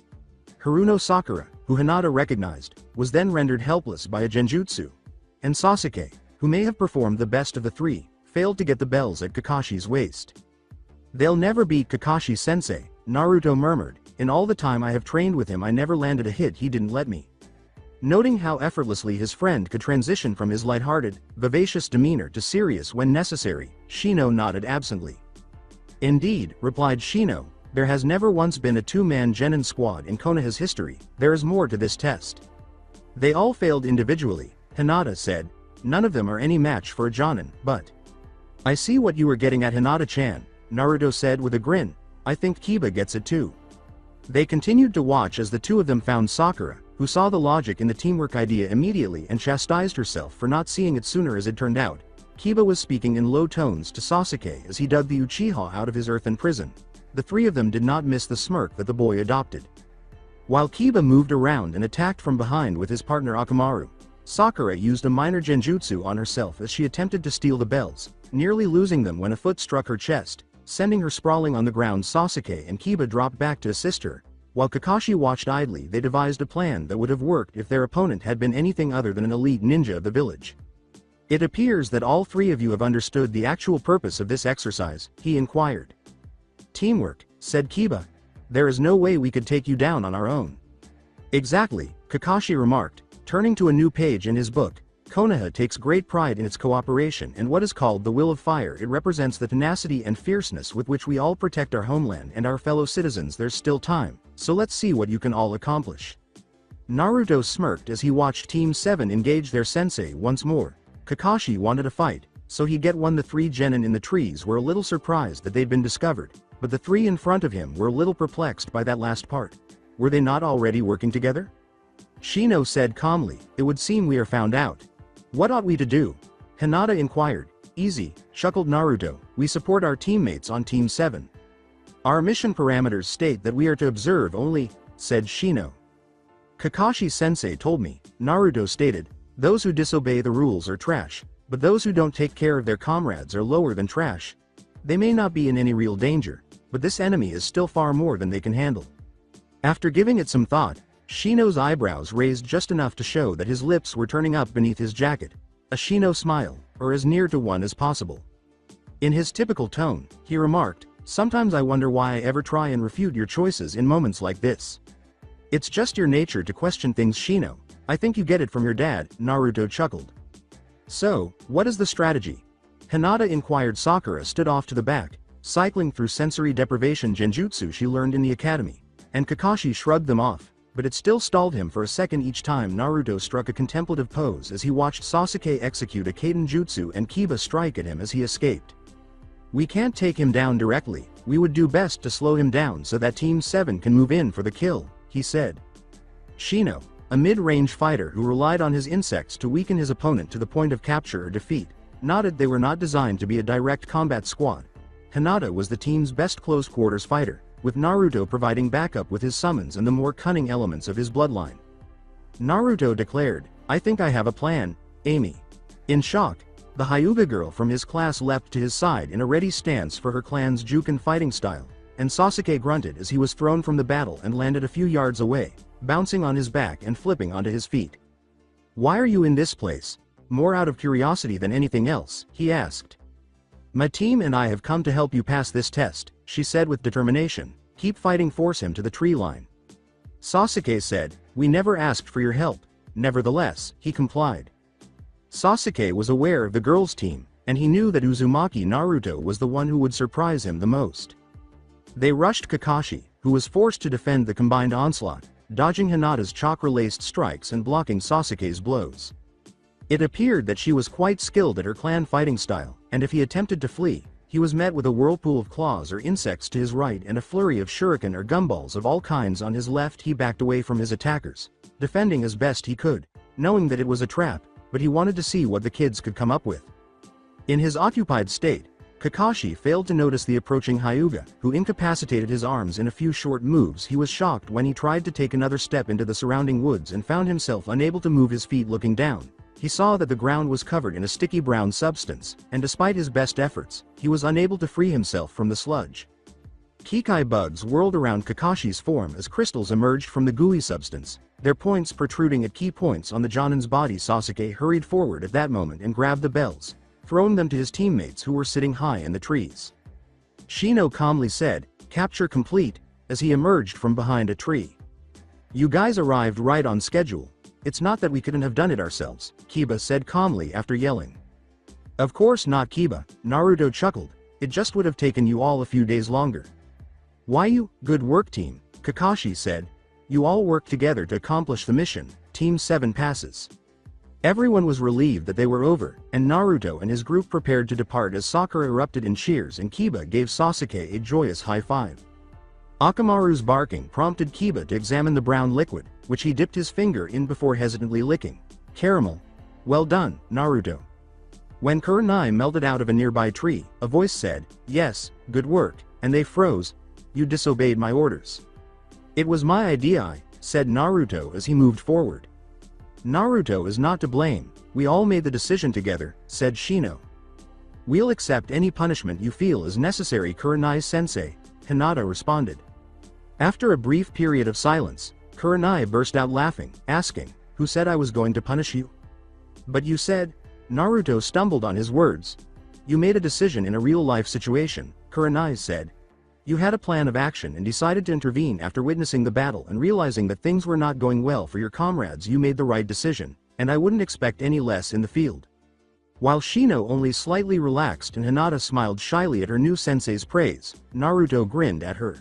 Haruno Sakura, who Hinata recognized, was then rendered helpless by a genjutsu. And Sasuke, who may have performed the best of the three, failed to get the bells at Kakashi's waist. "They'll never beat Kakashi-sensei," Naruto murmured. "In all the time I have trained with him I never landed a hit. He didn't let me." Noting how effortlessly his friend could transition from his lighthearted, vivacious demeanor to serious when necessary, Shino nodded absently. "Indeed," replied Shino, "there has never once been a two-man genin squad in Konoha's history. There is more to this test. They all failed individually," Hinata said. "None of them are any match for a Jonin, but..." "I see what you were getting at, Hinata-chan," Naruto said with a grin. "I think Kiba gets it too." They continued to watch as the two of them found Sakura, who saw the logic in the teamwork idea immediately and chastised herself for not seeing it sooner. As it turned out, Kiba was speaking in low tones to Sasuke as he dug the Uchiha out of his earthen prison. The three of them did not miss the smirk that the boy adopted. While Kiba moved around and attacked from behind with his partner Akamaru, Sakura used a minor genjutsu on herself as she attempted to steal the bells, nearly losing them when a foot struck her chest, sending her sprawling on the ground. Sasuke and Kiba dropped back to assist her. While Kakashi watched idly, they devised a plan that would have worked if their opponent had been anything other than an elite ninja of the village. "It appears that all three of you have understood the actual purpose of this exercise," he inquired. "Teamwork," said Kiba. "There is no way we could take you down on our own." "Exactly," Kakashi remarked, turning to a new page in his book. "Konoha takes great pride in its cooperation and what is called the Will of Fire. It represents the tenacity and fierceness with which we all protect our homeland and our fellow citizens. There's still time, so let's see what you can all accomplish." Naruto smirked as he watched Team 7 engage their sensei once more. Kakashi wanted a fight, so he'd get one. The three genin in the trees were a little surprised that they'd been discovered, but the three in front of him were a little perplexed by that last part. Were they not already working together? Shino said calmly, "It would seem we are found out." "What ought we to do?" Hinata inquired. "Easy," chuckled Naruto. "We support our teammates on Team 7. Our mission parameters state that we are to observe only," said Shino. "Kakashi-sensei told me," Naruto stated, "those who disobey the rules are trash, but those who don't take care of their comrades are lower than trash. They may not be in any real danger, but this enemy is still far more than they can handle." After giving it some thought, Shino's eyebrows raised just enough to show that his lips were turning up beneath his jacket. A Shino smile, or as near to one as possible. In his typical tone, he remarked, "Sometimes I wonder why I ever try and refute your choices in moments like this. It's just your nature to question things, Shino. I think you get it from your dad," Naruto chuckled. "So, what is the strategy?" Hinata inquired. Sakura stood off to the back, cycling through sensory deprivation genjutsu she learned in the academy, and Kakashi shrugged them off. But it still stalled him for a second each time Naruto struck a contemplative pose as he watched Sasuke execute a Kaiden jutsu and Kiba strike at him as he escaped. "We can't take him down directly, we would do best to slow him down so that Team 7 can move in for the kill," he said. Shino, a mid-range fighter who relied on his insects to weaken his opponent to the point of capture or defeat, nodded. They were not designed to be a direct combat squad. Hinata was the team's best close-quarters fighter, with Naruto providing backup with his summons and the more cunning elements of his bloodline. Naruto declared, "I think I have a plan, Amy." In shock, the Hyuga girl from his class leapt to his side in a ready stance for her clan's Juken fighting style, and Sasuke grunted as he was thrown from the battle and landed a few yards away, bouncing on his back and flipping onto his feet. "Why are you in this place?" More out of curiosity than anything else, he asked. "My team and I have come to help you pass this test," she said with determination. "Keep fighting, force him to the tree line." Sasuke said, "We never asked for your help." Nevertheless, he complied. Sasuke was aware of the girls' team, and he knew that Uzumaki Naruto was the one who would surprise him the most. They rushed Kakashi, who was forced to defend the combined onslaught, dodging Hinata's chakra-laced strikes and blocking Sasuke's blows. It appeared that she was quite skilled at her clan fighting style, and if he attempted to flee, he was met with a whirlpool of claws or insects to his right and a flurry of shuriken or gumballs of all kinds on his left. He backed away from his attackers, defending as best he could, knowing that it was a trap, but he wanted to see what the kids could come up with. In his occupied state, Kakashi failed to notice the approaching Hyuga, who incapacitated his arms in a few short moves. He was shocked when he tried to take another step into the surrounding woods and found himself unable to move his feet. Looking down, he saw that the ground was covered in a sticky brown substance, and despite his best efforts, he was unable to free himself from the sludge. Kikai bugs whirled around Kakashi's form as crystals emerged from the gooey substance, their points protruding at key points on the Jonin's body. Sasuke hurried forward at that moment and grabbed the bells, throwing them to his teammates who were sitting high in the trees. Shino calmly said, "Capture complete," as he emerged from behind a tree. "You guys arrived right on schedule. It's not that we couldn't have done it ourselves," Kiba said calmly after yelling. "Of course not, Kiba," Naruto chuckled. "It just would have taken you all a few days longer." "Why you? Good work, team," Kakashi said. "You all worked together to accomplish the mission. Team 7 passes." Everyone was relieved that they were over, and Naruto and his group prepared to depart as Sakura erupted in cheers and Kiba gave Sasuke a joyous high five. Akamaru's barking prompted Kiba to examine the brown liquid, which he dipped his finger in before hesitantly licking. "Caramel. Well done, Naruto." When Kurenai melted out of a nearby tree, a voice said, "Yes, good work," and they froze. "You disobeyed my orders." "It was my idea," said Naruto as he moved forward. "Naruto is not to blame, we all made the decision together," said Shino. "We'll accept any punishment you feel is necessary, Kurenai-sensei," Hinata responded. After a brief period of silence, Kurenai burst out laughing, asking, "Who said I was going to punish you?" "But you said..." Naruto stumbled on his words. "You made a decision in a real-life situation," Kurenai said. "You had a plan of action and decided to intervene after witnessing the battle and realizing that things were not going well for your comrades. You made the right decision, and I wouldn't expect any less in the field." While Shino only slightly relaxed and Hinata smiled shyly at her new sensei's praise, Naruto grinned at her.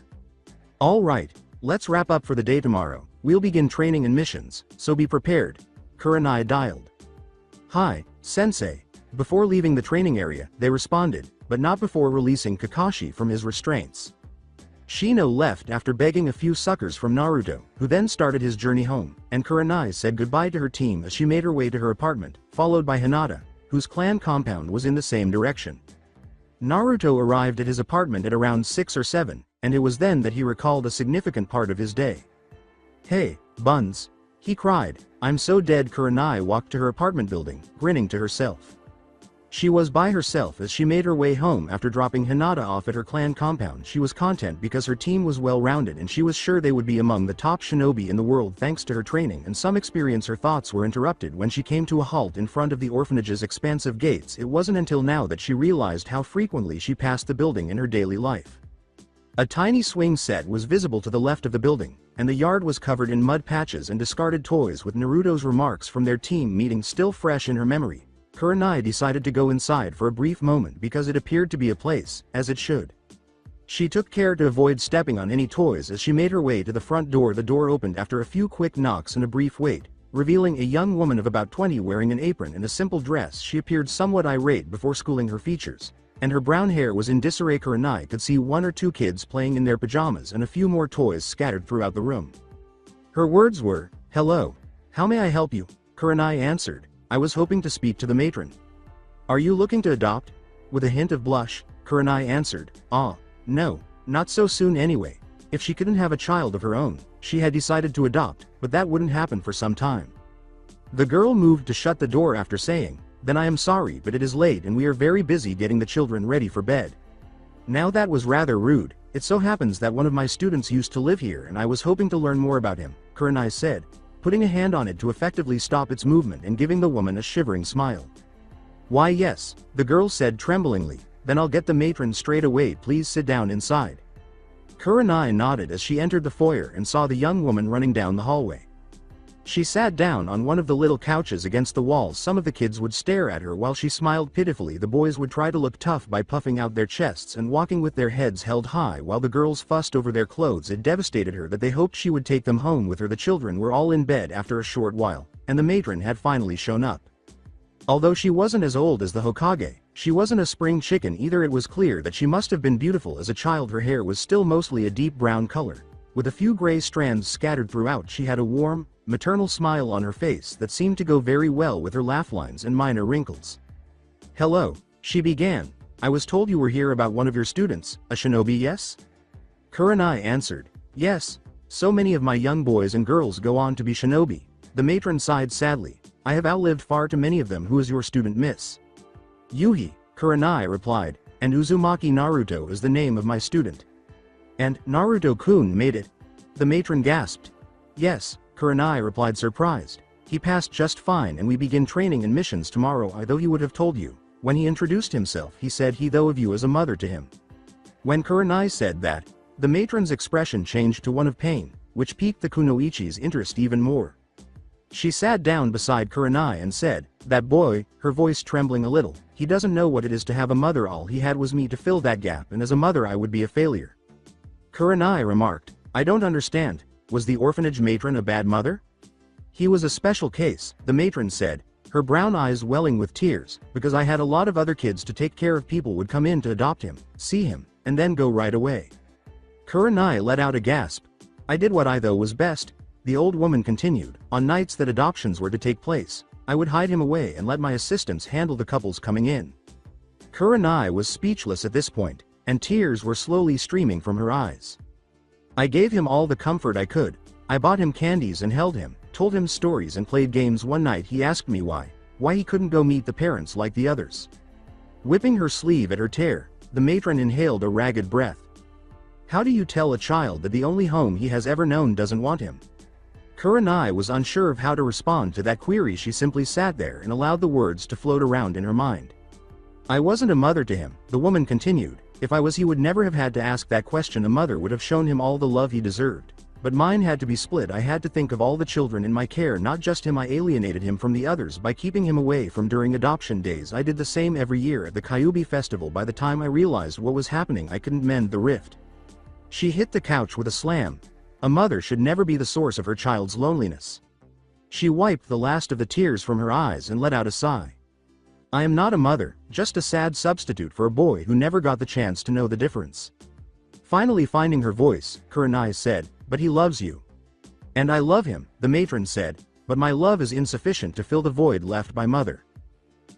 "All right, let's wrap up for the day. Tomorrow, we'll begin training and missions, so be prepared," Kurenai dialed. "Hi, sensei." Before leaving the training area, they responded, but not before releasing Kakashi from his restraints. Shino left after begging a few suckers from Naruto, who then started his journey home, and Kurenai said goodbye to her team as she made her way to her apartment, followed by Hinata, whose clan compound was in the same direction. Naruto arrived at his apartment at around 6 or 7, and it was then that he recalled a significant part of his day. "Hey, Buns!" he cried. "I'm so dead." Kurenai walked to her apartment building, grinning to herself. She was by herself as she made her way home after dropping Hinata off at her clan compound. She was content because her team was well-rounded and she was sure they would be among the top shinobi in the world thanks to her training and some experience. Her thoughts were interrupted when she came to a halt in front of the orphanage's expansive gates. It wasn't until now that she realized how frequently she passed the building in her daily life. A tiny swing set was visible to the left of the building, and the yard was covered in mud patches and discarded toys with Naruto's remarks from their team meeting still fresh in her memory. Kurenai decided to go inside for a brief moment because it appeared to be a place, as it should. She took care to avoid stepping on any toys as she made her way to the front door. The door opened after a few quick knocks and a brief wait, revealing a young woman of about 20 wearing an apron and a simple dress. She appeared somewhat irate before schooling her features, and her brown hair was in disarray. Kurenai could see 1 or 2 kids playing in their pajamas and a few more toys scattered throughout the room. Her words were, "Hello. How may I help you?" Kurenai answered, "I was hoping to speak to the matron." "Are you looking to adopt?" With a hint of blush, Kurenai answered, "Ah, no, not so soon anyway." If she couldn't have a child of her own, she had decided to adopt, but that wouldn't happen for some time. The girl moved to shut the door after saying, "Then I am sorry, but it is late and we are very busy getting the children ready for bed." Now that was rather rude. It so happens that one of my students used to live here and I was hoping to learn more about him, Kurenai said, putting a hand on it to effectively stop its movement and giving the woman a shivering smile. "Why yes," the girl said tremblingly, "then I'll get the matron straight away, please sit down inside." Kurenai nodded as she entered the foyer and saw the young woman running down the hallway. She sat down on one of the little couches against the wall. Some of the kids would stare at her while she smiled pitifully. The boys would try to look tough by puffing out their chests and walking with their heads held high while the girls fussed over their clothes. It devastated her that they hoped she would take them home with her. The children were all in bed after a short while, and the matron had finally shown up. Although she wasn't as old as the Hokage, she wasn't a spring chicken either. It was clear that she must have been beautiful as a child. Her hair was still mostly a deep brown color, with a few gray strands scattered throughout. She had a warm, maternal smile on her face that seemed to go very well with her laugh lines and minor wrinkles. "Hello," she began. "I was told you were here about one of your students, a shinobi, yes?" Kurenai answered, "Yes, so many of my young boys and girls go on to be shinobi." The matron sighed sadly. "I have outlived far too many of them. Who is your student, miss?" "Yuhi," Kurenai replied, "and Uzumaki Naruto is the name of my student." "And Naruto-kun made it?" The matron gasped. "Yes," Kurenai replied, surprised. "He passed just fine and we begin training and missions tomorrow. I though he would have told you. When he introduced himself he said he though of you as a mother to him." When Kurenai said that, the matron's expression changed to one of pain, which piqued the kunoichi's interest even more. She sat down beside Kurenai and said, "That boy," her voice trembling a little, "he doesn't know what it is to have a mother. All he had was me to fill that gap, and as a mother I would be a failure." Kurenai remarked, "I don't understand. Was the orphanage matron a bad mother?" "He was a special case," the matron said, her brown eyes welling with tears, "because I had a lot of other kids to take care of. People would come in to adopt him, see him, and then go right away." Kurenai let out a gasp. "I did what I thought was best," the old woman continued. "On nights that adoptions were to take place, I would hide him away and let my assistants handle the couples coming in." Kurenai was speechless at this point, and tears were slowly streaming from her eyes. "I gave him all the comfort I could. I bought him candies and held him, told him stories and played games. One night he asked me why he couldn't go meet the parents like the others." Whipping her sleeve at her tear, the matron inhaled a ragged breath. "How do you tell a child that the only home he has ever known doesn't want him?" Kurenai was unsure of how to respond to that query. She simply sat there and allowed the words to float around in her mind. "I wasn't a mother to him," the woman continued. "If I was, he would never have had to ask that question. A mother would have shown him all the love he deserved. But mine had to be split. I had to think of all the children in my care, not just him. I alienated him from the others by keeping him away from during adoption days. I did the same every year at the Kyubi festival. By the time I realized what was happening, I couldn't mend the rift." She hit the couch with a slam. A mother should never be the source of her child's loneliness. She wiped the last of the tears from her eyes and let out a sigh. "I am not a mother, just a sad substitute for a boy who never got the chance to know the difference." Finally finding her voice, Kurenai said, "But he loves you." "And I love him," the matron said, "but my love is insufficient to fill the void left by mother."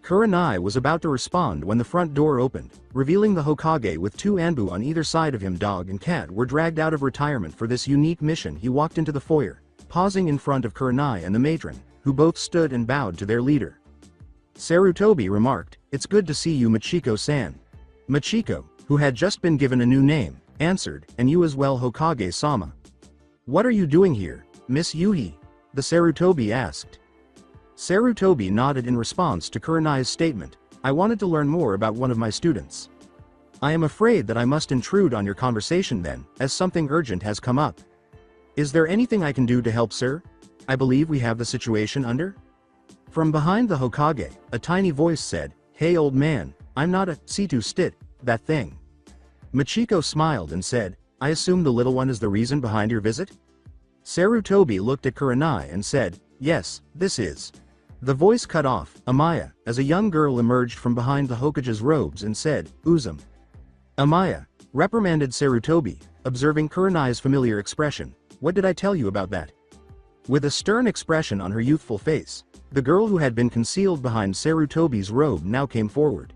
Kurenai was about to respond when the front door opened, revealing the Hokage with two Anbu on either side of him. Dog and cat were dragged out of retirement for this unique mission. He walked into the foyer, pausing in front of Kurenai and the matron, who both stood and bowed to their leader. Sarutobi remarked, "It's good to see you, Machiko-san." Machiko, who had just been given a new name, answered, "And you as well, Hokage-sama." "What are you doing here, Miss Yuhi?" the Sarutobi asked. Sarutobi nodded in response to Kurenai's statement. "I wanted to learn more about one of my students." "I am afraid that I must intrude on your conversation then, as something urgent has come up." "Is there anything I can do to help, sir? I believe we have the situation under." From behind the Hokage, a tiny voice said, "Hey old man, I'm not a Situ Stit, that thing." Machiko smiled and said, "I assume the little one is the reason behind your visit?" Sarutobi looked at Kurenai and said, "Yes, this is." The voice cut off. Amaya, as a young girl emerged from behind the Hokage's robes and said, "Uzum." Amaya reprimanded Sarutobi, observing Kurenai's familiar expression. "What did I tell you about that?" With a stern expression on her youthful face, the girl who had been concealed behind Sarutobi's robe now came forward.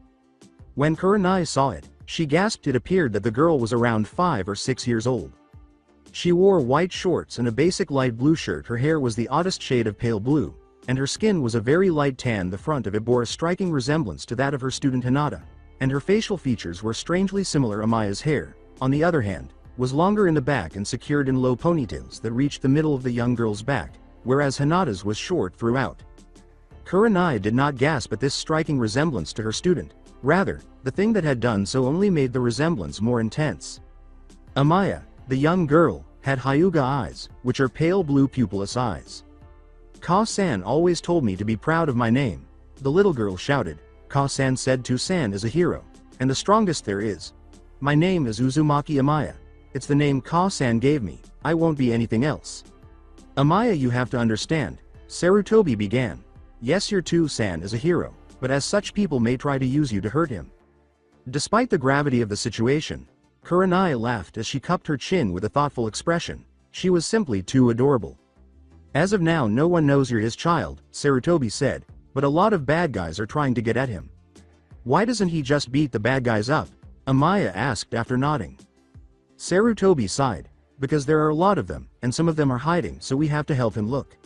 When Kurenai saw it, she gasped. It appeared that the girl was around 5 or 6 years old. She wore white shorts and a basic light blue shirt. Her hair was the oddest shade of pale blue, and her skin was a very light tan. The front of it bore a striking resemblance to that of her student Hinata, and her facial features were strangely similar. Amaya's hair, on the other hand, was longer in the back and secured in low ponytails that reached the middle of the young girl's back, whereas Hinata's was short throughout. Kurenai did not gasp at this striking resemblance to her student. Rather, the thing that had done so only made the resemblance more intense. Amaya, the young girl, had Hyuga eyes, which are pale blue pupilless eyes. Ka-san always told me to be proud of my name, the little girl shouted. Ka-san said To-san is a hero, and the strongest there is. My name is Uzumaki Amaya. It's the name Ka-san gave me, I won't be anything else. Amaya, you have to understand, Sarutobi began. Yes, your To-san is a hero, but as such people may try to use you to hurt him. Despite the gravity of the situation, Kurenai laughed as she cupped her chin with a thoughtful expression. She was simply too adorable. As of now no one knows you're his child, Sarutobi said, but a lot of bad guys are trying to get at him. Why doesn't he just beat the bad guys up? Amaya asked after nodding. Sarutobi sighed. Because there are a lot of them, and some of them are hiding, so we have to help him look.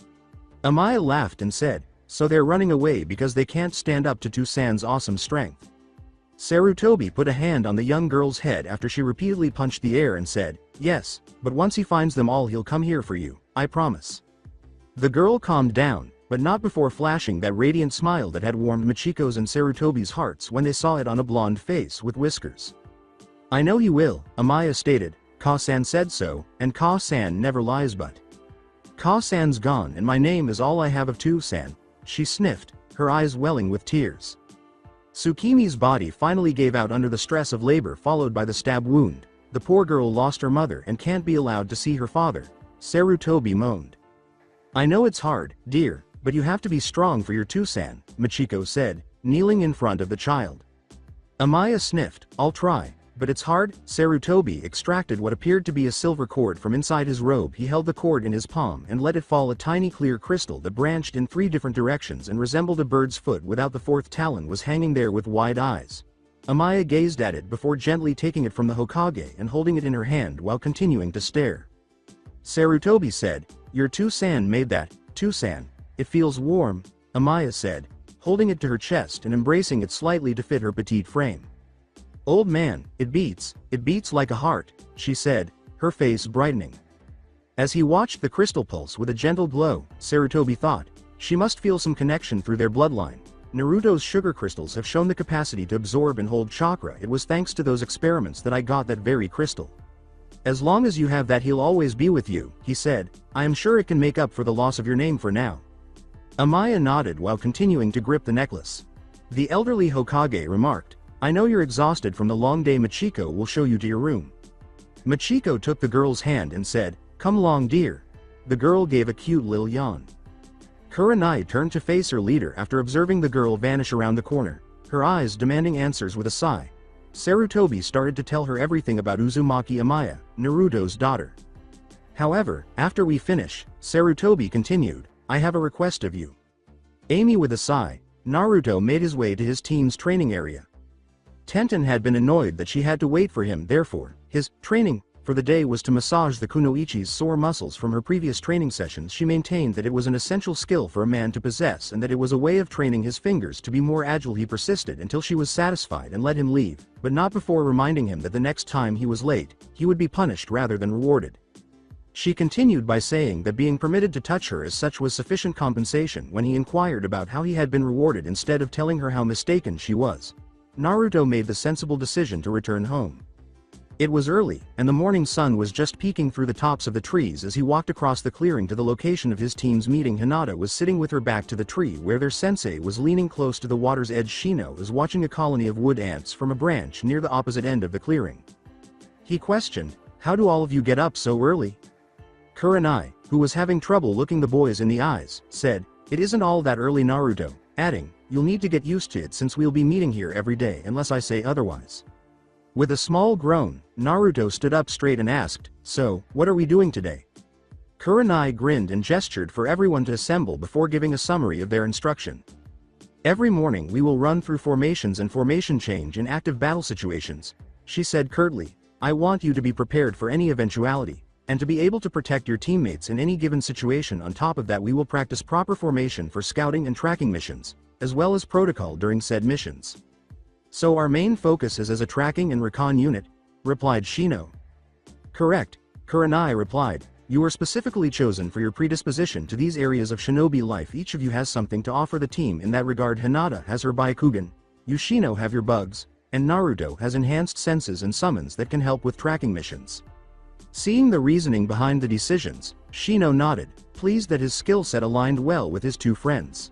Amaya laughed and said, so they're running away because they can't stand up to To-san's awesome strength. Sarutobi put a hand on the young girl's head after she repeatedly punched the air and said, yes, but once he finds them all he'll come here for you, I promise. The girl calmed down, but not before flashing that radiant smile that had warmed Michiko's and Sarutobi's hearts when they saw it on a blonde face with whiskers. I know he will, Amaya stated. Ka-san said so, and Ka-san never lies. But Ka-san's gone and my name is all I have of To-san, she sniffed, her eyes welling with tears. Tsukimi's body finally gave out under the stress of labor followed by the stab wound. The poor girl lost her mother and can't be allowed to see her father, Sarutobi moaned. I know it's hard, dear, but you have to be strong for your To-san, Michiko said, kneeling in front of the child. Amaya sniffed, I'll try, but it's hard. Sarutobi extracted what appeared to be a silver cord from inside his robe. He held the cord in his palm and let it fall, a tiny clear crystal that branched in 3 different directions and resembled a bird's foot without the 4th talon was hanging there with wide eyes. Amaya gazed at it before gently taking it from the Hokage and holding it in her hand while continuing to stare. Sarutobi said, your To-san made that, To-san. It feels warm, Amaya said, holding it to her chest and embracing it slightly to fit her petite frame. Old man, it beats like a heart, she said, her face brightening. As he watched the crystal pulse with a gentle glow, Sarutobi thought, she must feel some connection through their bloodline. Naruto's sugar crystals have shown the capacity to absorb and hold chakra. It was thanks to those experiments that I got that very crystal. As long as you have that he'll always be with you, he said, I am sure it can make up for the loss of your name for now. Amaya nodded while continuing to grip the necklace. The elderly Hokage remarked, I know you're exhausted from the long day. Michiko will show you to your room. Michiko took the girl's hand and said, come along dear. The girl gave a cute little yawn. Kurenai turned to face her leader after observing the girl vanish around the corner, her eyes demanding answers with a sigh. Sarutobi started to tell her everything about Uzumaki Amaya, Naruto's daughter. However, after we finish, Sarutobi continued, I have a request of you. Amy with a sigh, Naruto made his way to his team's training area. Tenten had been annoyed that she had to wait for him, therefore, his training for the day was to massage the kunoichi's sore muscles. From her previous training sessions she maintained that it was an essential skill for a man to possess and that it was a way of training his fingers to be more agile. He persisted until she was satisfied and let him leave, but not before reminding him that the next time he was late, he would be punished rather than rewarded. She continued by saying that being permitted to touch her as such was sufficient compensation when he inquired about how he had been rewarded instead of telling her how mistaken she was. Naruto made the sensible decision to return home. It was early, and the morning sun was just peeking through the tops of the trees as he walked across the clearing to the location of his team's meeting. Hinata was sitting with her back to the tree where their sensei was leaning close to the water's edge. Shino was watching a colony of wood ants from a branch near the opposite end of the clearing. He questioned, how do all of you get up so early? Kurenai, who was having trouble looking the boys in the eyes, said, it isn't all that early. Naruto, adding, you'll need to get used to it since we'll be meeting here every day unless I say otherwise. With a small groan, Naruto stood up straight and asked, so, what are we doing today? Kurenai grinned and gestured for everyone to assemble before giving a summary of their instruction. Every morning we will run through formations and formation change in active battle situations, she said curtly. I want you to be prepared for any eventuality. and to be able to protect your teammates in any given situation. On top of that, we will practice proper formation for scouting and tracking missions, as well as protocol during said missions. So our main focus is as a tracking and recon unit, replied Shino. Correct, Kurenai replied. You were specifically chosen for your predisposition to these areas of shinobi life. Each of you has something to offer the team in that regard. Hinata has her Byakugan, you Shino have your bugs, and Naruto has enhanced senses and summons that can help with tracking missions. Seeing the reasoning behind the decisions, Shino nodded, pleased that his skill set aligned well with his two friends.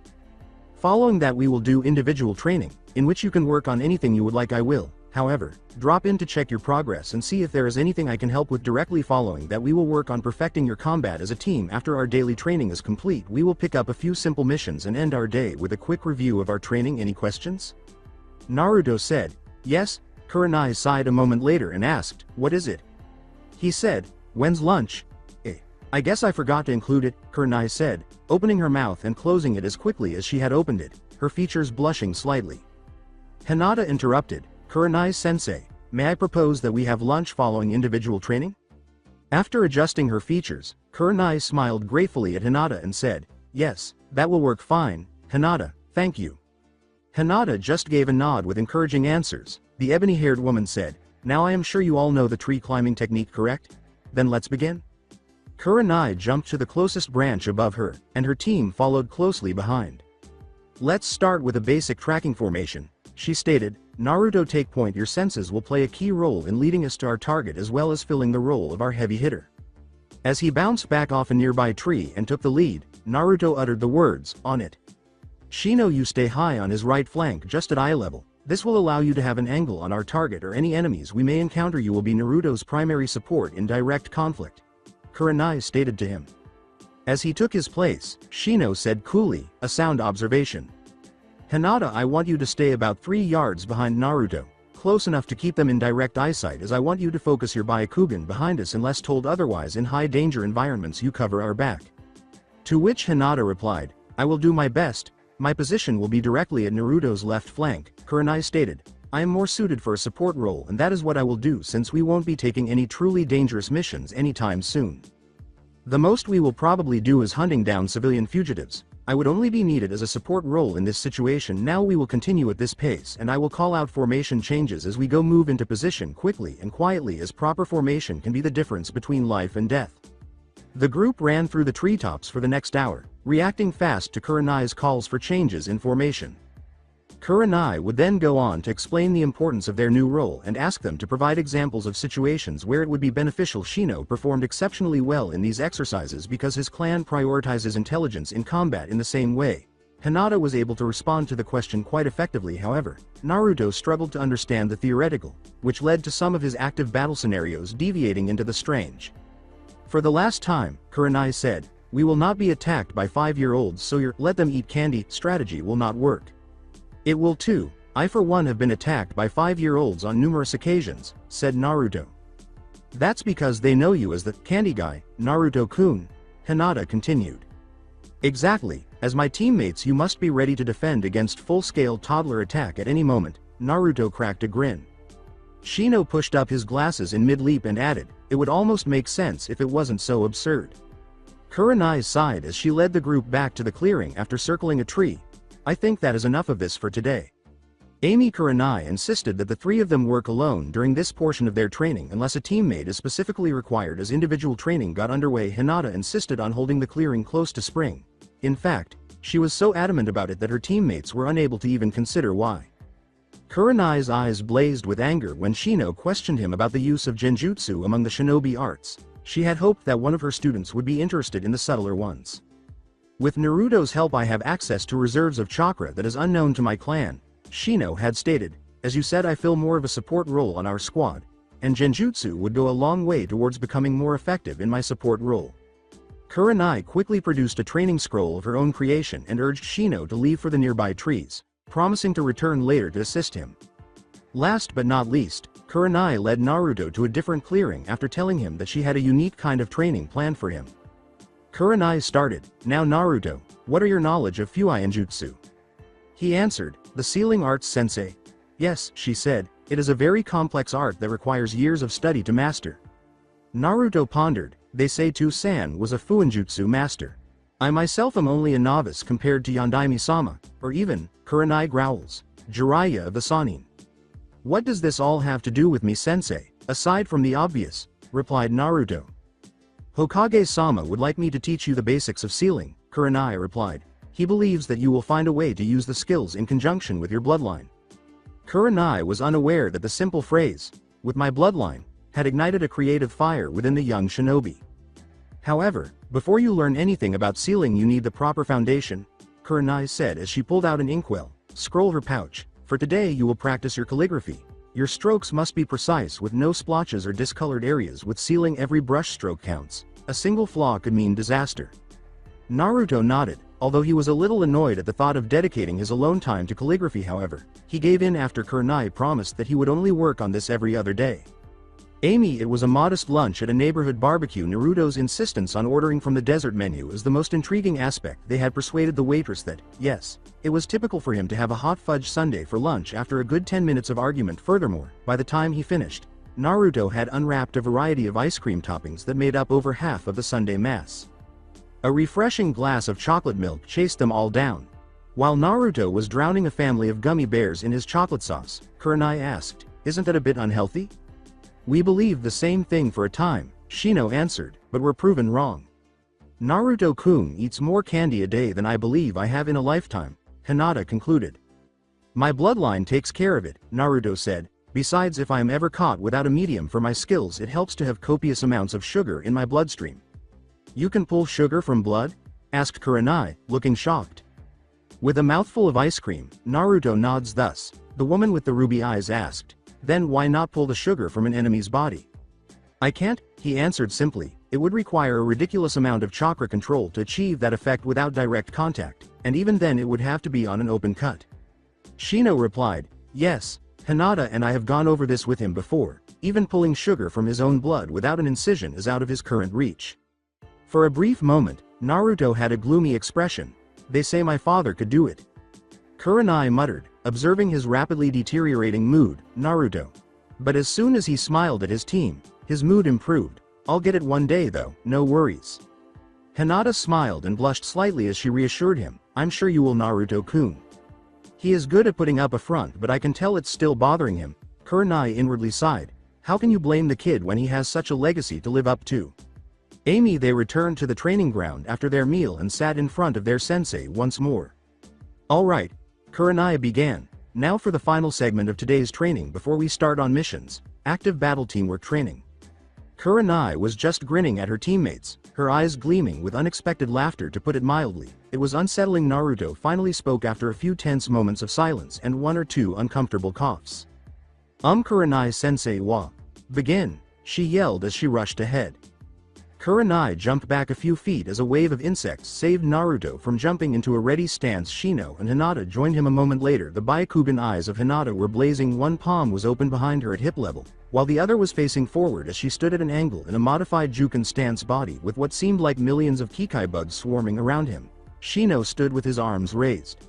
Following that, we will do individual training, in which you can work on anything you would like. I will, however, drop in to check your progress and see if there is anything I can help with. Directly following that, we will work on perfecting your combat as a team. After our daily training is complete, we will pick up a few simple missions and end our day with a quick review of our training. Any questions? Naruto said. Yes. Kurenai sighed a moment later and asked, what is it? He said, when's lunch? I guess I forgot to include it, Kurenai said, opening her mouth and closing it as quickly as she had opened it, her features blushing slightly. Hinata interrupted, Kurenai-sensei, may I propose that we have lunch following individual training? After adjusting her features, Kurenai smiled gratefully at Hinata and said, yes, that will work fine, Hinata, thank you. Hinata just gave a nod with encouraging answers. The ebony-haired woman said, now I am sure you all know the tree climbing technique, correct? Then let's begin. Kurenai jumped to the closest branch above her, and her team followed closely behind. Let's start with a basic tracking formation, she stated. Naruto, take point. Your senses will play a key role in leading us to our target as well as filling the role of our heavy hitter. As he bounced back off a nearby tree and took the lead, Naruto uttered the words, on it. Shino, you stay high on his right flank just at eye level. This will allow you to have an angle on our target or any enemies we may encounter. You will be Naruto's primary support in direct conflict, Kurenai stated to him. As he took his place, Shino said coolly, a sound observation. Hinata, I want you to stay about 3 yards behind Naruto, close enough to keep them in direct eyesight, as I want you to focus your Byakugan behind us unless told otherwise. In high danger environments you cover our back. To which Hinata replied, I will do my best. My position will be directly at Naruto's left flank, Kurenai stated. I am more suited for a support role, and that is what I will do since we won't be taking any truly dangerous missions anytime soon. The most we will probably do is hunting down civilian fugitives. I would only be needed as a support role in this situation. Now we will continue at this pace, and I will call out formation changes as we go. Move into position quickly and quietly, as proper formation can be the difference between life and death. The group ran through the treetops for the next hour, reacting fast to Kurenai's calls for changes in formation. Kurenai would then go on to explain the importance of their new role and ask them to provide examples of situations where it would be beneficial. Shino performed exceptionally well in these exercises because his clan prioritizes intelligence in combat in the same way. Hinata was able to respond to the question quite effectively. However, Naruto struggled to understand the theoretical, which led to some of his active battle scenarios deviating into the strange. For the last time, Kurenai said, we will not be attacked by 5-year-olds, so your let them eat candy strategy will not work. It will too. I for one have been attacked by 5-year-olds on numerous occasions, said Naruto. That's because they know you as the candy guy, Naruto-kun, Hinata continued. Exactly, as my teammates you must be ready to defend against full-scale toddler attack at any moment, Naruto cracked a grin. Shino pushed up his glasses in mid-leap and added, it would almost make sense if it wasn't so absurd. Kurenai sighed as she led the group back to the clearing after circling a tree. I think that is enough of this for today. Amy Kurenai insisted that the 3 of them work alone during this portion of their training unless a teammate is specifically required. As individual training got underway, Hinata insisted on holding the clearing close to spring. In fact, she was so adamant about it that her teammates were unable to even consider why. Kurenai's eyes blazed with anger when Shino questioned him about the use of genjutsu among the shinobi arts. She had hoped that one of her students would be interested in the subtler ones. With Naruto's help I have access to reserves of chakra that is unknown to my clan, Shino had stated. As you said, I fill more of a support role on our squad, and genjutsu would go a long way towards becoming more effective in my support role. Kurenai quickly produced a training scroll of her own creation and urged Shino to leave for the nearby trees, promising to return later to assist him. Last but not least, Kurenai led Naruto to a different clearing after telling him that she had a unique kind of training planned for him. Kurenai started, now Naruto, what are your knowledge of Fuian Jutsu? He answered, the sealing arts sensei. Yes, she said, it is a very complex art that requires years of study to master. Naruto pondered, They say Tu-san was a Fuinjutsu master. I myself am only a novice compared to Yandaime-sama, or even, Kurenai growls, Jiraiya of the Sannin. What does this all have to do with me, sensei, aside from the obvious, replied Naruto. Hokage-sama would like me to teach you the basics of sealing, Kurenai replied. He believes that you will find a way to use the skills in conjunction with your bloodline. Kurenai was unaware that the simple phrase, with my bloodline, had ignited a creative fire within the young shinobi. However, before you learn anything about sealing you need the proper foundation, Kurenai said as she pulled out an inkwell, scroll her pouch. For today you will practice your calligraphy. Your strokes must be precise with no splotches or discolored areas. With sealing every brush stroke counts. A single flaw could mean disaster. Naruto nodded, although he was a little annoyed at the thought of dedicating his alone time to calligraphy. However, he gave in after Kurenai promised that he would only work on this every other day. Amy, it was a modest lunch at a neighborhood barbecue. Naruto's insistence on ordering from the dessert menu is the most intriguing aspect. They had persuaded the waitress that, yes, it was typical for him to have a hot fudge sundae for lunch after a good 10 minutes of argument. Furthermore, by the time he finished, Naruto had unwrapped a variety of ice cream toppings that made up over half of the sundae mass. A refreshing glass of chocolate milk chased them all down. While Naruto was drowning a family of gummy bears in his chocolate sauce, Kurenai asked, "Isn't that a bit unhealthy?" "We believed the same thing for a time," Shino answered, "but were proven wrong. Naruto-kun eats more candy a day than I believe I have in a lifetime," Hinata concluded. "My bloodline takes care of it," Naruto said. "Besides, if I am ever caught without a medium for my skills, it helps to have copious amounts of sugar in my bloodstream." "You can pull sugar from blood?" asked Kurenai, looking shocked. With a mouthful of ice cream, Naruto nods thus. The woman with the ruby eyes asked, "Then why not pull the sugar from an enemy's body?" "I can't," he answered simply. "It would require a ridiculous amount of chakra control to achieve that effect without direct contact, and even then it would have to be on an open cut." Shino replied, "Yes, Hinata and I have gone over this with him before. Even pulling sugar from his own blood without an incision is out of his current reach." For a brief moment, Naruto had a gloomy expression. "They say my father could do it." Kurenai muttered, observing his rapidly deteriorating mood. Naruto. But as soon as he smiled at his team, his mood improved. "I'll get it one day though, no worries." Hinata smiled and blushed slightly as she reassured him, "I'm sure you will, Naruto-kun. He is good at putting up a front, but I can tell it's still bothering him." Kurenai inwardly sighed. How can you blame the kid when he has such a legacy to live up to? Amy. They returned to the training ground after their meal and sat in front of their sensei once more. "Alright," Kurenai began. "Now for the final segment of today's training before we start on missions, active battle teamwork training." Kurenai was just grinning at her teammates, her eyes gleaming with unexpected laughter to put it mildly. It was unsettling. Naruto finally spoke after a few tense moments of silence and one or two uncomfortable coughs. Kurenai sensei wa. Begin, she yelled as she rushed ahead. Kurenai jumped back a few feet as a wave of insects saved Naruto from jumping into a ready stance. Shino and Hinata joined him a moment later. The Byakugan eyes of Hinata were blazing. One palm was open behind her at hip level, while the other was facing forward as she stood at an angle in a modified Juken stance body with what seemed like millions of Kikai bugs swarming around him. Shino stood with his arms raised.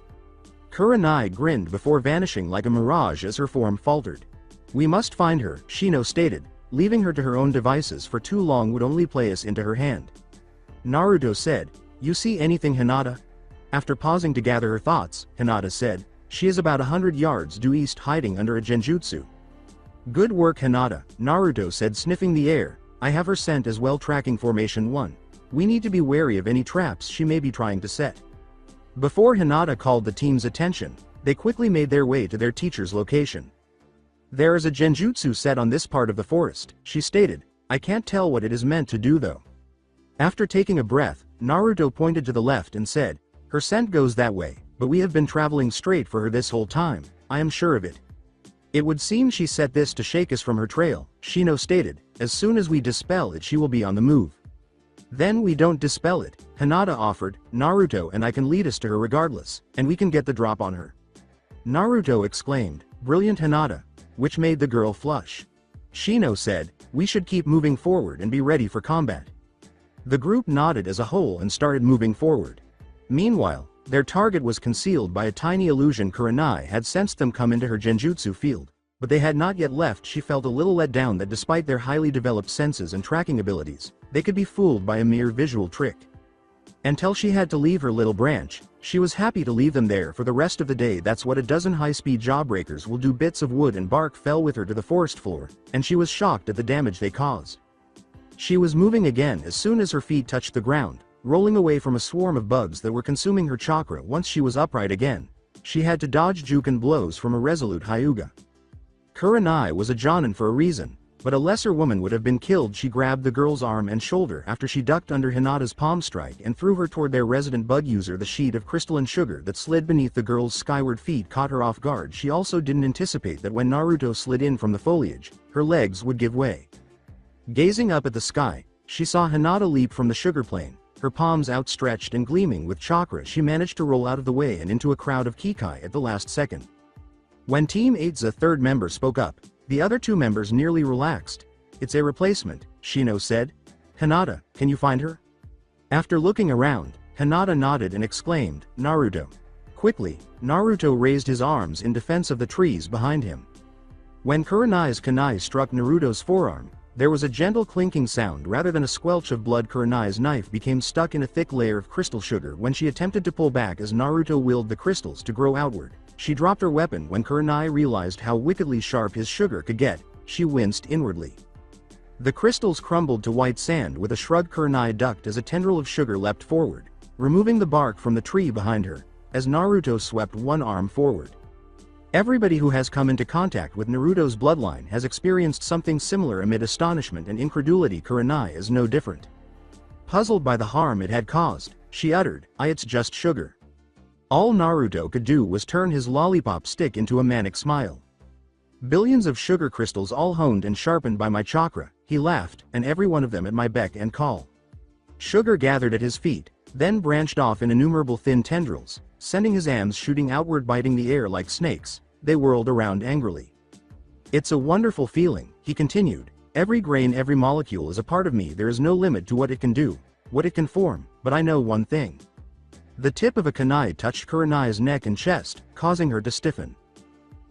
Kurenai grinned before vanishing like a mirage as her form faltered. "We must find her," Shino stated. "Leaving her to her own devices for too long would only play us into her hand." Naruto said, "You see anything, Hinata?" After pausing to gather her thoughts, Hinata said, "She is about 100 yards due east, hiding under a genjutsu." "Good work, Hinata," Naruto said, sniffing the air. "I have her scent as well. Tracking formation 1. We need to be wary of any traps she may be trying to set." Before Hinata called the team's attention, they quickly made their way to their teacher's location. "There is a genjutsu set on this part of the forest," she stated. "I can't tell what it is meant to do though." After taking a breath, Naruto pointed to the left and said, "Her scent goes that way, but we have been traveling straight for her this whole time, I am sure of it." "It would seem she set this to shake us from her trail," Shino stated. "As soon as we dispel it she will be on the move." "Then we don't dispel it," Hinata offered. "Naruto and I can lead us to her regardless, and we can get the drop on her." Naruto exclaimed, "Brilliant, Hinata," which made the girl flush. Shino said, "We should keep moving forward and be ready for combat." The group nodded as a whole and started moving forward. Meanwhile, their target was concealed by a tiny illusion. Kurenai had sensed them come into her genjutsu field. but they had not yet left. She felt a little let down that despite their highly developed senses and tracking abilities, they could be fooled by a mere visual trick. Until she had to leave her little branch, she was happy to leave them there for the rest of the day. That's what a dozen high-speed jawbreakers will do. Bits of wood and bark fell with her to the forest floor, and she was shocked at the damage they caused. She was moving again as soon as her feet touched the ground, rolling away from a swarm of bugs that were consuming her chakra. Once she was upright again, she had to dodge juke and blows from a resolute Hyuga. Kurenai was a Jonin for a reason, but a lesser woman would have been killed. She grabbed the girl's arm and shoulder after she ducked under Hinata's palm strike and threw her toward their resident bug user. The sheet of crystalline sugar that slid beneath the girl's skyward feet caught her off guard. She also didn't anticipate that when Naruto slid in from the foliage, her legs would give way. Gazing up at the sky, she saw Hinata leap from the sugar plane, her palms outstretched and gleaming with chakra. She managed to roll out of the way and into a crowd of Kikai at the last second. When Team 8's third member spoke up, the other two members nearly relaxed. "It's a replacement," Shino said. "Hinata, can you find her?" After looking around, Hinata nodded and exclaimed, "Naruto." Quickly, Naruto raised his arms in defense of the trees behind him. When Kurenai's kunai struck Naruto's forearm, there was a gentle clinking sound rather than a squelch of blood. Kurenai's knife became stuck in a thick layer of crystal sugar when she attempted to pull back as Naruto willed the crystals to grow outward. She dropped her weapon when Kurenai realized how wickedly sharp his sugar could get. She winced inwardly. The crystals crumbled to white sand. With a shrug, Kurenai ducked as a tendril of sugar leapt forward, removing the bark from the tree behind her, as Naruto swept one arm forward. Everybody who has come into contact with Naruto's bloodline has experienced something similar. Amid astonishment and incredulity, Kurenai is no different. Puzzled by the harm it had caused, she uttered, "It's just sugar." All Naruto could do was turn his lollipop stick into a manic smile. "Billions of sugar crystals all honed and sharpened by my chakra," he laughed, "and every one of them at my beck and call." Sugar gathered at his feet, then branched off in innumerable thin tendrils, sending his arms shooting outward, biting the air like snakes. They whirled around angrily. "It's a wonderful feeling," he continued. "Every grain, every molecule is a part of me. There is no limit to what it can do, what it can form, but I know one thing." The tip of a kunai touched Kurenai's neck and chest, causing her to stiffen.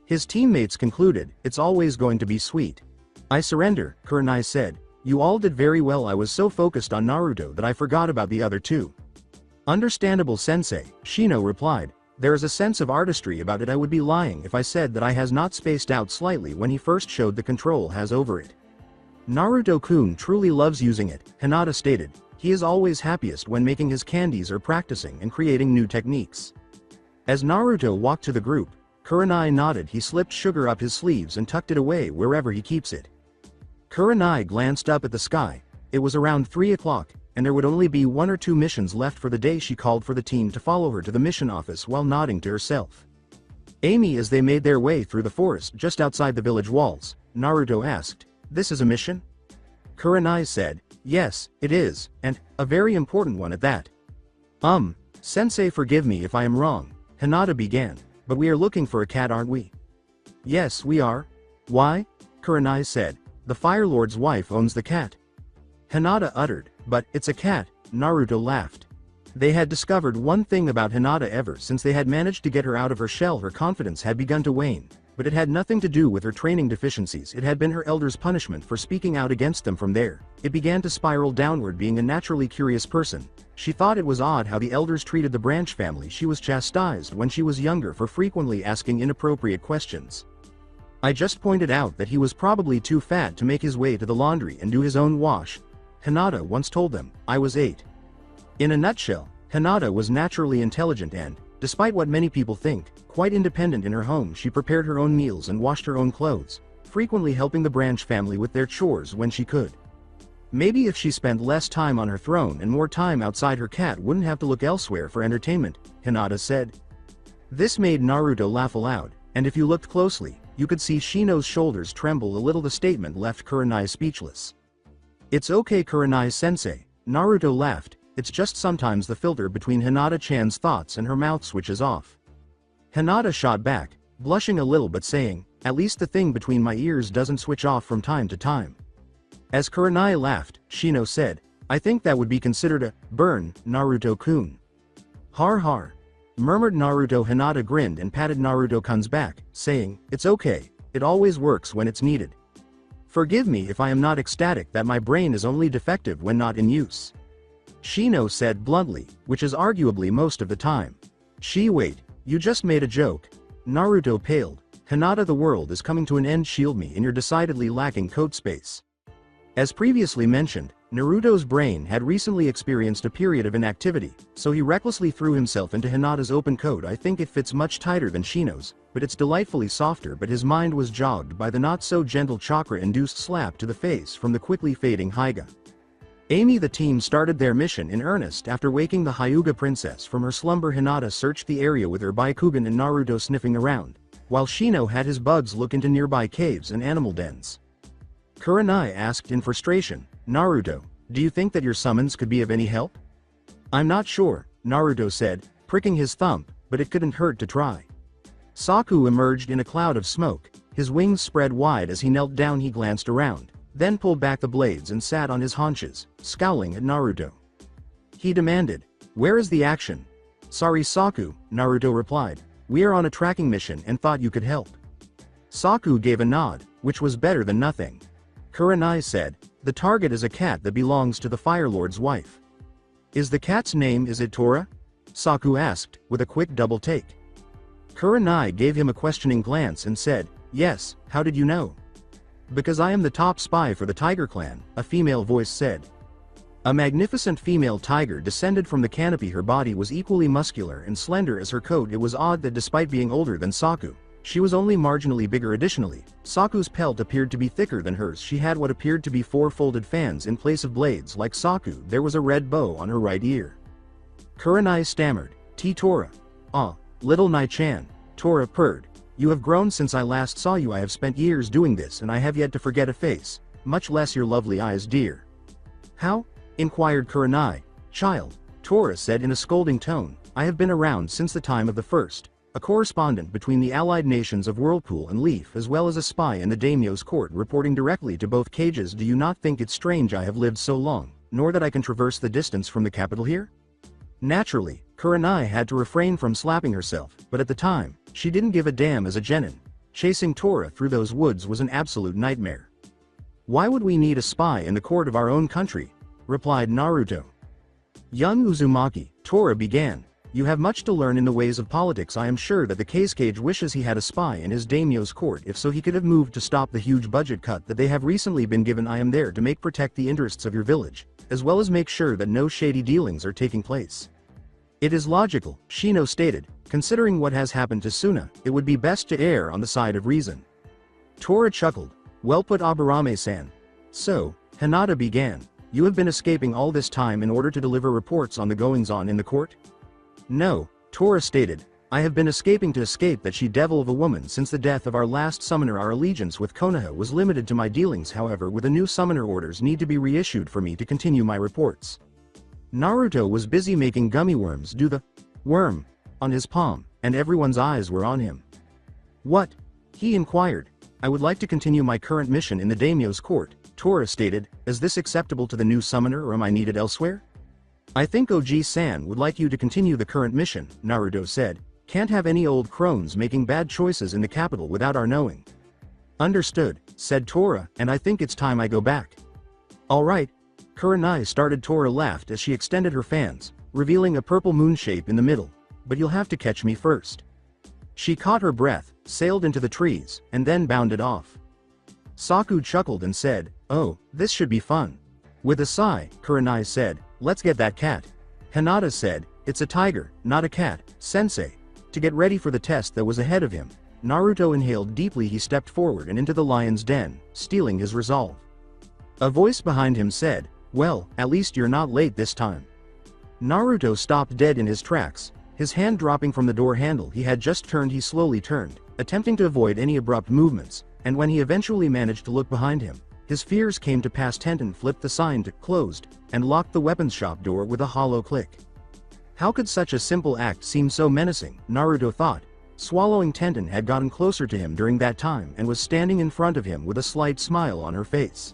His teammates concluded, "It's always going to be sweet." "I surrender," Kurenai said. "You all did very well. I was so focused on Naruto that I forgot about the other two." "Understandable, sensei," Shino replied. "There is a sense of artistry about it. I would be lying if I said that I has not spaced out slightly when he first showed the control has over it." "Naruto-kun truly loves using it," Hinata stated. "He is always happiest when making his candies or practicing and creating new techniques." As Naruto walked to the group, Kurenai nodded. He slipped sugar up his sleeves and tucked it away wherever he keeps it. Kurenai glanced up at the sky. It was around 3 o'clock, and there would only be 1 or 2 missions left for the day. She called for the team to follow her to the mission office while nodding to herself. "Amy," as they made their way through the forest just outside the village walls, Naruto asked, "This is a mission?" Kurenai said, "Yes, it is, and a very important one at that." Sensei, forgive me if I am wrong," Hinata began, "but we are looking for a cat, aren't we?" "Yes, we are." "Why?" Kurenai said. "The Fire Lord's wife owns the cat." Hinata uttered, "But it's a cat," Naruto laughed. They had discovered one thing about Hinata. Ever since they had managed to get her out of her shell, her confidence had begun to wane. But it had nothing to do with her training deficiencies. It had been her elders' punishment for speaking out against them. From there, it began to spiral downward. Being a naturally curious person, she thought it was odd how the elders treated the Branch family. She was chastised when she was younger for frequently asking inappropriate questions. "I just pointed out that he was probably too fat to make his way to the laundry and do his own wash," Hinata once told them. "I was 8. In a nutshell, Hinata was naturally intelligent and, despite what many people think, quite independent in her home. She prepared her own meals and washed her own clothes, frequently helping the Branch family with their chores when she could. Maybe if she spent less time on her throne and more time outside, her cat wouldn't have to look elsewhere for entertainment," Hinata said. This made Naruto laugh aloud, and if you looked closely, you could see Shino's shoulders tremble a little. The statement left Kurenai speechless. "It's okay, Kurenai-sensei," Naruto laughed. "It's just sometimes the filter between Hinata-chan's thoughts and her mouth switches off." Hinata shot back, blushing a little but saying, "At least the thing between my ears doesn't switch off from time to time." As Kurenai laughed, Shino said, "I think that would be considered a burn, Naruto-kun." "Har har," murmured Naruto. Hinata grinned and patted Naruto-kun's back, saying, "It's okay, It always works when it's needed. Forgive me if I am not ecstatic that my brain is only defective when not in use. Shino said bluntly, which is arguably most of the time. Wait, you just made a joke. Naruto paled. Hinata, the world is coming to an end, shield me in your decidedly lacking code space. As previously mentioned, Naruto's brain had recently experienced a period of inactivity, so he recklessly threw himself into Hinata's open code. I think it fits much tighter than Shino's, but it's delightfully softer. But his mind was jogged by the not-so-gentle chakra-induced slap to the face from the quickly fading Hyuga. Amy, the team started their mission in earnest after waking the Hyuga princess from her slumber. Hinata searched the area with her Byakugan and Naruto sniffing around, while Shino had his bugs look into nearby caves and animal dens. Kurenai asked in frustration, Naruto, do you think that your summons could be of any help? I'm not sure, Naruto said, pricking his thumb, but it couldn't hurt to try. Saku emerged in a cloud of smoke, his wings spread wide as he knelt down. He glanced around, then pulled back the blades and sat on his haunches, scowling at Naruto. He demanded, where is the action? Sorry Saku, Naruto replied, we are on a tracking mission and thought you could help. Saku gave a nod, which was better than nothing. Kurenai said, the target is a cat that belongs to the Fire Lord's wife. Is the cat's name Tora? Saku asked, with a quick double take. Kurenai gave him a questioning glance and said, yes, how did you know? Because I am the top spy for the Tiger Clan, a female voice said. A magnificent female tiger descended from the canopy. Her body was equally muscular and slender as her coat. It was odd that despite being older than Saku, she was only marginally bigger. Additionally, Saku's pelt appeared to be thicker than hers. She had what appeared to be 4 folded fans in place of blades. Like Saku, there was a red bow on her right ear. Kurenai stammered, Tora. Ah, little Nai-chan. Tora purred. You have grown since I last saw you. I have spent years doing this and I have yet to forget a face, much less your lovely eyes, dear. How? Inquired Kurenai. Child, Tora said in a scolding tone, I have been around since the time of the first, a correspondent between the allied nations of Whirlpool and Leaf, as well as a spy in the daimyo's court, reporting directly to both cages. Do you not think it strange I have lived so long, nor that I can traverse the distance from the capital here? Naturally, Kurenai had to refrain from slapping herself, but at the time, she didn't give a damn. As a genin, chasing Tora through those woods was an absolute nightmare. Why would we need a spy in the court of our own country? Replied Naruto. Young Uzumaki, Tora began, you have much to learn in the ways of politics. I am sure that the Cage wishes he had a spy in his daimyo's court. If so, he could have moved to stop the huge budget cut that they have recently been given. I am there to protect the interests of your village, as well as make sure that no shady dealings are taking place. It is logical, Shino stated, considering what has happened to Suna, it would be best to err on the side of reason. Tora chuckled, well put Aburame-san. So, Hinata began, you have been escaping all this time in order to deliver reports on the goings-on in the court? No, Tora stated, I have been escaping to escape that she-devil of a woman. Since the death of our last summoner, our allegiance with Konoha was limited to my dealings. However, with a new summoner, orders need to be reissued for me to continue my reports. Naruto was busy making gummy worms do the worm on his palm, and everyone's eyes were on him. What? He inquired. I would like to continue my current mission in the daimyo's court, Tora stated. Is this acceptable to the new summoner, or am I needed elsewhere? I think Oji-san would like you to continue the current mission, Naruto said. Can't have any old crones making bad choices in the capital without our knowing. Understood, said Tora, and I think it's time I go back. Alright. Kurenai started. Tora laughed as she extended her fans, revealing a purple moon shape in the middle. But you'll have to catch me first. She caught her breath, sailed into the trees, and then bounded off. Saku chuckled and said, oh, this should be fun. With a sigh, Kurenai said, let's get that cat. Hinata said, it's a tiger, not a cat, sensei. To get ready for the test that was ahead of him, Naruto inhaled deeply. He stepped forward and into the lion's den, stealing his resolve. A voice behind him said, well, at least you're not late this time. Naruto stopped dead in his tracks, his hand dropping from the door handle he had just turned. He slowly turned, attempting to avoid any abrupt movements, and when he eventually managed to look behind him, his fears came to pass. Tenten flipped the sign to closed, and locked the weapons shop door with a hollow click. How could such a simple act seem so menacing, Naruto thought. Swallowing. Tenten had gotten closer to him during that time and was standing in front of him with a slight smile on her face.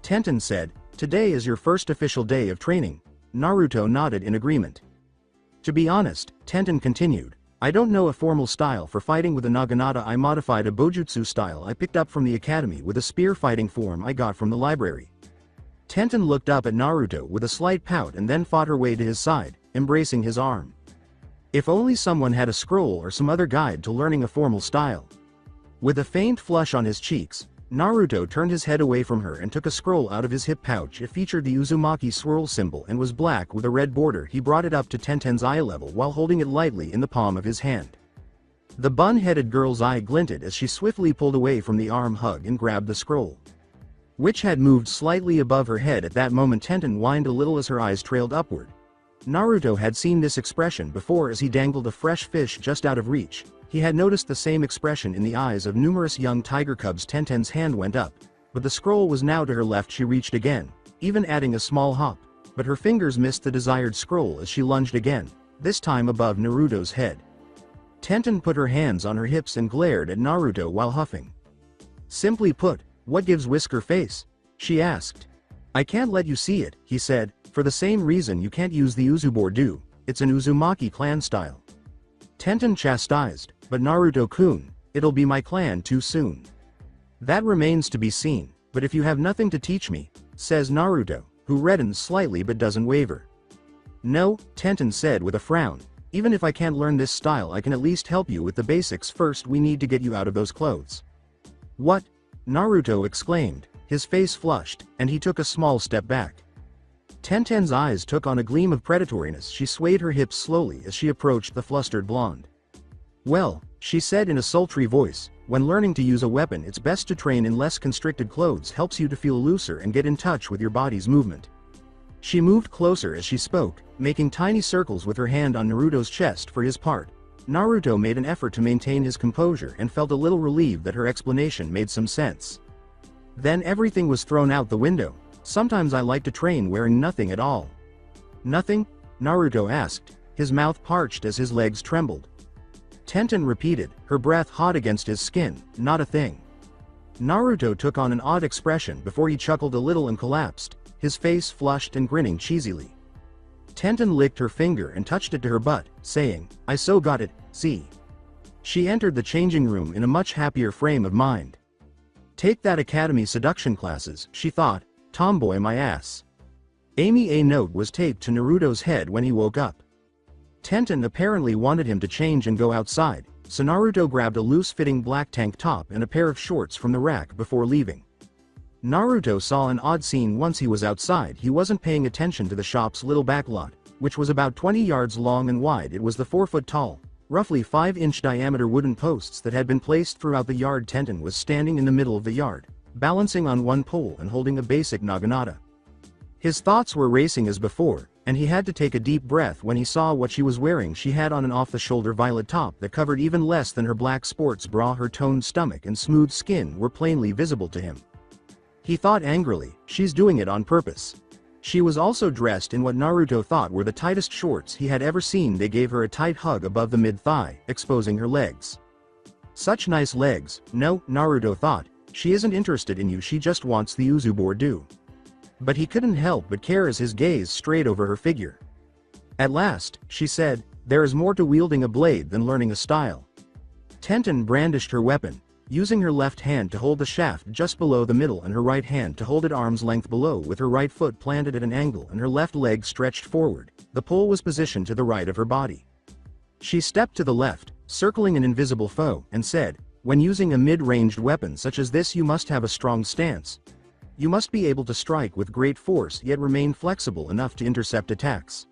Tenten said, today is your first official day of training. Naruto nodded in agreement. To be honest, Tenten continued, I don't know a formal style for fighting with a naginata. I modified a bojutsu style I picked up from the academy with a spear fighting form I got from the library. Tenten looked up at Naruto with a slight pout and then fought her way to his side, embracing his arm. If only someone had a scroll or some other guide to learning a formal style. With a faint flush on his cheeks, Naruto turned his head away from her and took a scroll out of his hip pouch. It featured the Uzumaki swirl symbol and was black with a red border. He brought it up to Tenten's eye level while holding it lightly in the palm of his hand. The bun-headed girl's eye glinted as she swiftly pulled away from the arm hug and grabbed the scroll, which had moved slightly above her head. At that moment Tenten whined a little as her eyes trailed upward. Naruto had seen this expression before as he dangled a fresh fish just out of reach. He had noticed the same expression in the eyes of numerous young tiger cubs. Tenten's hand went up, but the scroll was now to her left. She reached again, even adding a small hop, but her fingers missed the desired scroll as she lunged again, this time above Naruto's head. Tenten put her hands on her hips and glared at Naruto while huffing. Simply put, what gives Whisker face? She asked. I can't let you see it, he said, for the same reason you can't use the Uzumaki. It's an Uzumaki clan style. Tenten chastised, but Naruto-kun, it'll be my clan too soon. That remains to be seen, but if you have nothing to teach me, says Naruto, who reddens slightly but doesn't waver. No, Tenten said with a frown, even if I can't learn this style I can at least help you with the basics. First we need to get you out of those clothes. What? Naruto exclaimed, his face flushed, and he took a small step back. Tenten's eyes took on a gleam of predatoriness. She swayed her hips slowly as she approached the flustered blonde. Well, she said in a sultry voice, when learning to use a weapon it's best to train in less constricted clothes. Helps you to feel looser and get in touch with your body's movement. She moved closer as she spoke, making tiny circles with her hand on Naruto's chest. For his part, Naruto made an effort to maintain his composure and felt a little relieved that her explanation made some sense. Then everything was thrown out the window. Sometimes I like to train wearing nothing at all. Nothing? Naruto asked, his mouth parched as his legs trembled. Tenten repeated, her breath hot against his skin, not a thing. Naruto took on an odd expression before he chuckled a little and collapsed, his face flushed and grinning cheesily. Tenten licked her finger and touched it to her butt, saying, I so got it, see. She entered the changing room in a much happier frame of mind. Take that academy seduction classes, she thought, tomboy my ass. Amy a note was taped to Naruto's head when he woke up. Tenten apparently wanted him to change and go outside, so Naruto grabbed a loose-fitting black tank top and a pair of shorts from the rack before leaving. Naruto saw an odd scene once he was outside. He wasn't paying attention to the shop's little backlot, which was about 20 yards long and wide. It was the 4-foot-tall, roughly 5-inch diameter wooden posts that had been placed throughout the yard. Tenten was standing in the middle of the yard, balancing on one pole and holding a basic naginata. His thoughts were racing as before, and he had to take a deep breath when he saw what she was wearing. She had on an off-the-shoulder violet top that covered even less than her black sports bra. Her toned stomach and smooth skin were plainly visible to him. He thought angrily, she's doing it on purpose. She was also dressed in what Naruto thought were the tightest shorts he had ever seen. They gave her a tight hug above the mid-thigh, exposing her legs. Such nice legs. No, Naruto thought, she isn't interested in you, she just wants the Uzumaki. But he couldn't help but care as his gaze strayed over her figure. At last, she said, there is more to wielding a blade than learning a style. Tenten brandished her weapon, using her left hand to hold the shaft just below the middle and her right hand to hold it arm's length below. With her right foot planted at an angle and her left leg stretched forward, the pole was positioned to the right of her body. She stepped to the left, circling an invisible foe, and said, when using a mid-ranged weapon such as this you must have a strong stance. You must be able to strike with great force yet remain flexible enough to intercept attacks.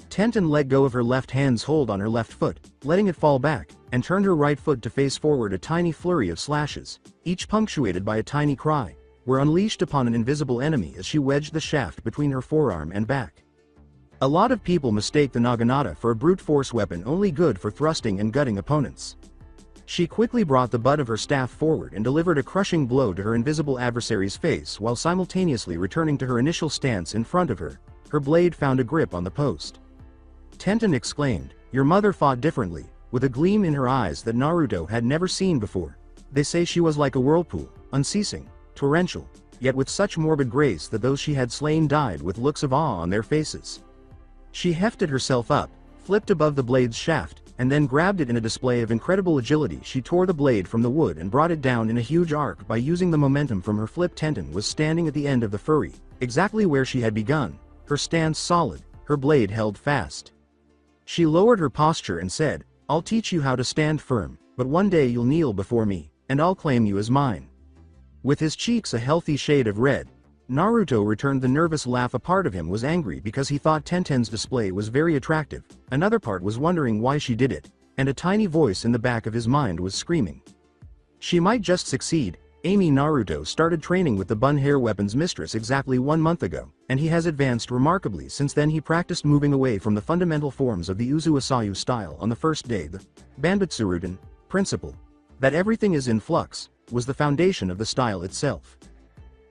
Tenten let go of her left hand's hold on her left foot, letting it fall back, and turned her right foot to face forward. A tiny flurry of slashes, each punctuated by a tiny cry, were unleashed upon an invisible enemy as she wedged the shaft between her forearm and back. A lot of people mistake the naginata for a brute force weapon only good for thrusting and gutting opponents. She quickly brought the butt of her staff forward and delivered a crushing blow to her invisible adversary's face while simultaneously returning to her initial stance in front of her. Her blade found a grip on the post. Tenten exclaimed, your mother fought differently, with a gleam in her eyes that Naruto had never seen before. They say she was like a whirlpool, unceasing, torrential, yet with such morbid grace that those she had slain died with looks of awe on their faces. She hefted herself up, flipped above the blade's shaft, and then grabbed it in a display of incredible agility. She tore the blade from the wood and brought it down in a huge arc by using the momentum from her flip. Tenten was standing at the end of the furry, exactly where she had begun, her stance solid, her blade held fast. She lowered her posture and said, "I'll teach you how to stand firm, but one day you'll kneel before me, and I'll claim you as mine." With his cheeks a healthy shade of red, Naruto returned the nervous laugh. A part of him was angry because he thought Tenten's display was very attractive, another part was wondering why she did it, and a tiny voice in the back of his mind was screaming, "She might just succeed." Amy Naruto started training with the bun hair weapons mistress exactly 1 month ago, and he has advanced remarkably since then. He practiced moving away from the fundamental forms of the Uzu Asayu style on the first day. The Banbutsurudan principle, that everything is in flux, was the foundation of the style itself.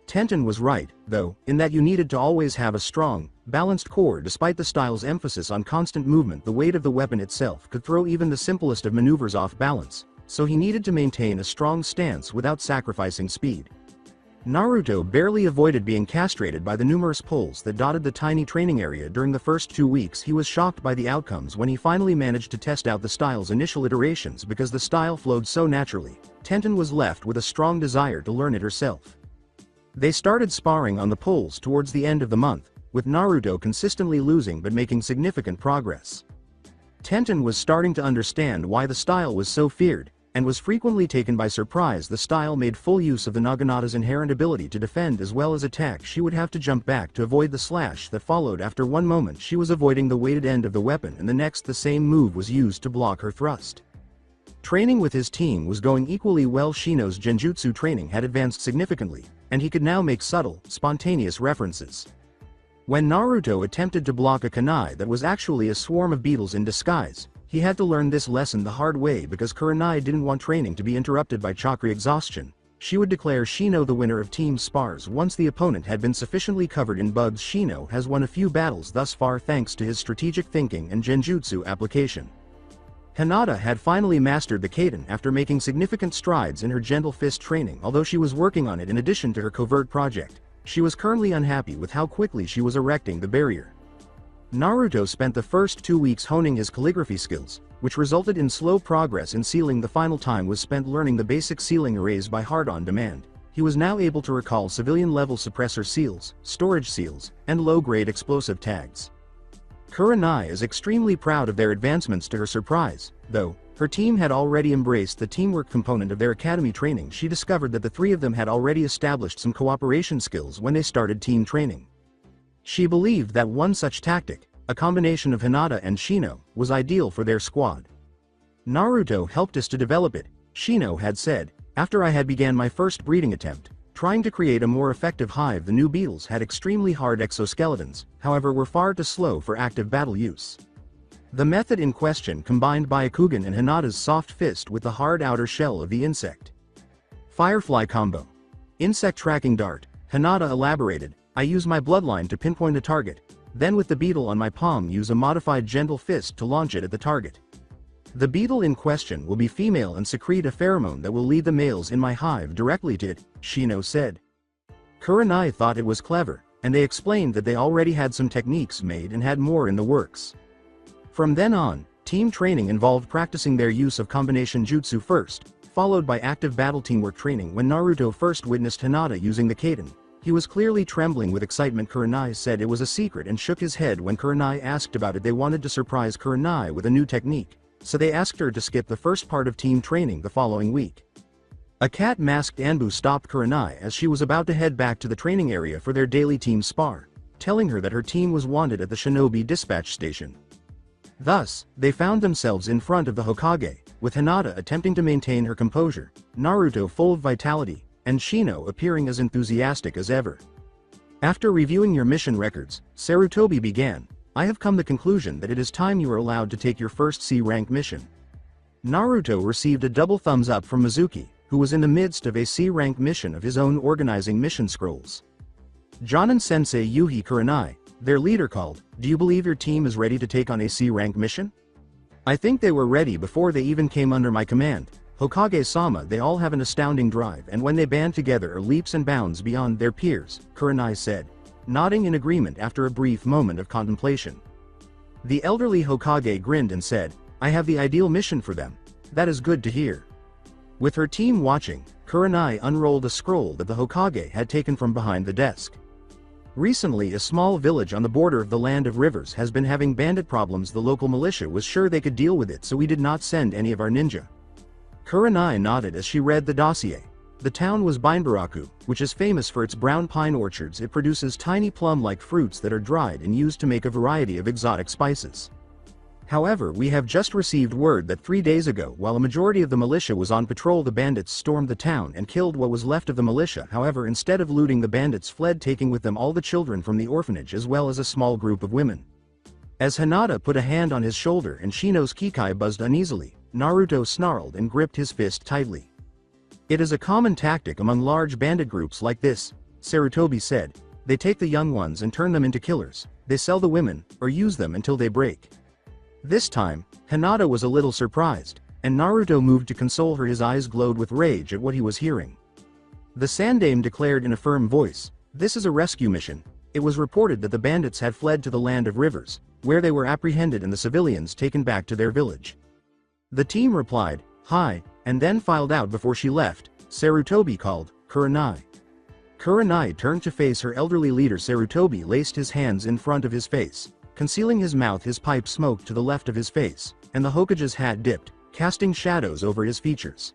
Tenten was right, though, in that you needed to always have a strong, balanced core. Despite the style's emphasis on constant movement, the weight of the weapon itself could throw even the simplest of maneuvers off balance, so he needed to maintain a strong stance without sacrificing speed. Naruto barely avoided being castrated by the numerous pulls that dotted the tiny training area during the first 2 weeks. He was shocked by the outcomes when he finally managed to test out the style's initial iterations. Because the style flowed so naturally, Tenten was left with a strong desire to learn it herself. They started sparring on the pulls towards the end of the month, with Naruto consistently losing but making significant progress. Tenten was starting to understand why the style was so feared, and was frequently taken by surprise. The style made full use of the Naginata's inherent ability to defend as well as attack. She would have to jump back to avoid the slash that followed. After one moment she was avoiding the weighted end of the weapon, and the next the same move was used to block her thrust. Training with his team was going equally well. Shino's genjutsu training had advanced significantly, and he could now make subtle, spontaneous references. When Naruto attempted to block a kunai that was actually a swarm of beetles in disguise, he had to learn this lesson the hard way because Kurenai didn't want training to be interrupted by chakra exhaustion. She would declare Shino the winner of team spars once the opponent had been sufficiently covered in bugs. Shino has won a few battles thus far thanks to his strategic thinking and genjutsu application. Hinata had finally mastered the Kaden after making significant strides in her gentle fist training. Although she was working on it in addition to her covert project, she was currently unhappy with how quickly she was erecting the barrier. Naruto spent the first 2 weeks honing his calligraphy skills, which resulted in slow progress in sealing. The final time was spent learning the basic sealing arrays by heart on demand. He was now able to recall civilian-level suppressor seals, storage seals, and low-grade explosive tags. Kurenai is extremely proud of their advancements. To her surprise, though, her team had already embraced the teamwork component of their academy training. She discovered that the 3 of them had already established some cooperation skills when they started team training. She believed that one such tactic, a combination of Hinata and Shino, was ideal for their squad. Naruto helped us to develop it, Shino had said. After I had began my first breeding attempt, trying to create a more effective hive. The new beetles had extremely hard exoskeletons, however were far too slow for active battle use. The method in question combined Byakugan and Hinata's soft fist with the hard outer shell of the insect. Firefly combo. Insect tracking dart, Hinata elaborated. I use my bloodline to pinpoint a target, then with the beetle on my palm use a modified gentle fist to launch it at the target. The beetle in question will be female and secrete a pheromone that will lead the males in my hive directly to it, Shino said. Kurenai thought it was clever, and they explained that they already had some techniques made and had more in the works. From then on, team training involved practicing their use of combination jutsu first, followed by active battle teamwork training. When Naruto first witnessed Hinata using the Kaden, he was clearly trembling with excitement. Kurenai said it was a secret and shook his head when Kurenai asked about it. They wanted to surprise Kurenai with a new technique, so they asked her to skip the first part of team training the following week. A cat-masked Anbu stopped Kurenai as she was about to head back to the training area for their daily team spar, telling her that her team was wanted at the Shinobi dispatch station. Thus, they found themselves in front of the Hokage, with Hinata attempting to maintain her composure, Naruto full of vitality, and Shino appearing as enthusiastic as ever. After reviewing your mission records, Sarutobi began. I have come to the conclusion that it is time you are allowed to take your first C-rank mission. Naruto received a double thumbs up from Mizuki, who was in the midst of a C-rank mission of his own organizing mission scrolls. Jonin-sensei Yuhi Kurenai, their leader, called, "Do you believe your team is ready to take on a C-rank mission?" I think they were ready before they even came under my command. Hokage-sama, they all have an astounding drive, and when they band together are leaps and bounds beyond their peers, Kurenai said, nodding in agreement after a brief moment of contemplation. The elderly Hokage grinned and said, I have the ideal mission for them. That is good to hear. With her team watching, Kurenai unrolled a scroll that the Hokage had taken from behind the desk. Recently, a small village on the border of the Land of Rivers has been having bandit problems. The local militia was sure they could deal with it, so we did not send any of our ninja. Kurenai nodded as she read the dossier. The town was Bainbaraku, which is famous for its brown pine orchards. It produces tiny plum-like fruits that are dried and used to make a variety of exotic spices. However, we have just received word that 3 days ago, while a majority of the militia was on patrol, the bandits stormed the town and killed what was left of the militia. However, instead of looting, the bandits fled, taking with them all the children from the orphanage as well as a small group of women. As Hinata put a hand on his shoulder and Shino's Kikai buzzed uneasily, Naruto snarled and gripped his fist tightly. It is a common tactic among large bandit groups like this, Sarutobi said. They take the young ones and turn them into killers. They sell the women, or use them until they break. This time, Hinata was a little surprised, and Naruto moved to console her. His eyes glowed with rage at what he was hearing. The Sandame declared in a firm voice, "This is a rescue mission." It was reported that the bandits had fled to the Land of Rivers, where they were apprehended and the civilians taken back to their village. The team replied, "Hi," and then filed out. Before she left, Sarutobi called, "Kurenai." Kurenai turned to face her elderly leader. Sarutobi laced his hands in front of his face, concealing his mouth. His pipe smoked to the left of his face, and the Hokage's hat dipped, casting shadows over his features.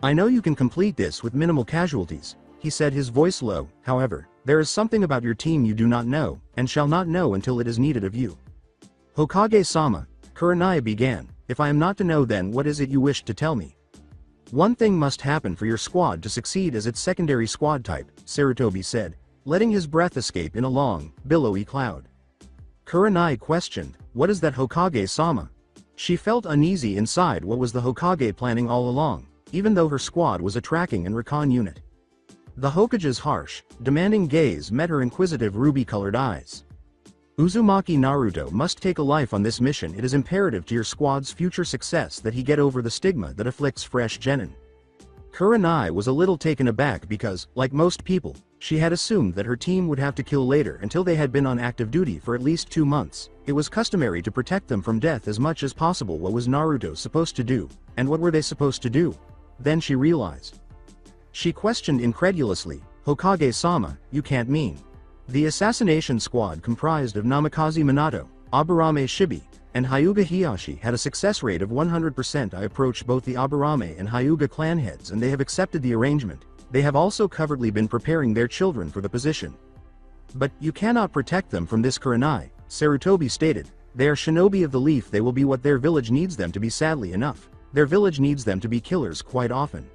"I know you can complete this with minimal casualties," he said, his voice low. "However, there is something about your team you do not know, and shall not know until it is needed of you." "Hokage-sama," Kurenai began, "if I am not to know, then what is it you wish to tell me?" "One thing must happen for your squad to succeed as its secondary squad type," Sarutobi said, letting his breath escape in a long, billowy cloud. Kurenai questioned, "What is that, Hokage-sama?" She felt uneasy inside. What was the Hokage planning all along, even though her squad was a tracking and recon unit? The Hokage's harsh, demanding gaze met her inquisitive ruby-colored eyes. "Uzumaki Naruto must take a life on this mission. It is imperative to your squad's future success that he get over the stigma that afflicts fresh genin." Kurenai was a little taken aback because, like most people, she had assumed that her team would have to kill later until they had been on active duty for at least 2 months. It was customary to protect them from death as much as possible. What was Naruto supposed to do, and what were they supposed to do? Then she realized. She questioned incredulously, "Hokage-sama, you can't mean." The assassination squad comprised of Namikaze Minato, Aburame Shibi, and Hyuga Hiyashi had a success rate of 100%. I approached both the Aburame and Hyuga clan heads and they have accepted the arrangement. They have also covertly been preparing their children for the position. "But you cannot protect them from this, Kurenai," Sarutobi stated. "They are shinobi of the leaf. They will be what their village needs them to be. Sadly enough, their village needs them to be killers quite often."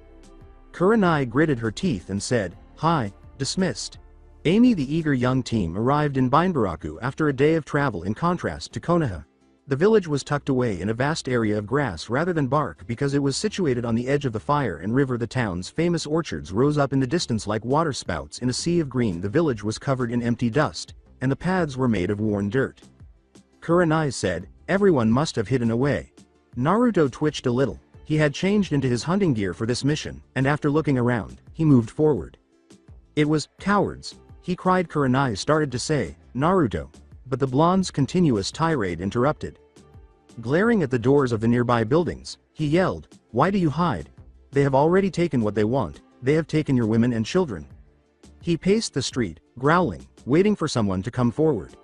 Kurenai gritted her teeth and said, "Hi, dismissed." Amy, the eager young team, arrived in Bainbaraku after a day of travel. In contrast to Konoha, the village was tucked away in a vast area of grass rather than bark because it was situated on the edge of the fire and river. The town's famous orchards rose up in the distance like waterspouts in a sea of green. The village was covered in empty dust, and the paths were made of worn dirt. Kurenai said, "Everyone must have hidden away." Naruto twitched a little. He had changed into his hunting gear for this mission, and after looking around, he moved forward. "It was cowards," he cried. Kurenai started to say, "Naruto," but the blonde's continuous tirade interrupted. Glaring at the doors of the nearby buildings, he yelled, "Why do you hide? They have already taken what they want. They have taken your women and children." He paced the street, growling, waiting for someone to come forward.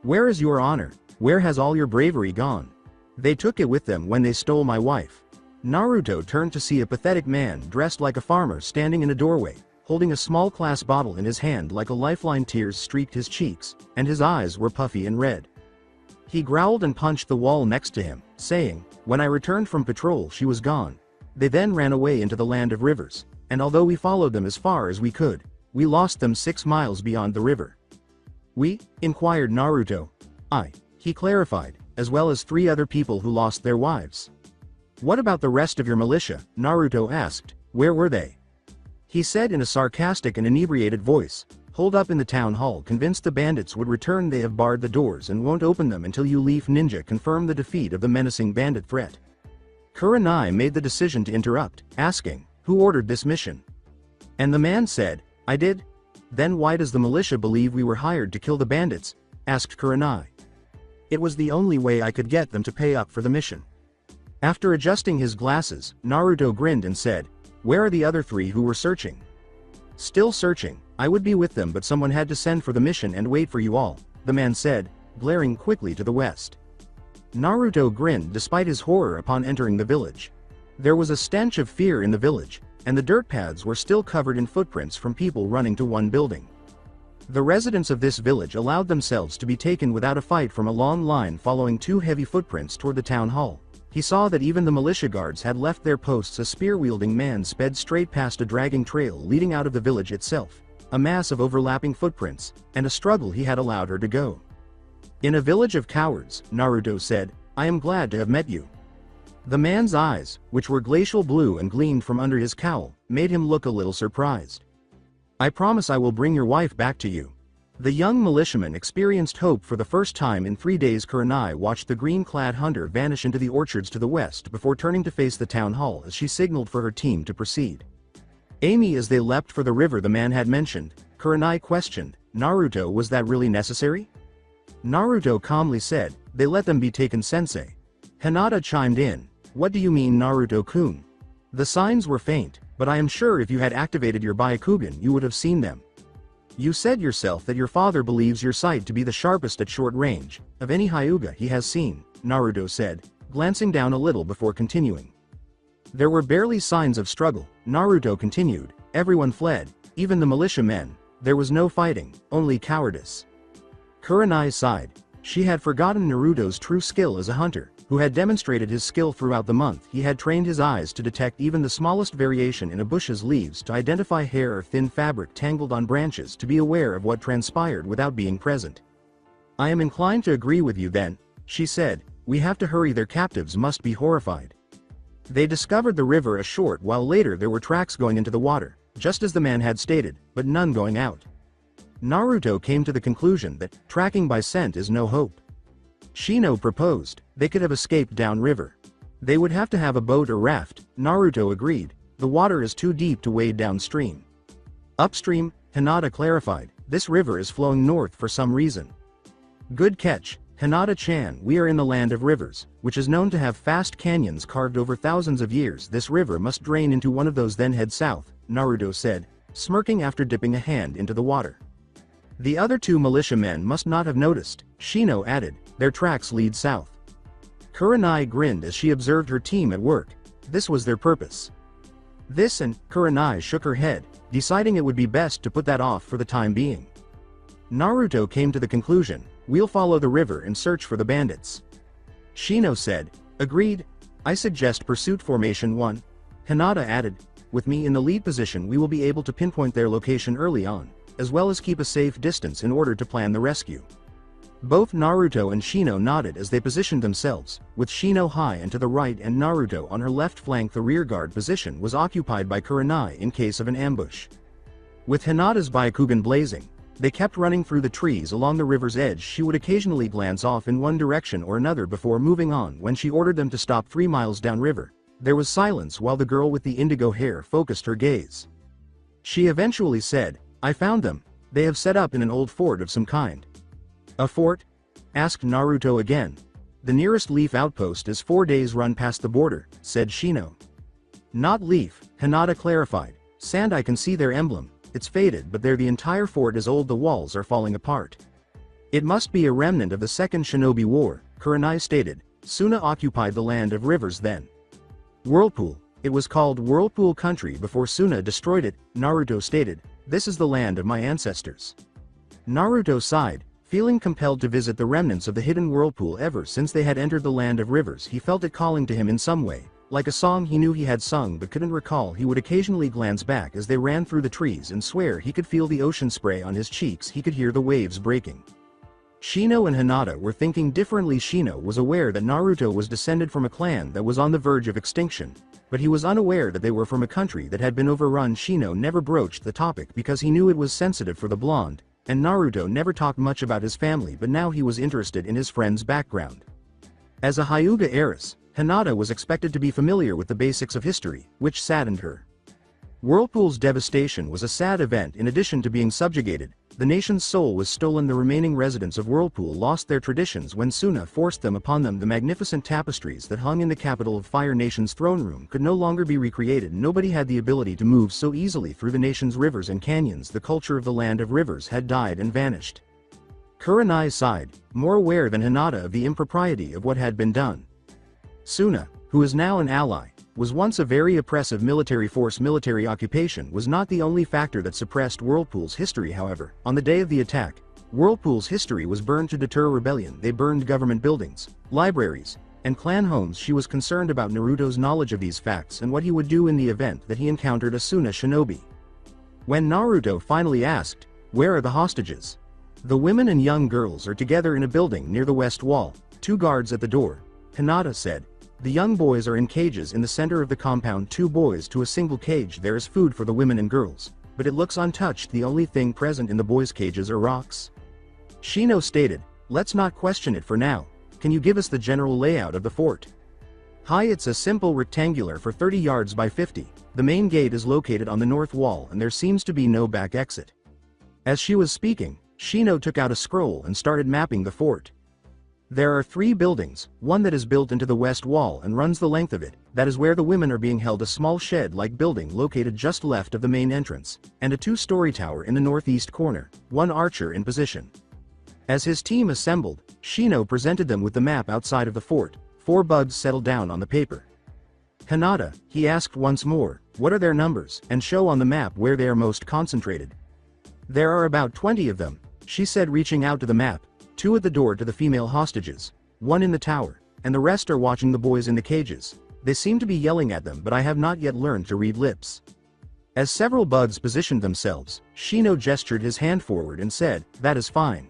"Where is your honor? Where has all your bravery gone? They took it with them when they stole my wife." Naruto turned to see a pathetic man dressed like a farmer standing in a doorway, holding a small glass bottle in his hand like a lifeline. Tears streaked his cheeks, and his eyes were puffy and red. He growled and punched the wall next to him, saying, "When I returned from patrol, she was gone. They then ran away into the Land of Rivers, and although we followed them as far as we could, we lost them 6 miles beyond the river." "We?" inquired Naruto. "I," he clarified, "as well as 3 other people who lost their wives." "What about the rest of your militia?" Naruto asked. "Where were they?" He said in a sarcastic and inebriated voice, "Hold up in the town hall, convinced the bandits would return. They have barred the doors and won't open them until you leaf ninja confirm the defeat of the menacing bandit threat." Kurenai made the decision to interrupt, asking, "Who ordered this mission?" And the man said, "I did." "Then why does the militia believe we were hired to kill the bandits?" asked Kurenai. It was the only way I could get them to pay up for the mission. After adjusting his glasses, Naruto grinned and said, "Where are the other 3 who were searching?" "Still searching. I would be with them but someone had to send for the mission and wait for you all," the man said, glaring quickly to the west. Naruto grinned despite his horror upon entering the village. There was a stench of fear in the village, and the dirt paths were still covered in footprints from people running to one building. The residents of this village allowed themselves to be taken without a fight from a long line following 2 heavy footprints toward the town hall. He saw that even the militia guards had left their posts. A spear-wielding man sped straight past a dragging trail leading out of the village itself, a mass of overlapping footprints, and a struggle he had allowed her to go. "In a village of cowards," Naruto said, "I am glad to have met you." The man's eyes, which were glacial blue and gleamed from under his cowl, made him look a little surprised. "I promise I will bring your wife back to you." The young militiaman experienced hope for the first time in 3 days. Kurenai watched the green-clad hunter vanish into the orchards to the west before turning to face the town hall as she signaled for her team to proceed. "Amy," as they leapt for the river the man had mentioned, Kurenai questioned, "Naruto, was that really necessary?" Naruto calmly said, "They let them be taken, sensei." Hinata chimed in, "What do you mean, Naruto-kun? The signs were faint, but I am sure if you had activated your Byakugan you would have seen them. You said yourself that your father believes your sight to be the sharpest at short range, of any Hyuga he has seen," Naruto said, glancing down a little before continuing. "There were barely signs of struggle," Naruto continued, "everyone fled, even the militiamen. There was no fighting, only cowardice." Kurenai sighed. She had forgotten Naruto's true skill as a hunter, who had demonstrated his skill throughout the month. He had trained his eyes to detect even the smallest variation in a bush's leaves, to identify hair or thin fabric tangled on branches, to be aware of what transpired without being present. "I am inclined to agree with you then," she said. "We have to hurry. Their captives must be horrified." They discovered the river a short while later. There were tracks going into the water, just as the man had stated, but none going out. Naruto came to the conclusion that tracking by scent is no hope. Shino proposed they could have escaped downriver. They would have to have a boat or raft. Naruto agreed. The water is too deep to wade downstream. Upstream, Hinata clarified, this river is flowing north for some reason. Good catch, Hinata-chan. We are in the land of rivers, which is known to have vast canyons carved over thousands of years. This river must drain into one of those, then head south, Naruto said, smirking after dipping a hand into the water. The other 2 militiamen must not have noticed, Shino added. Their tracks lead south. Kurenai grinned as she observed her team at work. This was their purpose. This, and Kurenai shook her head, deciding it would be best to put that off for the time being. Naruto came to the conclusion, we'll follow the river and search for the bandits. Shino said, agreed. I suggest pursuit formation 1. Hinata added, with me in the lead position we will be able to pinpoint their location early on, as well as keep a safe distance in order to plan the rescue. Both Naruto and Shino nodded as they positioned themselves, with Shino high and to the right and Naruto on her left flank. The rearguard position was occupied by Kurenai in case of an ambush. With Hinata's Byakugan blazing, they kept running through the trees along the river's edge. She would occasionally glance off in one direction or another before moving on. When she ordered them to stop 3 miles downriver, there was silence while the girl with the indigo hair focused her gaze. She eventually said, I found them. They have set up in an old fort of some kind. A fort? Asked Naruto again. The nearest Leaf outpost is 4 days' run past the border, said Shino. Not Leaf, Hinata clarified. Sand. I can see their emblem. It's faded, but the entire fort is old. The walls are falling apart. It must be a remnant of the Second Shinobi War, Kurenai stated. Suna occupied the land of rivers then. Whirlpool. It was called Whirlpool Country before Suna destroyed it, Naruto stated. This is the land of my ancestors. Naruto sighed, feeling compelled to visit the remnants of the hidden whirlpool. Ever since they had entered the land of rivers, he felt it calling to him in some way, like a song he knew he had sung but couldn't recall. He would occasionally glance back as they ran through the trees and swear he could feel the ocean spray on his cheeks. He could hear the waves breaking. Shino and Hinata were thinking differently. Shino was aware that Naruto was descended from a clan that was on the verge of extinction, but he was unaware that they were from a country that had been overrun. Shino never broached the topic because he knew it was sensitive for the blonde, and Naruto never talked much about his family, but now he was interested in his friend's background. As a Hyuga heiress, Hinata was expected to be familiar with the basics of history, which saddened her. Whirlpool's devastation was a sad event. In addition to being subjugated, the nation's soul was stolen. The remaining residents of Whirlpool lost their traditions when Suna forced them upon them. The magnificent tapestries that hung in the capital of Fire Nation's throne room could no longer be recreated. Nobody had the ability to move so easily through the nation's rivers and canyons. The culture of the land of rivers had died and vanished. Kurenai sighed, more aware than Hinata of the impropriety of what had been done. Suna, who is now an ally, was once a very oppressive military force. Military occupation was not the only factor that suppressed Whirlpool's history, however. On the day of the attack, Whirlpool's history was burned to deter rebellion. They burned government buildings, libraries, and clan homes. She was concerned about Naruto's knowledge of these facts and what he would do in the event that he encountered a Suna shinobi. When Naruto finally asked, "Where are the hostages?" "The women and young girls are together in a building near the west wall, 2 guards at the door," Hinata said. "The young boys are in cages in the center of the compound, 2 boys to a single cage. There is food for the women and girls, but it looks untouched. The only thing present in the boys' cages are rocks." Shino stated, "Let's not question it for now. Can you give us the general layout of the fort?" "Hi, it's a simple rectangular for 30 yards by 50. The main gate is located on the north wall and there seems to be no back exit." As she was speaking, Shino took out a scroll and started mapping the fort. "There are 3 buildings, one that is built into the west wall and runs the length of it, that is where the women are being held, a small shed-like building located just left of the main entrance, and a 2-story tower in the northeast corner, 1 archer in position." As his team assembled, Shino presented them with the map outside of the fort. 4 bugs settled down on the paper. "Hinata," he asked once more, "what are their numbers, and show on the map where they are most concentrated." "There are about 20 of them," she said, reaching out to the map. 2 at the door to the female hostages, 1 in the tower, and the rest are watching the boys in the cages. They seem to be yelling at them, but I have not yet learned to read lips. As several bugs positioned themselves, Shino gestured his hand forward and said, "That is fine.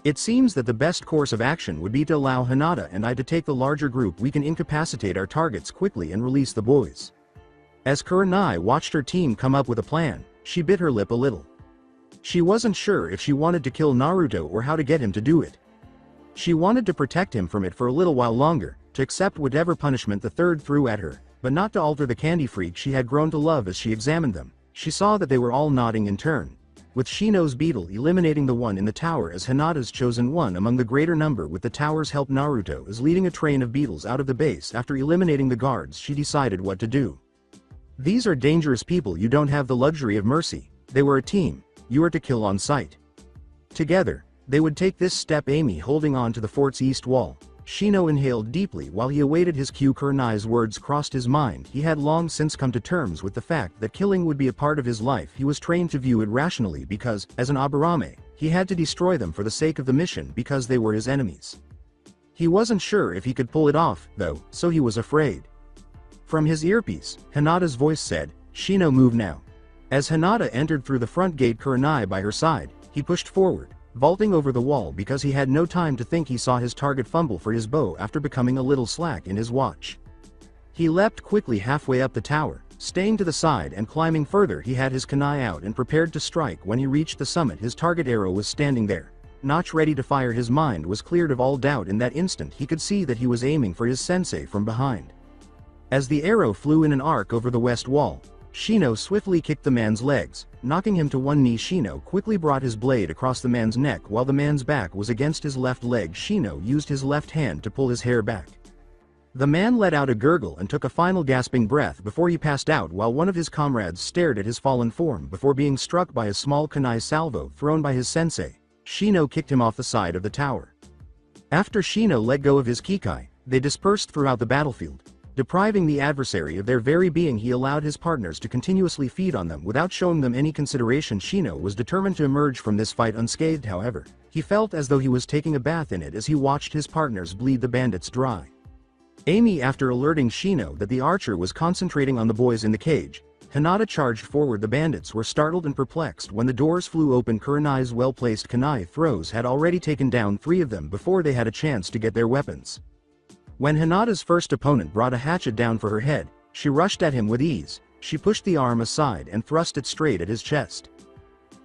It seems that the best course of action would be to allow Hinata and I to take the larger group. We can incapacitate our targets quickly and release the boys." As Kurenai watched her team come up with a plan, she bit her lip a little. She wasn't sure if she wanted to kill Naruto or how to get him to do it. She wanted to protect him from it for a little while longer, to accept whatever punishment the third threw at her, but not to alter the candy freak she had grown to love. As she examined them, she saw that they were all nodding in turn, with Shino's beetle eliminating the one in the tower as Hinata's chosen one among the greater number. With the tower's help, Naruto is leading a train of beetles out of the base. After eliminating the guards, she decided what to do. "These are dangerous people. You don't have the luxury of mercy. They were a team. You are to kill on sight." Together, they would take this step. Amy holding on to the fort's east wall. Shino inhaled deeply while he awaited his cue. Kurenai's words crossed his mind. He had long since come to terms with the fact that killing would be a part of his life. He was trained to view it rationally because, as an Aburame, he had to destroy them for the sake of the mission because they were his enemies. He wasn't sure if he could pull it off, though, so he was afraid. From his earpiece, Hinata's voice said, "Shino, move now." As Hinata entered through the front gate, Kurenai by her side, he pushed forward, vaulting over the wall because he had no time to think. He saw his target fumble for his bow after becoming a little slack in his watch. He leapt quickly halfway up the tower, staying to the side and climbing further. He had his kunai out and prepared to strike. When he reached the summit, his target arrow was standing there, notch ready to fire. His mind was cleared of all doubt. In that instant he could see that he was aiming for his sensei from behind. As the arrow flew in an arc over the west wall, Shino swiftly kicked the man's legs, knocking him to one knee. Shino quickly brought his blade across the man's neck while the man's back was against his left leg. Shino used his left hand to pull his hair back. The man let out a gurgle and took a final gasping breath before he passed out, while one of his comrades stared at his fallen form before being struck by a small kunai salvo thrown by his sensei. Shino kicked him off the side of the tower. After Shino let go of his kikai, they dispersed throughout the battlefield. Depriving the adversary of their very being, he allowed his partners to continuously feed on them without showing them any consideration. Shino was determined to emerge from this fight unscathed. However, he felt as though he was taking a bath in it as he watched his partners bleed the bandits dry. Amy, after alerting Shino that the archer was concentrating on the boys in the cage, Hinata charged forward. The bandits were startled and perplexed when the doors flew open. Kurenai's well-placed kunai throws had already taken down 3 of them before they had a chance to get their weapons. When Hinata's first opponent brought a hatchet down for her head, she rushed at him with ease. She pushed the arm aside and thrust it straight at his chest.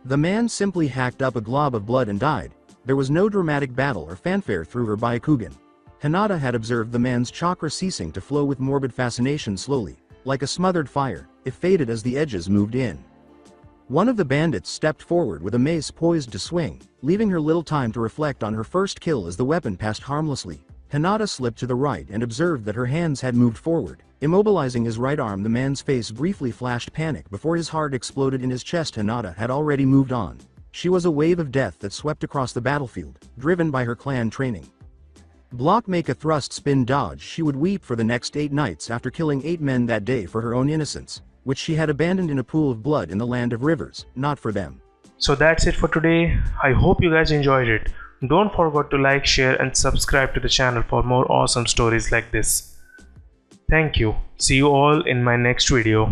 The man simply hacked up a glob of blood and died. There was no dramatic battle or fanfare through her Byakugan. Hinata had observed the man's chakra ceasing to flow with morbid fascination. Slowly, like a smothered fire, it faded as the edges moved in. One of the bandits stepped forward with a mace poised to swing, leaving her little time to reflect on her first kill as the weapon passed harmlessly. Hinata slipped to the right and observed that her hands had moved forward. Immobilizing his right arm, the man's face briefly flashed panic before his heart exploded in his chest. Hinata had already moved on. She was a wave of death that swept across the battlefield, driven by her clan training. Block, make a thrust, spin, dodge. She would weep for the next 8 nights after killing 8 men that day for her own innocence, which she had abandoned in a pool of blood in the land of rivers, not for them. So that's it for today. I hope you guys enjoyed it. Don't forget to like, share and subscribe to the channel for more awesome stories like this. Thank you. See you all in my next video.